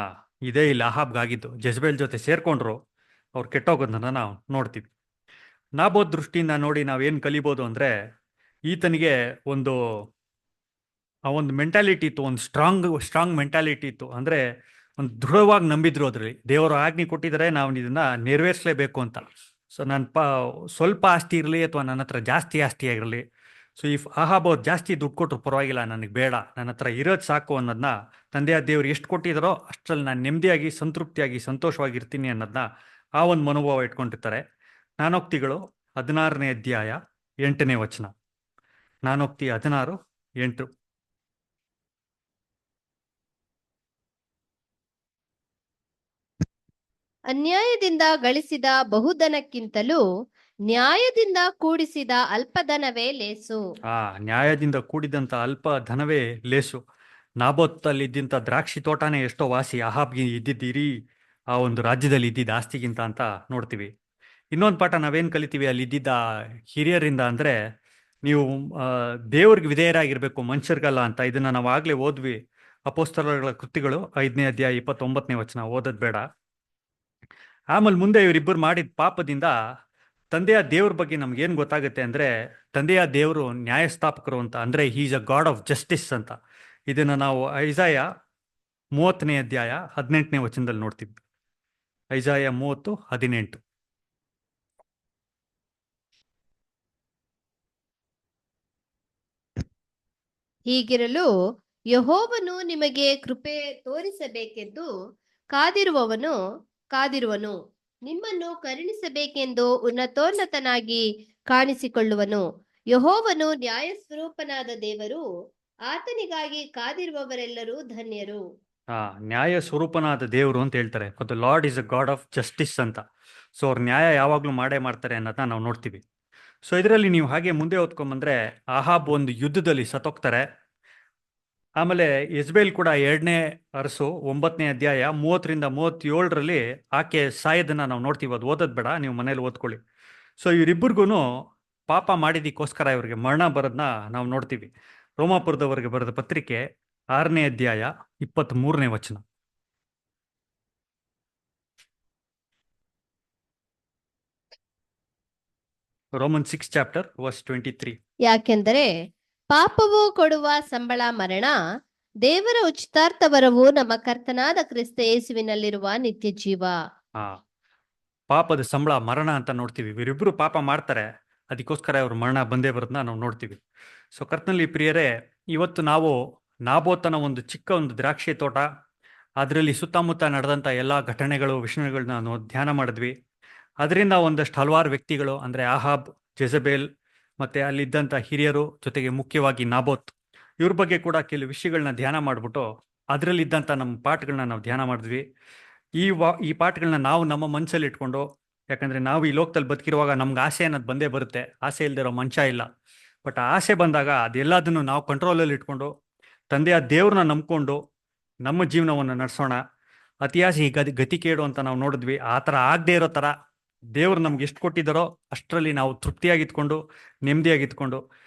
ಇದೇ ಇಲ್ಲಿ ಅಹಾಬ್ಗಾಗಿದ್ದು. ಜೆಜ್ಬೇಲ್ ಜೊತೆ ಸೇರ್ಕೊಂಡ್ರು, ಅವ್ರು ಕೆಟ್ಟೋಗೋದನ್ನ ನಾವು ನೋಡ್ತೀವಿ. ನಾಬೋತ್ ದೃಷ್ಟಿಯಿಂದ ನೋಡಿ ನಾವೇನು ಕಲಿಬೋದು ಅಂದ್ರೆ, ಈತನಿಗೆ ಒಂದು ಒಂದು ಮೆಂಟಾಲಿಟಿ ಇತ್ತು, ಒಂದು ಸ್ಟ್ರಾಂಗ್ ಮೆಂಟಾಲಿಟಿ ಇತ್ತು. ಅಂದ್ರೆ ಒಂದು ದೃಢವಾಗಿ ನಂಬಿದ್ರು ಅದರಲ್ಲಿ. ದೇವರು ಆಜ್ಞೆ ಕೊಟ್ಟಿದ್ದಾರೆ, ನಾವು ಇದನ್ನ ನೆರವೇರಿಸಲೇಬೇಕು ಅಂತ. ಸೊ ಸ್ವಲ್ಪ ಆಸ್ತಿ ಇರಲಿ ಅಥವಾ ನನ್ನ ಹತ್ರ ಜಾಸ್ತಿ ಆಸ್ತಿ ಆಗಿರಲಿ, ಸೊ ಇಫ್ ಅಹಾಬ್ ಅವ್ರು ಜಾಸ್ತಿ ದುಡ್ಡು ಕೊಟ್ಟರು ಪರವಾಗಿಲ್ಲ, ನನಗೆ ಬೇಡ, ನನ್ನ ಹತ್ರ ಇರೋದು ಸಾಕು ಅನ್ನೋದನ್ನ, ತಂದೆಯ ದೇವ್ರು ಎಷ್ಟು ಕೊಟ್ಟಿದ್ದಾರೋ ಅಷ್ಟರಲ್ಲಿ ನಾನು ನೆಮ್ಮದಿಯಾಗಿ ಸಂತೃಪ್ತಿಯಾಗಿ ಸಂತೋಷವಾಗಿರ್ತೀನಿ ಅನ್ನೋದನ್ನ ಆ ಒಂದು ಮನೋಭಾವ ಇಟ್ಕೊಂಡಿರ್ತಾರೆ. ನಾನೋಕ್ತಿಗಳು 16ನೇ ಅಧ್ಯಾಯ 8ನೇ ವಚನ. ನಾನೋಕ್ತಿ 16:8. ಅನ್ಯಾಯದಿಂದ ಗಳಿಸಿದ ಬಹುಧನಕ್ಕಿಂತಲೂ ನ್ಯಾಯದಿಂದ ಕೂಡಿಸಿದ ಅಲ್ಪಧನವೇ ಲೇಸು. ನ್ಯಾಯದಿಂದ ಕೂಡಿದಂತ ಅಲ್ಪ ಧನವೇ ಲೇಸು. ನಾಬೋತ್ತಲ್ಲಿ ಇದ್ದಂಥ ದ್ರಾಕ್ಷಿ ತೋಟನೇ ಎಷ್ಟೋ ವಾಸಿ ಅಹಾಬ್ಗೆ ಇದ್ದಿದ್ದೀರಿ ಆ ಒಂದು ರಾಜ್ಯದಲ್ಲಿ ಇದ್ದಿದ್ದ ಆಸ್ತಿಗಿಂತ ಅಂತ ನೋಡ್ತೀವಿ. ಇನ್ನೊಂದು ಪಾಠ ನಾವೇನು ಕಲಿತೀವಿ ಅಲ್ಲಿ ಇದ್ದಿದ್ದ ಹಿರಿಯರಿಂದ ಅಂದ್ರೆ, ನೀವು ದೇವ್ರಿಗೆ ವಿಧೇಯರಾಗಿರ್ಬೇಕು, ಮನುಷ್ಯರಿಗಲ್ಲ ಅಂತ. ಇದನ್ನ ನಾವು ಆಗ್ಲೇ ಓದ್ವಿ, ಅಪೊಸ್ತಲಗಳ ಕೃತಿಗಳು 5ನೇ ಅಧ್ಯಾಯ 29ನೇ ವಚನ. ಓದೋದ್ ಬೇಡ. ಆಮೇಲೆ ಮುಂದೆ ಇವರಿಬ್ಬರು ಮಾಡಿದ ಪಾಪದಿಂದ ತಂದೆಯ ದೇವ್ರ ಬಗ್ಗೆ ನಮ್ಗೆ ಏನ್ ಗೊತ್ತಾಗುತ್ತೆ ಅಂದ್ರೆ, ತಂದೆಯ ದೇವರು ನ್ಯಾಯಸ್ಥಾಪಕರು ಅಂತ. ಅಂದ್ರೆ he is a god of justice ಅಂತ. ಇದನ್ನ ನಾವು ಐಸಾಯ 30ನೇ ಅಧ್ಯಾಯ 18ನೇ ವಚನದಲ್ಲಿ ನೋಡ್ತೀವಿ. ಐಸಾಯ 30:18. ಹೀಗಿರಲು ಯೆಹೋವನು ನಿಮಗೆ ಕೃಪೆ ತೋರಿಸಬೇಕೆಂದು ಕಾದಿರುವನು, ನಿಮ್ಮನ್ನು ಕರುಣಿಸಬೇಕೆಂದು ಉನ್ನತೋನ್ನತನಾಗಿ ಕಾಣಿಸಿಕೊಳ್ಳುವನು. ಯೆಹೋವನು ನ್ಯಾಯ ಸ್ವರೂಪನಾದ ದೇವರು, ಆತನಿಗಾಗಿ ಕಾದಿರುವವರೆಲ್ಲರೂ ಧನ್ಯರು. ನ್ಯಾಯ ಸ್ವರೂಪನಾದ ದೇವರು ಅಂತ ಹೇಳ್ತಾರೆ. The lord is a god of justice ಅಂತ. ಸೊ ಅವ್ರ ನ್ಯಾಯ ಯಾವಾಗ್ಲೂ ಮಾಡೇ ಮಾಡ್ತಾರೆ ಅನ್ನೋದನ್ನ ನಾವು ನೋಡ್ತೀವಿ. ಸೊ ಇದರಲ್ಲಿ ನೀವು ಹಾಗೆ ಮುಂದೆ ಓದ್ಕೊಂಬಂದ್ರೆ, ಅಹಾಬ್ ಒಂದು ಯುದ್ಧದಲ್ಲಿ ಸತ್ತೋಗ್ತಾರೆ. ಆಮೇಲೆ ಯೆಜ್ಬೇಲ್ ಕೂಡ 2ನೇ ಅರಸು 9ನೇ ಅಧ್ಯಾಯ 30ರಿಂದ 37ರಲ್ಲಿ ಆಕೆ ಸಾಯೋದನ್ನ ನಾವು ನೋಡ್ತೀವಿ. ಅದು ಓದೋದ್ ಬೇಡ, ನೀವು ಮನೇಲಿ ಓದ್ಕೊಳ್ಳಿ. ಸೊ ಇವರಿಬ್ಬರಿಗೂ ಪಾಪ ಮಾಡಿದಕ್ಕೋಸ್ಕರ ಇವರಿಗೆ ಮರಣ ಬರೋದನ್ನ ನಾವು ನೋಡ್ತೀವಿ. ರೋಮಾಪುರದವರಿಗೆ ಬರೆದ ಪತ್ರಿಕೆ 6ನೇ ಅಧ್ಯಾಯ 23ನೇ ವಚನ. Roman 6 chapter verse 23. ಯಾಕೆಂದರೆ ಪಾಪವು ಕೊಡುವ ಸಂಬಳ ಮರಣ, ದೇವರ ಉಚಿತಾರ್ಥವರವು ನಮ್ಮ ಕರ್ತನಾದ ಕ್ರಿಸ್ತ ಯೇಸುವಿನಲ್ಲಿರುವ ನಿತ್ಯ ಜೀವ. ಪಾಪದ ಸಂಬಳ ಮರಣ ಅಂತ ನೋಡ್ತೀವಿ. ಇವರಿಬ್ರು ಪಾಪ ಮಾಡ್ತಾರೆ, ಅದಕ್ಕೋಸ್ಕರ ಅವ್ರ ಮರಣ ಬಂದೇ ಬರೋದನ್ನ ನಾವು ನೋಡ್ತೀವಿ. ಸೊ ಕರ್ತನಲ್ಲಿ ಪ್ರಿಯರೇ, ಇವತ್ತು ನಾವು ನಾಬೋತನ ಒಂದು ಚಿಕ್ಕ ಒಂದು ದ್ರಾಕ್ಷಿ ತೋಟ, ಅದರಲ್ಲಿ ಸುತ್ತಮುತ್ತ ನಡೆದಂಥ ಎಲ್ಲ ಘಟನೆಗಳು ವಿಷಯಗಳನ್ನ ನಾವು ಧ್ಯಾನ ಮಾಡಿದ್ವಿ. ಅದರಿಂದ ಒಂದಷ್ಟು ಹಲವಾರು ವ್ಯಕ್ತಿಗಳು ಅಂದರೆ ಆಹಾಬ್, ಜೆಜಬೇಲ್, ಮತ್ತೆ ಅಲ್ಲಿದ್ದಂಥ ಹಿರಿಯರು, ಜೊತೆಗೆ ಮುಖ್ಯವಾಗಿ ನಾಬೋತ್, ಇವ್ರ ಬಗ್ಗೆ ಕೂಡ ಕೆಲವು ವಿಷಯಗಳನ್ನ ಧ್ಯಾನ ಮಾಡಿಬಿಟ್ಟು ಅದರಲ್ಲಿದ್ದಂಥ ನಮ್ಮ ಪಾಠಗಳನ್ನ ನಾವು ಧ್ಯಾನ ಮಾಡಿದ್ವಿ. ಈ ಪಾಠಗಳನ್ನ ನಾವು ನಮ್ಮ ಮನಸ್ಸಲ್ಲಿ ಇಟ್ಕೊಂಡು, ಯಾಕಂದರೆ ನಾವು ಈ ಲೋಕದಲ್ಲಿ ಬದುಕಿರುವಾಗ ನಮ್ಗೆ ಆಸೆ ಅನ್ನೋದು ಬಂದೇ ಬರುತ್ತೆ. ಆಸೆ ಇಲ್ದಿರೋ ಮಂಚ ಇಲ್ಲ. ಬಟ್ ಆ ಆಸೆ ಬಂದಾಗ ಅದೆಲ್ಲದನ್ನು ನಾವು ಕಂಟ್ರೋಲಲ್ಲಿ ಇಟ್ಕೊಂಡು ತಂದೆಯ ದೇವ್ರನ್ನ ನಂಬ್ಕೊಂಡು ನಮ್ಮ ಜೀವನವನ್ನು ನಡೆಸೋಣ. ಅತಿಯಾಸೆ ಗತಿ ಕೇಡು ಅಂತ ನಾವು ನೋಡಿದ್ವಿ. ಆ ಥರ ಆಗದೆ ಇರೋ ಥರ ದೇವ್ರು ನಮ್ಗೆ ಎಷ್ಟು ಕೊಟ್ಟಿದ್ದಾರೋ ಅಷ್ಟರಲ್ಲಿ ನಾವು ತೃಪ್ತಿಯಾಗಿತ್ಕೊಂಡು ನೆಮ್ಮದಿಯಾಗಿತ್ಕೊಂಡು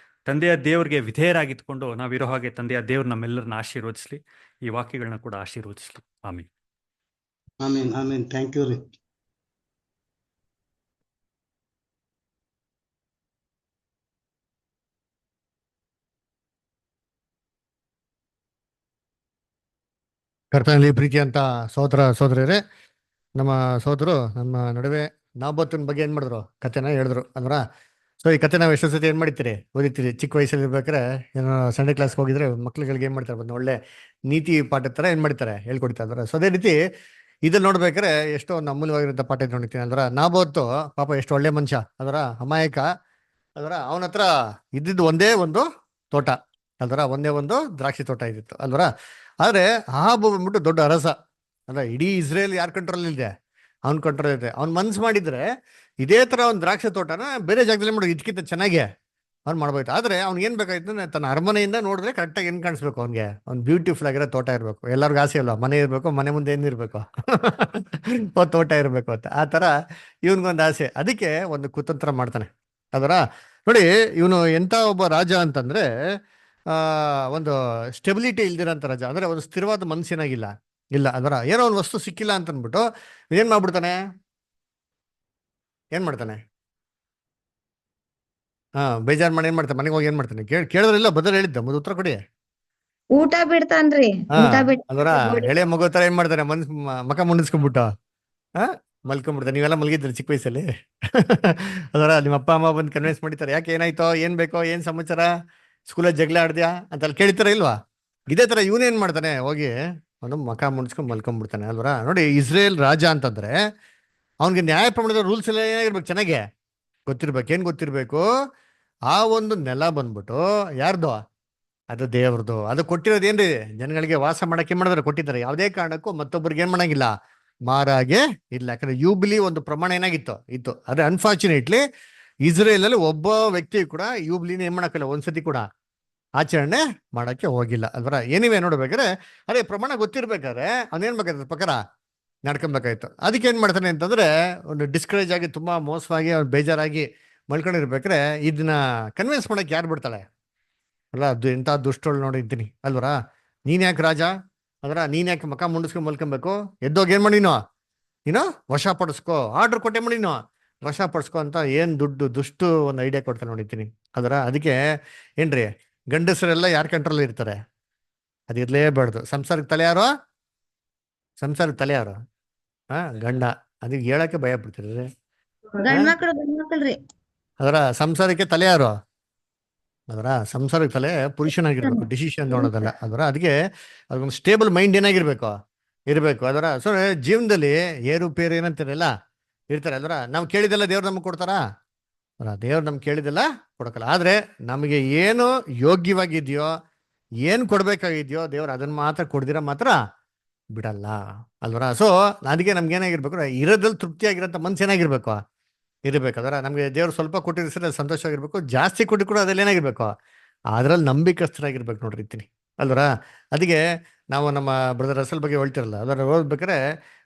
ತಂದೆಯ ದೇವ್ರಿಗೆ ವಿಧೇಯರಾಗಿತ್ಕೊಂಡು ನಾವಿರೋ ಹಾಗೆ ತಂದೆಯ ದೇವ್ರು ನಮ್ಮೆಲ್ಲರನ್ನ ಆಶೀರ್ವದಿಸ್ಲಿ. ಈ ವಾಕ್ಯಗಳನ್ನ ಕೂಡ ಆಶೀರ್ವದಿಸ್ಲಿ. ಆಮೇಲೆ ಆಮೇನ್ ಆಮೇನ್. ಥ್ಯಾಂಕ್ ಯು ರೀ. ಕರ್ತನಲ್ಲಿ ಪ್ರೀತಿ ಅಂತ ಸೋದರರೇ, ನಮ್ಮ ಸೋದರು ನಮ್ಮ ನಡುವೆ ನಾಬೋತನ ಬಗ್ಗೆ ಏನ್ ಮಾಡಿದ್ರು, ಕಥೆನ ಹೇಳಿದ್ರು ಅಲ್ವಾ. ಸೊ ಈ ಕಥೆ ನಾವು ಎಷ್ಟೋ ಸತಿ ಏನ್ ಮಾಡ್ತೀರಿ, ಓದಿತೀರಿ. ಚಿಕ್ಕ ವಯಸ್ಸಲ್ಲಿ ಇರ್ಬೇಕಾದ್ರೆ ಏನೋ ಸಂಡೇ ಕ್ಲಾಸ್ಗೆ ಹೋಗಿದ್ರೆ ಮಕ್ಳುಗಳಿಗೆ ಏನ್ ಮಾಡ್ತಾರೆ, ಒಂದು ಒಳ್ಳೆ ನೀತಿ ಪಾಠದ ತರ ಏನ್ ಮಾಡ್ತಾರೆ, ಹೇಳ್ಕೊಡ್ತಾ ಇದಾರೆ. ಸೊ ಅದೇ ರೀತಿ ಇದ್ರಲ್ಲಿ ನೋಡ್ಬೇಕಾದ್ರೆ ಎಷ್ಟೋ ಒಂದು ಅಮೂಲ್ಯವಾಗಿರೋ ಪಾಠ ನೋಡ್ತೀನಿ ಅಲ್ರ. ನಾಬೋತು ಪಾಪ ಎಷ್ಟು ಒಳ್ಳೆ ಮನುಷ್ಯ ಅದರ, ಅಮಾಯಕ ಅದರ. ಅವನ ಹತ್ರ ಇದ್ದಿದ್ದು ಒಂದೇ ಒಂದು ತೋಟ ಅಲ್ವರ, ಒಂದೇ ಒಂದು ದ್ರಾಕ್ಷಿ ತೋಟ ಇದ್ದಿತ್ತು ಅಲ್ವರ. ಆದ್ರೆ ಆಹಾಬ್ ಬಂದ್ಬಿಟ್ಟು ದೊಡ್ಡ ಅರಸ ಅಲ್ಲ, ಇಡೀ ಇಸ್ರೇಲ್ ಯಾರ ಕಂಟ್ರೋಲ್ ಇದೆ, ಅವ್ನ ಕಂಟ್ರೋಲ್ ಇದೆ. ಅವ್ನ್ ಮನ್ಸು ಮಾಡಿದ್ರೆ ಇದೇ ತರ ಒಂದು ದ್ರಾಕ್ಷಿ ತೋಟನ ಬೇರೆ ಜಾಗದಲ್ಲಿ ಮಾಡೋ ಇದಕ್ಕಿಂತ ಚೆನ್ನಾಗಿ ಅವ್ನು ಮಾಡ್ಬೇಕು. ಆದ್ರೆ ಅವ್ನಿಗೆ ಏನ್ ಬೇಕಾಯ್ತು ಅಂದ್ರೆ ತನ್ನ ಅರಮನೆಯಿಂದ ನೋಡಿದ್ರೆ ಕರೆಕ್ಟಾಗಿ ಏನ್ ಕಾಣಿಸ್ಬೇಕು, ಅವ್ನಿಗೆ ಒಂದು ಬ್ಯೂಟಿಫುಲ್ ಆಗಿರೋ ತೋಟ ಇರ್ಬೇಕು. ಎಲ್ಲರಿಗೂ ಆಸೆ ಅಲ್ವಾ, ಮನೆ ಇರ್ಬೇಕು, ಮನೆ ಮುಂದೆ ಏನಿರ್ಬೇಕು ತೋಟ ಇರ್ಬೇಕು ಅಂತ. ಆ ತರ ಇವನ್ಗೊಂದು ಆಸೆ. ಅದಕ್ಕೆ ಒಂದು ಕುತಂತ್ರ ಮಾಡ್ತಾನೆ ಅದರ. ನೋಡಿ ಇವನು ಎಂತ ಒಬ್ಬ ರಾಜ ಅಂತಂದ್ರೆ ಒಂದು ಸ್ಟೆಬಿಲಿಟಿ ಇಲ್ದಿರೋಂಥ ರಾಜ. ಅಂದ್ರೆ ಒಂದು ಸ್ಥಿರವಾದ ಮನಸ್ಸಿನಾಗಿಲ್ಲ ಇಲ್ಲ ಅದರ. ಏನೋ ಒಂದು ವಸ್ತು ಸಿಕ್ಕಿಲ್ಲ ಅಂತ ಅಂದ್ಬಿಟ್ಟು ಏನ್ ಮಾಡ್ಬಿಡ್ತಾನೆ, ಬೇಜಾರ್ ಮಾಡಿ ಏನ್ ಮಾಡ್ತಾನೆ, ಮನೆಗೆ ಹೋಗಿ ಏನ್ ಮಾಡ್ತಾನೆ, ಕೇಳಿದ್ರಿಲ್ಲ ಬದಲು ಹೇಳಿದ್ದ ಮೊದಲು ಉತ್ತರ ಕೊಡಿ. ಊಟ ಬಿಡ್ತಾನ್ರಿ. ಊಟ ಅದರ ಎಳೆ ಮಗು ತರ ಏನ್ ಮಾಡ್ತಾನೆ, ಮಕ ಮುಂಡಿಸ್ಕೊಂಡ್ಬಿಟ್ಟು ಮಲ್ಕೊಂಡ್ಬಿಡ್ತಾನೆ. ನೀವೆಲ್ಲ ಮಲಗಿದ್ರಿ ಚಿಕ್ಕ ವಯಸ್ಸಲ್ಲಿ ಅದರ. ನಿಮ್ಮ ಅಪ್ಪ ಅಮ್ಮ ಬಂದು ಕನ್ವಿನ್ಸ್ ಮಾಡಿತಾರೆ, ಯಾಕೆ ಏನಾಯ್ತೋ, ಏನ್ ಬೇಕೋ, ಏನ್ ಸಮಾಚಾರ, ಸ್ಕೂಲಲ್ಲಿ ಜಗಳ ಆಡ್ದ್ಯಾ ಅಂತ ಅಲ್ಲಿ ಕೇಳ್ತಾರ ಇಲ್ವಾ. ಇದೇ ತರ ಇವನೇನ್ ಮಾಡ್ತಾನೆ, ಹೋಗಿ ಅವನು ಮಕ ಮುನ್ಸ್ಕೊಂಡ್ ಮಲ್ಕೊಂಡ್ಬಿಡ್ತಾನೆ ಅಲ್ವರ. ನೋಡಿ ಇಸ್ರೇಲ್ ರಾಜ ಅಂತಂದ್ರೆ ಅವ್ನಿಗೆ ನ್ಯಾಯ ಪ್ರಮಾಣದ ರೂಲ್ಸ್ ಎಲ್ಲ ಏನಾಗಿರ್ಬೇಕು, ಚೆನ್ನಾಗೆ ಗೊತ್ತಿರ್ಬೇಕು. ಏನ್ ಗೊತ್ತಿರ್ಬೇಕು, ಆ ಒಂದು ನೆಲ ಬಂದ್ಬಿಟ್ಟು ಯಾರ್ದು, ಅದು ದೇವ್ರದು. ಅದು ಕೊಟ್ಟಿರೋದು ಏನ್ರಿ, ಜನಗಳಿಗೆ ವಾಸ ಮಾಡಕ್ಕೆ ಏನ್ ಮಾಡಿದ್ರೆ ಕೊಟ್ಟಿದ್ದಾರೆ. ಯಾವುದೇ ಕಾರಣಕ್ಕೂ ಮತ್ತೊಬ್ಬರಿಗೆ ಏನ್ ಮಾಡಂಗಿಲ್ಲ, ಮಾರಾಗೆ ಇಲ್ಲ. ಯಾಕಂದ್ರೆ ಯೂಬಿಲಿ ಒಂದು ಪ್ರಮಾಣ ಇತ್ತು. ಅದೇ ಅನ್ಫಾರ್ಚುನೇಟ್ಲಿ ಇಸ್ರೇಲ್ ಅಲ್ಲಿ ಒಬ್ಬ ವ್ಯಕ್ತಿ ಕೂಡ ಯೂಬಿಲಿನ ಏನ್ ಮಾಡಕ್ಕಿಲ್ಲ, ಒಂದ್ಸತಿ ಕೂಡ ಆಚರಣೆ ಮಾಡಕ್ಕೆ ಹೋಗಿಲ್ಲ ಅಲ್ವರ. ಏನಿವೆ ನೋಡ್ಬೇಕಾದ್ರೆ ಅದೇ ಪ್ರಮಾಣ ಗೊತ್ತಿರ್ಬೇಕಾದ್ರೆ ಅವನೇನ್ ಬೇಕಾದ್ರೆ ಪ್ರಕಾರ ನಡ್ಕೊಬೇಕಾಯ್ತು. ಅದಕ್ಕೆ ಏನ್ ಮಾಡ್ತಾನೆ ಅಂತಂದ್ರೆ ಒಂದು ಡಿಸ್ಕರೇಜ್ ಆಗಿ ತುಂಬಾ ಮೋಸವಾಗಿ ಅವ್ನು ಬೇಜಾರಾಗಿ ಮಲ್ಕೊಂಡಿರ್ಬೇಕಾದ್ರೆ ಇದನ್ನ ಕನ್ವಿನ್ಸ್ ಮಾಡಕ್ಕೆ ಯಾರು ಬಿಡ್ತಾಳೆ ಅಲ್ಲ. ಅದು ಎಂತ ದುಷ್ಟಗಳು ನೋಡಿದ್ದೀನಿ ಅಲ್ವರ. ನೀನ್ ಯಾಕೆ ರಾಜ ಅದರ, ನೀನ್ ಯಾಕೆ ಮಕ ಮುಂಡಿಸ್ಕೊಂಡ್ ಮಲ್ಕೊಬೇಕು, ಎದ್ದೋಗಿ ಏನ್ ಮಾಡಿ ನೀನು ವಶ ಪಡಿಸ್ಕೋ, ಆರ್ಡರ್ ಕೊಟ್ಟೆ ಮಾಡಿ ವಶ ಪಡಿಸ್ಕೊ ಅಂತ ಏನ್ ದುಷ್ಟು ಒಂದು ಐಡಿಯಾ ಕೊಡ್ತಾನೆ ನೋಡಿದ್ದೀನಿ ಅದರ. ಅದಕ್ಕೆ ಏನ್ರಿ, ಗಂಡಸರೆಲ್ಲ ಯಾರ ಕಂಟ್ರೋಲ್ ಇರ್ತಾರೆ, ಅದು ಇರ್ಲೇಬಾರ್ದು. ಸಂಸಾರಕ್ಕೆ ತಲೆ ಯಾರು ಗಂಡ. ಅದಕ್ಕೆ ಹೇಳಕ್ಕೆ ಭಯ ಪಡ್ತಿರ್ರಿ ಗಂಡ್ಮಕ್ಳ್ರಿ. ಅದರ ಸಂಸಾರಕ್ಕೆ ತಲೆ ಯಾರು, ಅದರ ಸಂಸಾರಕ್ಕೆ ತಲೆ ಪುರುಷನಾಗಿರ್ಬೇಕು, ಡಿಸಿಷನ್ ತಗೊಳೋದಲ್ಲ ಅದರ. ಅದಕ್ಕೆ ಅದೊಂದು ಸ್ಟೇಬಲ್ ಮೈಂಡ್ ಏನಾಗಿರ್ಬೇಕು, ಇರ್ಬೇಕು ಅದರ. ಸೊ ಜೀವನದಲ್ಲಿ ಏರುಪೇರು ಏನಂತಾರಲ್ಲ ಇರ್ತಾರೆ ಅದರ. ನಾವು ಕೇಳಿದೆಲ್ಲ ದೇವ್ರು ನಮ್ಗೆ ಕೊಡ್ತಾರಾ, ದೇವ್ರು ನಮ್ಗೆ ಕೇಳಿದೆಲ್ಲ ಕೊಡಕಲ್ಲ. ಆದ್ರೆ ನಮಗೆ ಏನು ಯೋಗ್ಯವಾಗಿದೆಯೋ, ಏನ್ ಕೊಡ್ಬೇಕಾಗಿದ್ಯೋ ದೇವ್ರು ಅದನ್ನ ಮಾತ್ರ ಕೊಡ್ದಿರ ಮಾತ್ರ ಬಿಡಲ್ಲ ಅಲ್ವರ. ಸೊ ಅದಕ್ಕೆ ನಮ್ಗೆ ಏನಾಗಿರ್ಬೇಕು, ಇರೋದ್ರಲ್ಲಿ ತೃಪ್ತಿಯಾಗಿರೋಂಥ ಮನ್ಸು ಏನಾಗಿರ್ಬೇಕು, ಇರ್ಬೇಕಾದ್ರೆ ನಮ್ಗೆ ದೇವ್ರು ಸ್ವಲ್ಪ ಕೊಟ್ಟಿದ್ರೆ ಸಂತೋಷವಾಗಿರ್ಬೇಕು. ಜಾಸ್ತಿ ಕೊಟ್ಟು ಕೂಡ ಅದ್ರಲ್ಲಿ ಏನಾಗಿರ್ಬೇಕು, ಅದ್ರಲ್ಲಿ ನಂಬಿಕಸ್ಥರಾಗಿರ್ಬೇಕು ನೋಡ್ರಿ ಇರ್ತೀನಿ ಅಲ್ವರ. ಅದಕ್ಕೆ ನಾವು ನಮ್ಮ ಬ್ರದರ್ ರಸಲ್ ಬಗ್ಗೆ ಹೇಳ್ತಿರಲ್ಲ, ಅದರ ಓದ್ಬೇಕಾರೆ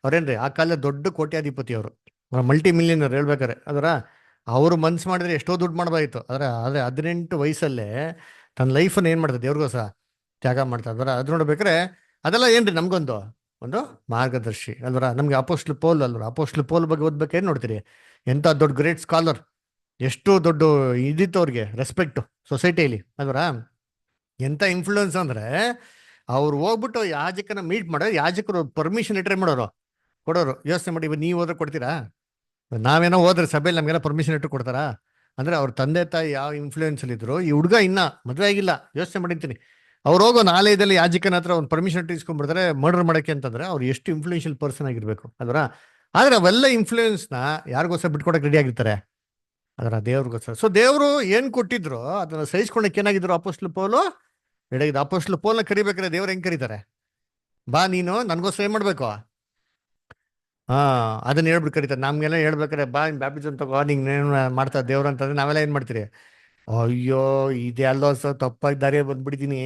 ಅವ್ರೇನ್ರಿ ಆ ಕಾಲದ ದೊಡ್ಡ ಕೋಟ್ಯಾಧಿಪತಿ ಅವರು, ಮಲ್ಟಿ ಮಿಲಿಯನರ್ ಹೇಳ್ಬೇಕಾರೆ ಅದರ. ಅವರು ಮನ್ಸು ಮಾಡಿದ್ರೆ ಎಷ್ಟೋ ದುಡ್ಡು ಮಾಡ್ಬೋದಾಯ್ತು. ಆದ್ರೆ 18 ವಯಸ್ಸಲ್ಲೇ ತನ್ನ ಲೈಫನ್ನು ಏನ್ ಮಾಡ್ತಾರೆ, ದೇವ್ರಿಗೋಸ್ಕರ ತ್ಯಾಗ ಮಾಡ್ತಾರೆ ಅದರ. ಅದು ನೋಡ್ಬೇಕಾರೆ ಅದೆಲ್ಲ ಏನ್ರಿ ನಮ್ಗೊಂದು ಮಾರ್ಗದರ್ಶಿ ಅಲ್ವರ. ನಮ್ಗೆ ಅಪೋಸ್ಟ್ಲ್ ಪೌಲ್ ಅಲ್ವರ, ಅಪೋಸ್ಟ್ಲ್ ಪೌಲ್ ಬಗ್ಗೆ ಓದ್ಬೇಕೇನ್ ನೋಡ್ತೀರಿ, ಎಂತ ದೊಡ್ಡ ಗ್ರೇಟ್ ಸ್ಕಾಲರ್, ಎಷ್ಟು ದೊಡ್ಡ ಇದಿತ್ತು ಅವ್ರಿಗೆ ರೆಸ್ಪೆಕ್ಟ್ ಸೊಸೈಟಿಯಲ್ಲಿ ಅಲ್ವರ. ಎಂತ ಇನ್ಫ್ಲೂಯೆನ್ಸ್ ಅಂದ್ರೆ ಅವ್ರು ಹೋಗ್ಬಿಟ್ಟು ಯಾಜಕನ ಮೀಟ್ ಮಾಡೋರು, ಯಾಜಕರು ಪರ್ಮಿಷನ್ ಇಟ್ರೆ ಕೊಡೋರು. ಯೋಚನೆ ಮಾಡಿ, ನೀವು ಹೋದ್ರೆ ಕೊಡ್ತೀರಾ? ನಾವೇನೋ ಹೋದ್ರೆ ಸಭೆಯಲ್ಲಿ ನಮ್ಗೆಲ್ಲ ಪರ್ಮಿಷನ್ ಇಟ್ಟು ಕೊಡ್ತಾರಾ? ಅಂದ್ರೆ ಅವ್ರ ತಂದೆ ತಾಯಿ ಯಾವ ಇನ್ಫ್ಲೂಯೆನ್ಸ್ ಅಲ್ಲಿ ಇದ್ರು, ಈ ಹುಡುಗ ಇನ್ನ ಮದುವೆ ಆಗಿಲ್ಲ, ಯೋಚನೆ ಮಾಡಿರ್ತೀನಿ. ಅವ್ರು ಹೋಗೋ ಆಲಯದಲ್ಲಿ ಯಾಜಕನ ಹತ್ರ ಒಂದು ಪರ್ಮಿಷನ್ ಇಟ್ಟು ಇಸ್ಕೊಂಡ್ಬಿಡ್ತಾರೆ ಮರ್ಡರ್ ಮಾಡಕ್ಕೆ ಅಂತಂದ್ರೆ ಅವ್ರು ಎಷ್ಟು ಇನ್ಫ್ಲೂಯೆನ್ಷಿಯಲ್ ಪರ್ಸನ್ ಆಗಿರ್ಬೇಕು ಅದರ. ಆದ್ರೆ ಅವೆಲ್ಲ ಇನ್ಫ್ಲೂಯೆನ್ಸ್ನ ಯಾರಿಗೋಸ್ಕರ ಬಿಟ್ಕೊಡಕ್ಕೆ ರೆಡಿ ಆಗಿರ್ತಾರೆ ಅದರ, ದೇವ್ರಿಗೋಸ್ಕರ. ಸೊ ದೇವರು ಏನ್ ಕೊಟ್ಟಿದ್ರು ಅದನ್ನ ಸಹಿಸ್ಕೊಳಕ್ಕೆ ಏನಾಗಿದ್ರು ಅಪೊಸ್ತಲ ಪೌಲು ಎಡಗಿದ ಅಪೋಸ್ಟ್ಲು ಪೌಲನ ಕರಿಬೇಕಾದ್ರೆ ದೇವ್ರು ಹೆಂಗ್ ಕರೀತಾರೆ? ಬಾ ನೀನು ನನ್ಗೋಸ್ಕರ ಏನ್ ಮಾಡ್ಬೇಕು? ಅದನ್ನ ಹೇಳ್ಬಿಟ್ಟು ಕರೀತಾರೆ. ನಮ್ಗೆಲ್ಲ ಹೇಳ್ಬೇಕಾರೆ ಬಾ ಬ್ಯಾಪ್ಟಿಸಮ್ ತಗೋ ನಿಂಗ್ ಮಾಡ್ತಾ ದೇವ್ರು ಅಂತಂದ್ರೆ ನಾವೆಲ್ಲ ಏನ್ ಮಾಡ್ತೀರಿ? ಅಯ್ಯೋ ಇದೆಲ್ಲೋ ತಪ್ಪಾಗಿ ದಾರಿ ಬಂದ್ಬಿಟ್ಟಿದೀನಿ,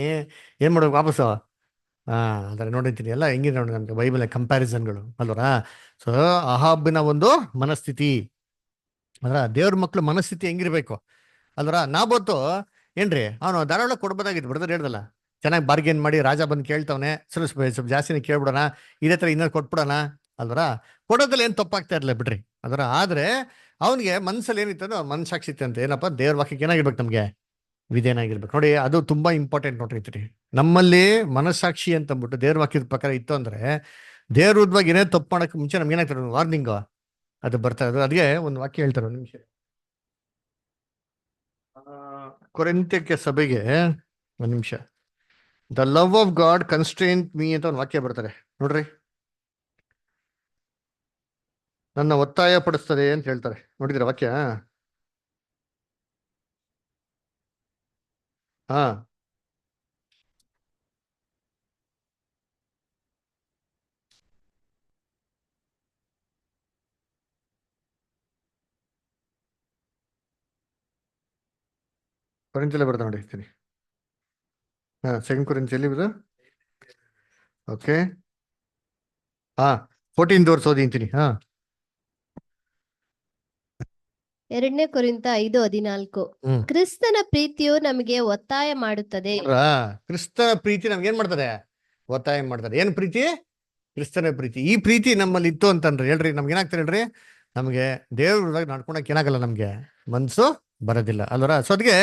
ಏನ್ ಮಾಡ್ಬೇಕು ವಾಪಸ್ಸು? ಅಂದ್ರೆ ನೋಡಿರ್ತೀನಿ ಎಲ್ಲ ಹೆಂಗಿದೆ ನೋಡಿ ನಮ್ಗೆ ಬೈಬಲ್ ಕಂಪ್ಯಾರಿಸನ್ಗಳು ಅಲ್ವರಾ. ಸೊ ಅಹಾಬಿನ ಒಂದು ಮನಸ್ಥಿತಿ ಅಂದ್ರ ದೇವ್ರ ಮಕ್ಳು ಮನಸ್ಥಿತಿ ಹೆಂಗಿರ್ಬೇಕು ಅಲ್ವರ. ನಾಬೊತ್ತು ಏನ್ರಿ ಅವನು ಧಾರಾಳ ಕೊಡ್ಬೋದಾಗಿತ್ತು, ಬಿಡದ್ರೆ ಹೇಳ್ದಲ್ಲ, ಚೆನ್ನಾಗಿ ಬಾರ್ಗೇನ್ ಮಾಡಿ ರಾಜ ಬಂದು ಕೇಳ್ತವನೆ, ಸ್ವಲ್ಪ ಜಾಸ್ತಿನೇ ಕೇಳ್ಬಿಡೋಣ, ಇದೇ ತರ ಇನ್ನೂ ಕೊಟ್ಬಿಡೋಣ ಅಲ್ವರ. ಕೊಡೋದ್ರಲ್ಲಿ ಏನ್ ತಪ್ಪಾಗ್ತಾ ಇರ್ಲಿಲ್ಲ ಬಿಡ್ರಿ ಅದರ. ಆದ್ರೆ ಅವನಿಗೆ ಮನ್ಸಲ್ಲಿ ಏನಿತ್ತು ಮನಸಾಕ್ಷಿ ಇತ್ತು ಅಂತ, ಏನಪ್ಪ ದೇವ್ರ ವಾಕ್ಯಕ್ಕೆ ಏನಾಗಿರ್ಬೇಕು ನಮ್ಗೆ ವಿಧೇಯನಾಗಿರ್ಬೇಕು. ನೋಡಿ ಅದು ತುಂಬಾ ಇಂಪಾರ್ಟೆಂಟ್ ನೋಡ್ರಿ. ನಮ್ಮಲ್ಲಿ ಮನಸ್ಸಾಕ್ಷಿ ಅಂತ ಅಂದ್ಬಿಟ್ಟು ದೇವ್ರ ವಾಕ್ಯದ ಪ್ರಕಾರ ಇತ್ತು ಅಂದ್ರೆ ದೇವ್ರ ವಿರುದ್ಧವಾಗಿ ಏನೇ ತಪ್ಪು ಮಾಡಕ್ಕೆ ಮುಂಚೆ ನಮ್ಗೆ ಏನಾಗ್ತಾರೆ ವಾರ್ನಿಂಗ್ ಅದು ಬರ್ತಾ ಇರೋದು. ಅದಕ್ಕೆ ಒಂದು ವಾಕ್ಯ ಹೇಳ್ತಾರೆ, ಒಂದು ನಿಮಿಷ. ಕೊರಿಂಥ್ಯಕ್ಕೆ ಸಭೆಗೆ ಒಂದು ನಿಮಿಷ, the love of god constraint me ಅಂತ ಒಂದು ವಾಕ್ಯ ಬರ್ತಾರೆ ನೋಡ್ರಿ. ನನ್ನ ಒತ್ತಾಯ ಪಡಿಸ್ತದೆ ಅಂತ ಹೇಳ್ತಾರೆ, ನೋಡಿದ್ರ ವಾಕ್ಯ? ಹಾ ಕೊರಿಂಥ್ಯಲ್ಲೇ ಬರ್ತಾ ನೋಡಿರ್ತೀನಿ. ಸೆಕೆಂಡ್ ಕೊರಿಂಥ್ಯಲ್ಲಿ ಇದು ಓಕೆ. 14 ವರ್ಷ ಓದಿಂತೀನಿ. 2 ಕೊರಿಂಥ 5:14. ಹ್ಮ್. ಕ್ರಿಸ್ತನ ಪ್ರೀತಿಯು ನಮಗೆ ಒತ್ತಾಯ ಮಾಡುತ್ತದೆ. ಕ್ರಿಸ್ತನ ಪ್ರೀತಿ ನಮ್ಗೆ ಏನ್ ಮಾಡ್ತಾರೆ? ಒತ್ತಾಯ ಮಾಡ್ತಾರೆ. ಏನ್ ಪ್ರೀತಿ? ಕ್ರಿಸ್ತನ ಪ್ರೀತಿ. ಈ ಪ್ರೀತಿ ನಮ್ಮಲ್ಲಿ ಇತ್ತು ಅಂತಂದ್ರೆ ಹೇಳ್ರಿ ನಮ್ಗೆ ಏನಾಗ್ತಾರೆ ಹೇಳ್ರಿ, ನಮ್ಗೆ ದೇವ್ರದಾಗ ನಡ್ಕೊಳಕ್ ಏನಾಗಲ್ಲ, ನಮ್ಗೆ ಮನ್ಸು ಬರೋದಿಲ್ಲ ಅಲ್ವರ. ಸೊ ಅದಕ್ಕೆ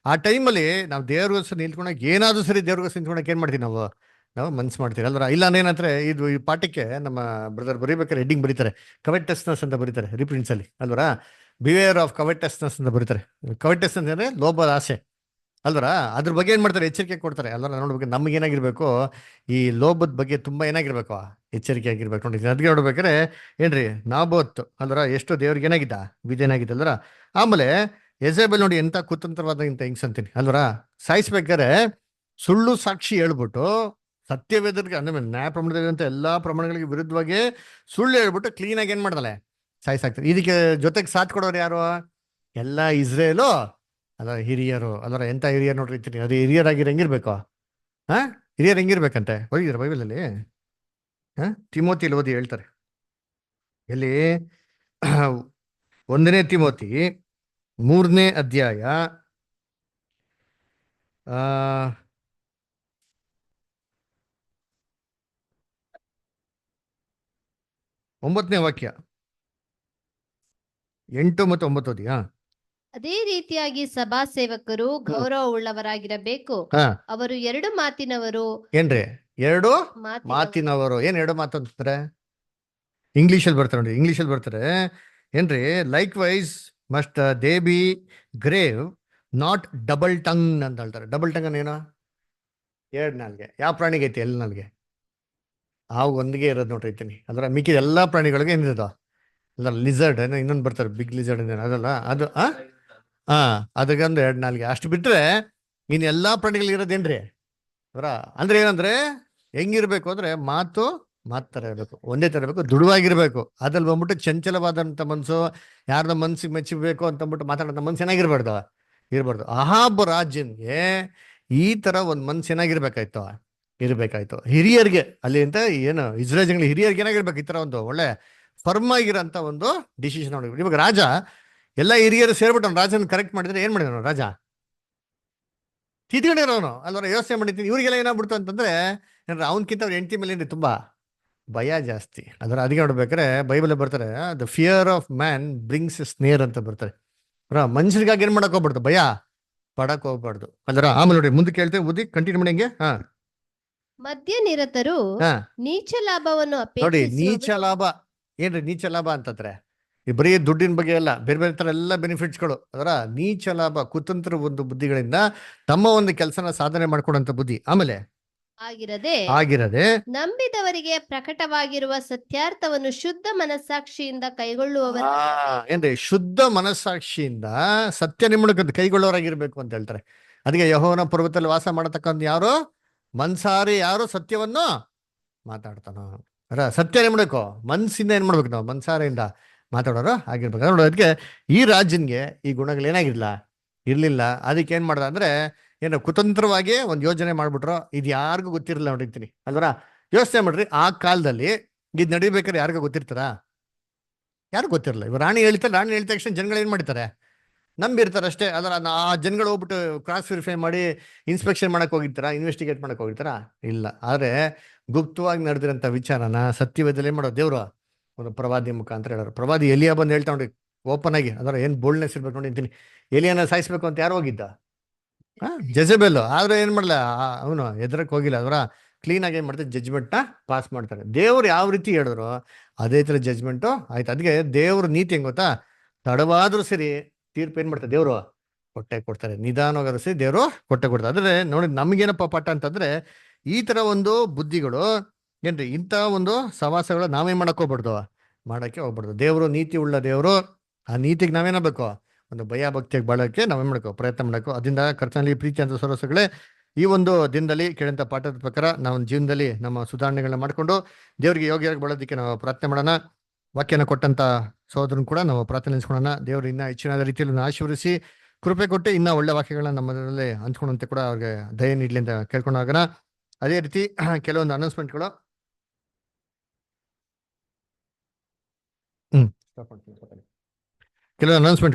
ಆ ಟೈಮಲ್ಲಿ ನಾವು ದೇವ್ರಿಗೋಸ್ಕರ ನಿಂತ್ಕೊಳಕ್ ಏನಾದ್ರು ಸರಿ ದೇವ್ರಿಗೋಸ್ಕರ ನಿಂತ್ಕೊಳಕ್ ಏನ್ ಮಾಡ್ತೀವಿ ನಾವು ಮನ್ಸು ಮಾಡ್ತೀವಿ ಅಲ್ವರ. ಇಲ್ಲ ಏನಂದ್ರೆ ಈ ಪಾಠಕ್ಕೆ ನಮ್ಮ ಬ್ರದರ್ ಬರೀಬೇಕಾದ್ರೆ ಹೆಡ್ಡಿಂಗ್ ಬರೀತಾರೆ, ಕವೆಟಸ್ನೆಸ್ ಅಂತ ಬರೀತಾರೆ ರೀಪ್ರಿಂಟ್ಸ್ ಅಲ್ಲಿ ಅಲ್ವರ. ಬಿವೇರ್ ಆಫ್ ಕವೆಟಸ್ನೆಸ್ ಅಂತ ಬರೀತಾರೆ. ಕವೆಟಸ್ನೆಸ್ ಅಂದ್ರೆ ಲೋಭದ ಆಸೆ ಅಲ್ವರ. ಅದ್ರ ಬಗ್ಗೆ ಏನ್ ಮಾಡ್ತಾರೆ? ಎಚ್ಚರಿಕೆ ಕೊಡ್ತಾರೆ ಅಲ್ವರ. ನೋಡ್ಬೇಕು ನಮ್ಗೆ ಏನಾಗಿರ್ಬೇಕು, ಈ ಲೋಭದ ಬಗ್ಗೆ ತುಂಬಾ ಏನಾಗಿರ್ಬೇಕು, ಎಚ್ಚರಿಕೆ ಆಗಿರ್ಬೇಕು ನೋಡಿ. ಅದಕ್ಕೆ ನೋಡ್ಬೇಕಾರೆ ಏನ್ರಿ ನಾಬೋತ್ ಅಲ್ವರ ಎಷ್ಟು ದೇವ್ರಿಗೆ ಏನಾಗಿದ್ದ, ವಿಧೇಯನಾಗಿದ್ದ ಅಲ್ವರ. ಆಮೇಲೆ ಯೆಜೆಬೆಲ್ ನೋಡಿ ಎಂತ ಕುತಂತ್ರವಾದ ಇಂತ ಹಿಂಗ್ಸ್ ಅಂತೀನಿ ಅಲ್ವರ. ಸಾಯಿಸ್ಬೇಕಾರೆ ಸುಳ್ಳು ಸಾಕ್ಷಿ ಹೇಳ್ಬಿಟ್ಟು ಸತ್ಯವೇದರಿಗೆ ಅಂದ್ರೆ ನ್ಯಾಯ ಪ್ರಮಾಣದಂತ ಎಲ್ಲಾ ಪ್ರಮಾಣಗಳಿಗೆ ವಿರುದ್ಧವಾಗಿ ಸುಳ್ಳು ಹೇಳ್ಬಿಟ್ಟು ಕ್ಲೀನ್ ಆಗಿ ಏನ್ ಮಾಡ್ದಲೆ ಸಾಯಿಸಾಕ್ತಾರೆ. ಇದಕ್ಕೆ ಜೊತೆಗೆ ಸಾಥ್ ಕೊಡೋರು ಯಾರು? ಎಲ್ಲ ಇಸ್ರೇಲು ಅಲ್ಲ ಹಿರಿಯರು ಅಲ್ಲರ. ಎಂತ ಹಿರಿಯರು ನೋಡ್ರಿ ಇರ್ತೀನಿ. ಅದು ಹಿರಿಯರಾಗಿರೋ ಹೆಂಗಿರ್ಬೇಕು? ಹಿರಿಯರು ಹೆಂಗಿರ್ಬೇಕಂತೆ ಓದಿದ್ರ ಬೈಬಲಲ್ಲಿ? ತಿಮೋತಿಯಲ್ಲಿ ಓದಿ ಹೇಳ್ತಾರೆ. ಎಲ್ಲಿ? 1ನೇ ತಿಮೋತಿ 3ನೇ ಅಧ್ಯಾಯ 9ನೇ ವಾಕ್ಯ, 8 ಮತ್ತು 9 ಓದಿ. ಅದೇ ರೀತಿಯಾಗಿ ಸಭಾ ಸೇವಕರು ಗೌರವವುಳ್ಳವರಾಗಿರಬೇಕು. ಅವರು 2 ಮಾತಿನವರು. ಏನ್ರಿ 2 ಮಾತಿನವರು? ಏನ್ 2 ಮಾತು ಅಂತಾರೆ? ಇಂಗ್ಲಿಷಲ್ಲಿ ಬರ್ತಾರೆ ನೋಡಿ. ಇಂಗ್ಲಿಷಲ್ಲಿ ಬರ್ತಾರೆ ಏನ್ರಿ, likewise must they be grave not double tongue ಅಂತ ಹೇಳ್ತಾರೆ. ಡಬಲ್ ಟಂಗ್ ಏನು? 2 ನಾಲ್ಗೆ. ಯಾವ ಪ್ರಾಣಿಗೆ ಐತಿ? ಎಲ್ಲಿ ನಾಲ್ಗೆ? ಒಂದಿಗೆ ಇರೋದು ನೋಡ್ರಿ ಐತೀನಿ. ಅದರ ಮಿಕ್ಕಿದ ಎಲ್ಲಾ ಪ್ರಾಣಿಗಳಿಗೆ ಏನಿರೋದು ಅಲ್ಲ. ಲಿಸರ್ಡ್ ಏನೋ ಇನ್ನೊಂದು ಬರ್ತಾರೆ, ಬಿಗ್ ಲಿಸರ್ಡ್ ಅದಲ್ಲ ಅದು. ಅದಕ್ಕೊಂದು 2 ನಾಲ್ಗೆ. ಅಷ್ಟು ಬಿಟ್ರೆ ಇನ್ ಎಲ್ಲಾ ಪ್ರಾಣಿಗಳಿಗೆ ಇರೋದೇನ್ರಿ ಅವರ. ಅಂದ್ರೆ ಏನಂದ್ರೆ ಹೆಂಗಿರ್ಬೇಕು ಅಂದ್ರೆ ಮಾತು ತರ ಇರ್ಬೇಕು, ಒಂದೇ ತರ ಇರ್ಬೇಕು, ದೃಢವಾಗಿರ್ಬೇಕು. ಅದ್ರಲ್ಲಿ ಬಂದ್ಬಿಟ್ಟು ಚಂಚಲವಾದಂತ ಮನ್ಸು, ಯಾರ್ದ ಮನ್ಸಿಗೆ ಮೆಚ್ಚಬೇಕು ಅಂತ ಅಂದ್ಬಿಟ್ಟು ಮಾತಾಡೋಂಥ ಮನ್ಸು ಏನಾಗಿರ್ಬಾರ್ದು, ಇರ್ಬಾರ್ದು. ಅಹಾಬ್ ರಾಜ್ಯನ್ಗೆ ಈ ತರ ಒಂದ್ ಮನ್ಸು ಏನಾಗಿರ್ಬೇಕಾಯ್ತು, ಇರ್ಬೇಕಾಯ್ತು. ಹಿರಿಯರಿಗೆ ಅಲ್ಲಿ ಅಂತ ಏನು ಇಸ್ರೇಲ್ ಜನಗಳು ಹಿರಿಯರಿಗೆ ಏನಾಗಿರ್ಬೇಕು, ಈ ತರ ಒಂದು ಒಳ್ಳೆ ಫರ್ಮ್ ಆಗಿರೋಂಥ ಒಂದು ಡಿಸಿಷನ್ ನೋಡಿ. ಇವಾಗ ರಾಜ ಎಲ್ಲ ಹಿರಿಯರು ಸೇರ್ಬಿಟ್ಟು ಅವ್ನು ರಾಜನ ಕರೆಕ್ಟ್ ಮಾಡಿದ್ರೆ ಏನ್ ಮಾಡಿದನು ರಾಜ? ತಿದ್ಕೊಂಡಿರೋನು ಅಲ್ವರ. ಯೋಚನೆ ಮಾಡಿದ್ದೀನಿ ಇವ್ರಿಗೆಲ್ಲ ಏನಾಗ್ಬಿಡ್ತು ಅಂತಂದ್ರೆ ಅವನಕ್ಕಿಂತ ಅವ್ರ ಹೆಂಡತಿ ಮೇಲೆ ತುಂಬಾ ಭಯ ಜಾಸ್ತಿ. ಅದಕ್ಕೆ ನೋಡ್ಬೇಕಾರೆ ಬೈಬಲ್ ಬರ್ತಾರೆ, the fear of man brings snare ಅಂತ ಬರ್ತಾರೆ. ಮನುಷ್ಯರಿಗಾಗಿ ಏನ್ ಮಾಡಕ್ ಹೋಗ್ಬಾರ್ದು, ಭಯ ಪಡಕ್ ಹೋಗ್ಬಾರ್ದು ಅಲ್ವರ. ಆಮೇಲೆ ನೋಡಿ ಮುಂದಕ್ಕೆ ಹೇಳ್ತೇವೆ, ಬುದ್ಧಿ ಕಂಟಿನ್ಯೂ ಮಾಡಿ. ಮಧ್ಯ ನಿರತರು ನೀಚ ಲಾಭವನ್ನು ನೋಡಿ. ನೀಚ ಲಾಭ ಏನ್ರಿ? ನೀಚ ಲಾಭ ಅಂತಂದ್ರೆ ಈ ಬರೀ ದುಡ್ಡಿನ ಬಗ್ಗೆ ಎಲ್ಲ, ಬೇರೆ ಬೇರೆ ತರ ಎಲ್ಲ ಬೆನಿಫಿಟ್ಸ್ಗಳು. ಅದರ ನೀಚ ಲಾಭ, ಕುತಂತ್ರ ಒಂದು ಬುದ್ಧಿಗಳಿಂದ ತಮ್ಮ ಒಂದು ಕೆಲಸನ ಸಾಧನೆ ಮಾಡ್ಕೊಡಂತ ಬುದ್ಧಿ. ಆಮೇಲೆ ಆಗಿರದೆ ನಂಬಿದವರಿಗೆ ಪ್ರಕಟವಾಗಿರುವ ಸತ್ಯಾರ್ಥವನ್ನು ಶುದ್ಧ ಮನಸ್ಸಾಕ್ಷಿಯಿಂದ ಕೈಗೊಳ್ಳುವವರು. ಏನ್ರಿ? ಶುದ್ಧ ಮನಸ್ಸಾಕ್ಷಿಯಿಂದ ಸತ್ಯ ನಿಮ್ಮನ್ನ ಕೈಗೊಳ್ಳೋರಾಗಿರ್ಬೇಕು ಅಂತ ಹೇಳ್ತಾರೆ. ಅದಕ್ಕೆ ಯೆಹೋವನ ಪರ್ವತದಲ್ಲಿ ವಾಸ ಮಾಡತಕ್ಕಂಥ ಯಾರು ಮನ್ಸಾರಿ ಯಾರು ಸತ್ಯವನ್ನು ಮಾತಾಡ್ತಾನೋ ಸತ್ಯ ಏನ್ ಮಾಡ್ಬೇಕು ಮನ್ಸಿಂದ ಏನ್ ಮಾಡ್ಬೇಕು ನಾವು ಮನ್ಸಾರೆಯಿಂದ ಮಾತಾಡೋರು ಆಗಿರ್ಬೇಕು. ನೋಡೋ ಅದಕ್ಕೆ ಈ ರಾಜನ್ಗೆ ಈ ಗುಣಗಳು ಏನಾಗಿರ್ಲಿಲ್ಲ ಇರ್ಲಿಲ್ಲ. ಅದಕ್ಕೆ ಏನ್ ಮಾಡ್ದ ಅಂದ್ರೆ ಏನೋ ಕುತಂತ್ರವಾಗಿ ಒಂದು ಯೋಜನೆ ಮಾಡ್ಬಿಟ್ರು. ಇದು ಯಾರಿಗೂ ಗೊತ್ತಿರಲಿಲ್ಲ ನೋಡಿರ್ತೀನಿ ಅಲ್ವರ. ಯೋಚನೆ ಮಾಡ್ರಿ, ಆ ಕಾಲದಲ್ಲಿ ಇದು ನಡಿಬೇಕಾದ್ರೆ ಯಾರಿಗೂ ಗೊತ್ತಿರ್ತಾರ? ಯಾರು ಗೊತ್ತಿರಲ್ಲ. ಇವಾಗ ರಾಣಿ ಹೇಳ್ತಾರೆ, ರಾಣಿ ಹೇಳಿದ ತಕ್ಷಣ ಜನಗಳು ಏನ್ ಮಾಡ್ತಾರೆ ನಂಬಿರ್ತಾರೆ ಅಷ್ಟೇ. ಅದರ ಆ ಜನಗಳು ಹೋಗ್ಬಿಟ್ಟು ಕ್ರಾಸ್ ವೆರಿಫೈ ಮಾಡಿ ಇನ್ಸ್ಪೆಕ್ಷನ್ ಮಾಡಕ್ ಹೋಗಿರ್ತಾರ, ಇನ್ವೆಸ್ಟಿಗೇಟ್ ಮಾಡಕ್ ಹೋಗಿರ್ತಾರ? ಇಲ್ಲ. ಆದ್ರೆ ಗುಪ್ತವಾಗಿ ನಡೆದಿರೋಂಥ ವಿಚಾರನ ಸತ್ಯವೇದದಲ್ಲಿ ಮಾಡೋ ದೇವ್ರು ಒಂದು ಪ್ರವಾದಿ ಮುಖಾಂತರ ಹೇಳೋರು. ಪ್ರವಾದಿ ಎಲಿಯಾ ಬಂದು ಹೇಳ್ತಾ ನೋಡಿ ಓಪನ್ ಆಗಿ, ಅದರ ಏನ್ ಬೋಲ್ಡ್ನೆಸ್ ಇರ್ಬೇಕು ನೋಡಿ ಅಂತೀನಿ. ಎಲಿಯನ್ನ ಸಾಯಿಸ್ಬೇಕು ಅಂತ ಯಾರು ಹೋಗಿದ್ದ? ಜೆಜೆಬೆಲ್. ಆದ್ರೆ ಏನ್ ಮಾಡಲ್ಲ ಅವನು ಎದ್ರಕ್ ಹೋಗಿಲ್ಲ. ಅದರ ಕ್ಲೀನ್ ಆಗಿ ಏನ್ ಮಾಡ್ತಾರೆ, ಜಡ್ಜ್ಮೆಂಟ್ ನ ಪಾಸ್ ಮಾಡ್ತಾರೆ. ದೇವ್ರು ಯಾವ ರೀತಿ ಹೇಳಿದ್ರು ಅದೇ ತರ ಜಡ್ಜ್ಮೆಂಟು ಆಯ್ತು. ಅದಕ್ಕೆ ದೇವ್ರ ನೀತಿ ಹೆಂಗ್ ಗೊತ್ತಾ, ತಡವಾದ್ರೂ ಸರಿ ತೀರ್ಪು ಏನ್ ಮಾಡ್ತಾರೆ ದೇವ್ರು ಕೊಟ್ಟೆ ಕೊಡ್ತಾರೆ. ನಿಧಾನವಾಗಾದ್ರೂ ಸರಿ ದೇವ್ರು ಕೊಟ್ಟೆ ಕೊಡ್ತಾರೆ. ಆದ್ರೆ ನೋಡಿ ನಮ್ಗೇನಪ್ಪ ಪಾಠ ಅಂತಂದ್ರೆ, ಈ ತರ ಒಂದು ಬುದ್ಧಿಗಳು ಏನ್ರಿ, ಇಂಥ ಒಂದು ಸವಾಸಗಳು ನಾವೇನ್ ಮಾಡಕ್ ಹೋಗ್ಬಾರ್ದು, ಮಾಡಕ್ಕೆ ಹೋಗ್ಬಾರ್ದು. ದೇವರು ನೀತಿ ಉಳ್ಳ ದೇವರು. ಆ ನೀತಿಗೆ ನಾವೇನಾಗಬೇಕು, ಒಂದು ಭಯ ಭಕ್ತಿಯಾಗಿ ಬಾಳಕ್ಕೆ ನಾವೇನ್ ಮಾಡಬೇಕು, ಪ್ರಯತ್ನ ಮಾಡಬೇಕು. ಅದರಿಂದ ಕರ್ತನಲ್ಲಿ ಪ್ರೀತಿ ಅಂತ ಸರಸಗಳೇ, ಈ ಒಂದು ದಿನದಲ್ಲಿ ಕೇಳಂತ ಪಾಠದ ಪ್ರಕಾರ ನಾವು ಜೀವನದಲ್ಲಿ ನಮ್ಮ ಸುಧಾರಣೆಗಳನ್ನ ಮಾಡ್ಕೊಂಡು ದೇವರಿಗೆ ಯೋಗ್ಯವಾಗಿ ಬಾಳೋದಕ್ಕೆ ನಾವು ಪ್ರಾರ್ಥನೆ ಮಾಡೋಣ. ವಾಕ್ಯನ ಕೊಟ್ಟಂತ ಸಹೋದರನ್ ಕೂಡ ನಾವು ಪ್ರಾರ್ಥನೆ ನೆನೆಸ್ಕೊಳ್ಳೋಣ. ದೇವರು ಇನ್ನ ಹೆಚ್ಚಿನ ರೀತಿಯಲ್ಲಿ ಆಶೀರ್ವದಿಸಿ ಕೃಪೆ ಕೊಟ್ಟು ಇನ್ನ ಒಳ್ಳೆ ವಾಕ್ಯಗಳನ್ನ ನಮ್ಮಲ್ಲಿ ಹಂಚ್ಕೊಂಡಂತೆ ಕೂಡ ಅವ್ರಿಗೆ ದಯ ನೀಡ್ಲಿ ಅಂತ ಕೇಳ್ಕೊಂಡು ಹೋಗೋಣ. ಅದೇ ರೀತಿ ಕೆಲವೊಂದು ಅನೌನ್ಸ್ಮೆಂಟ್ಗಳು ಕೆಲವೊಂದು ಅನೌನ್ಸ್ಮೆಂಟ್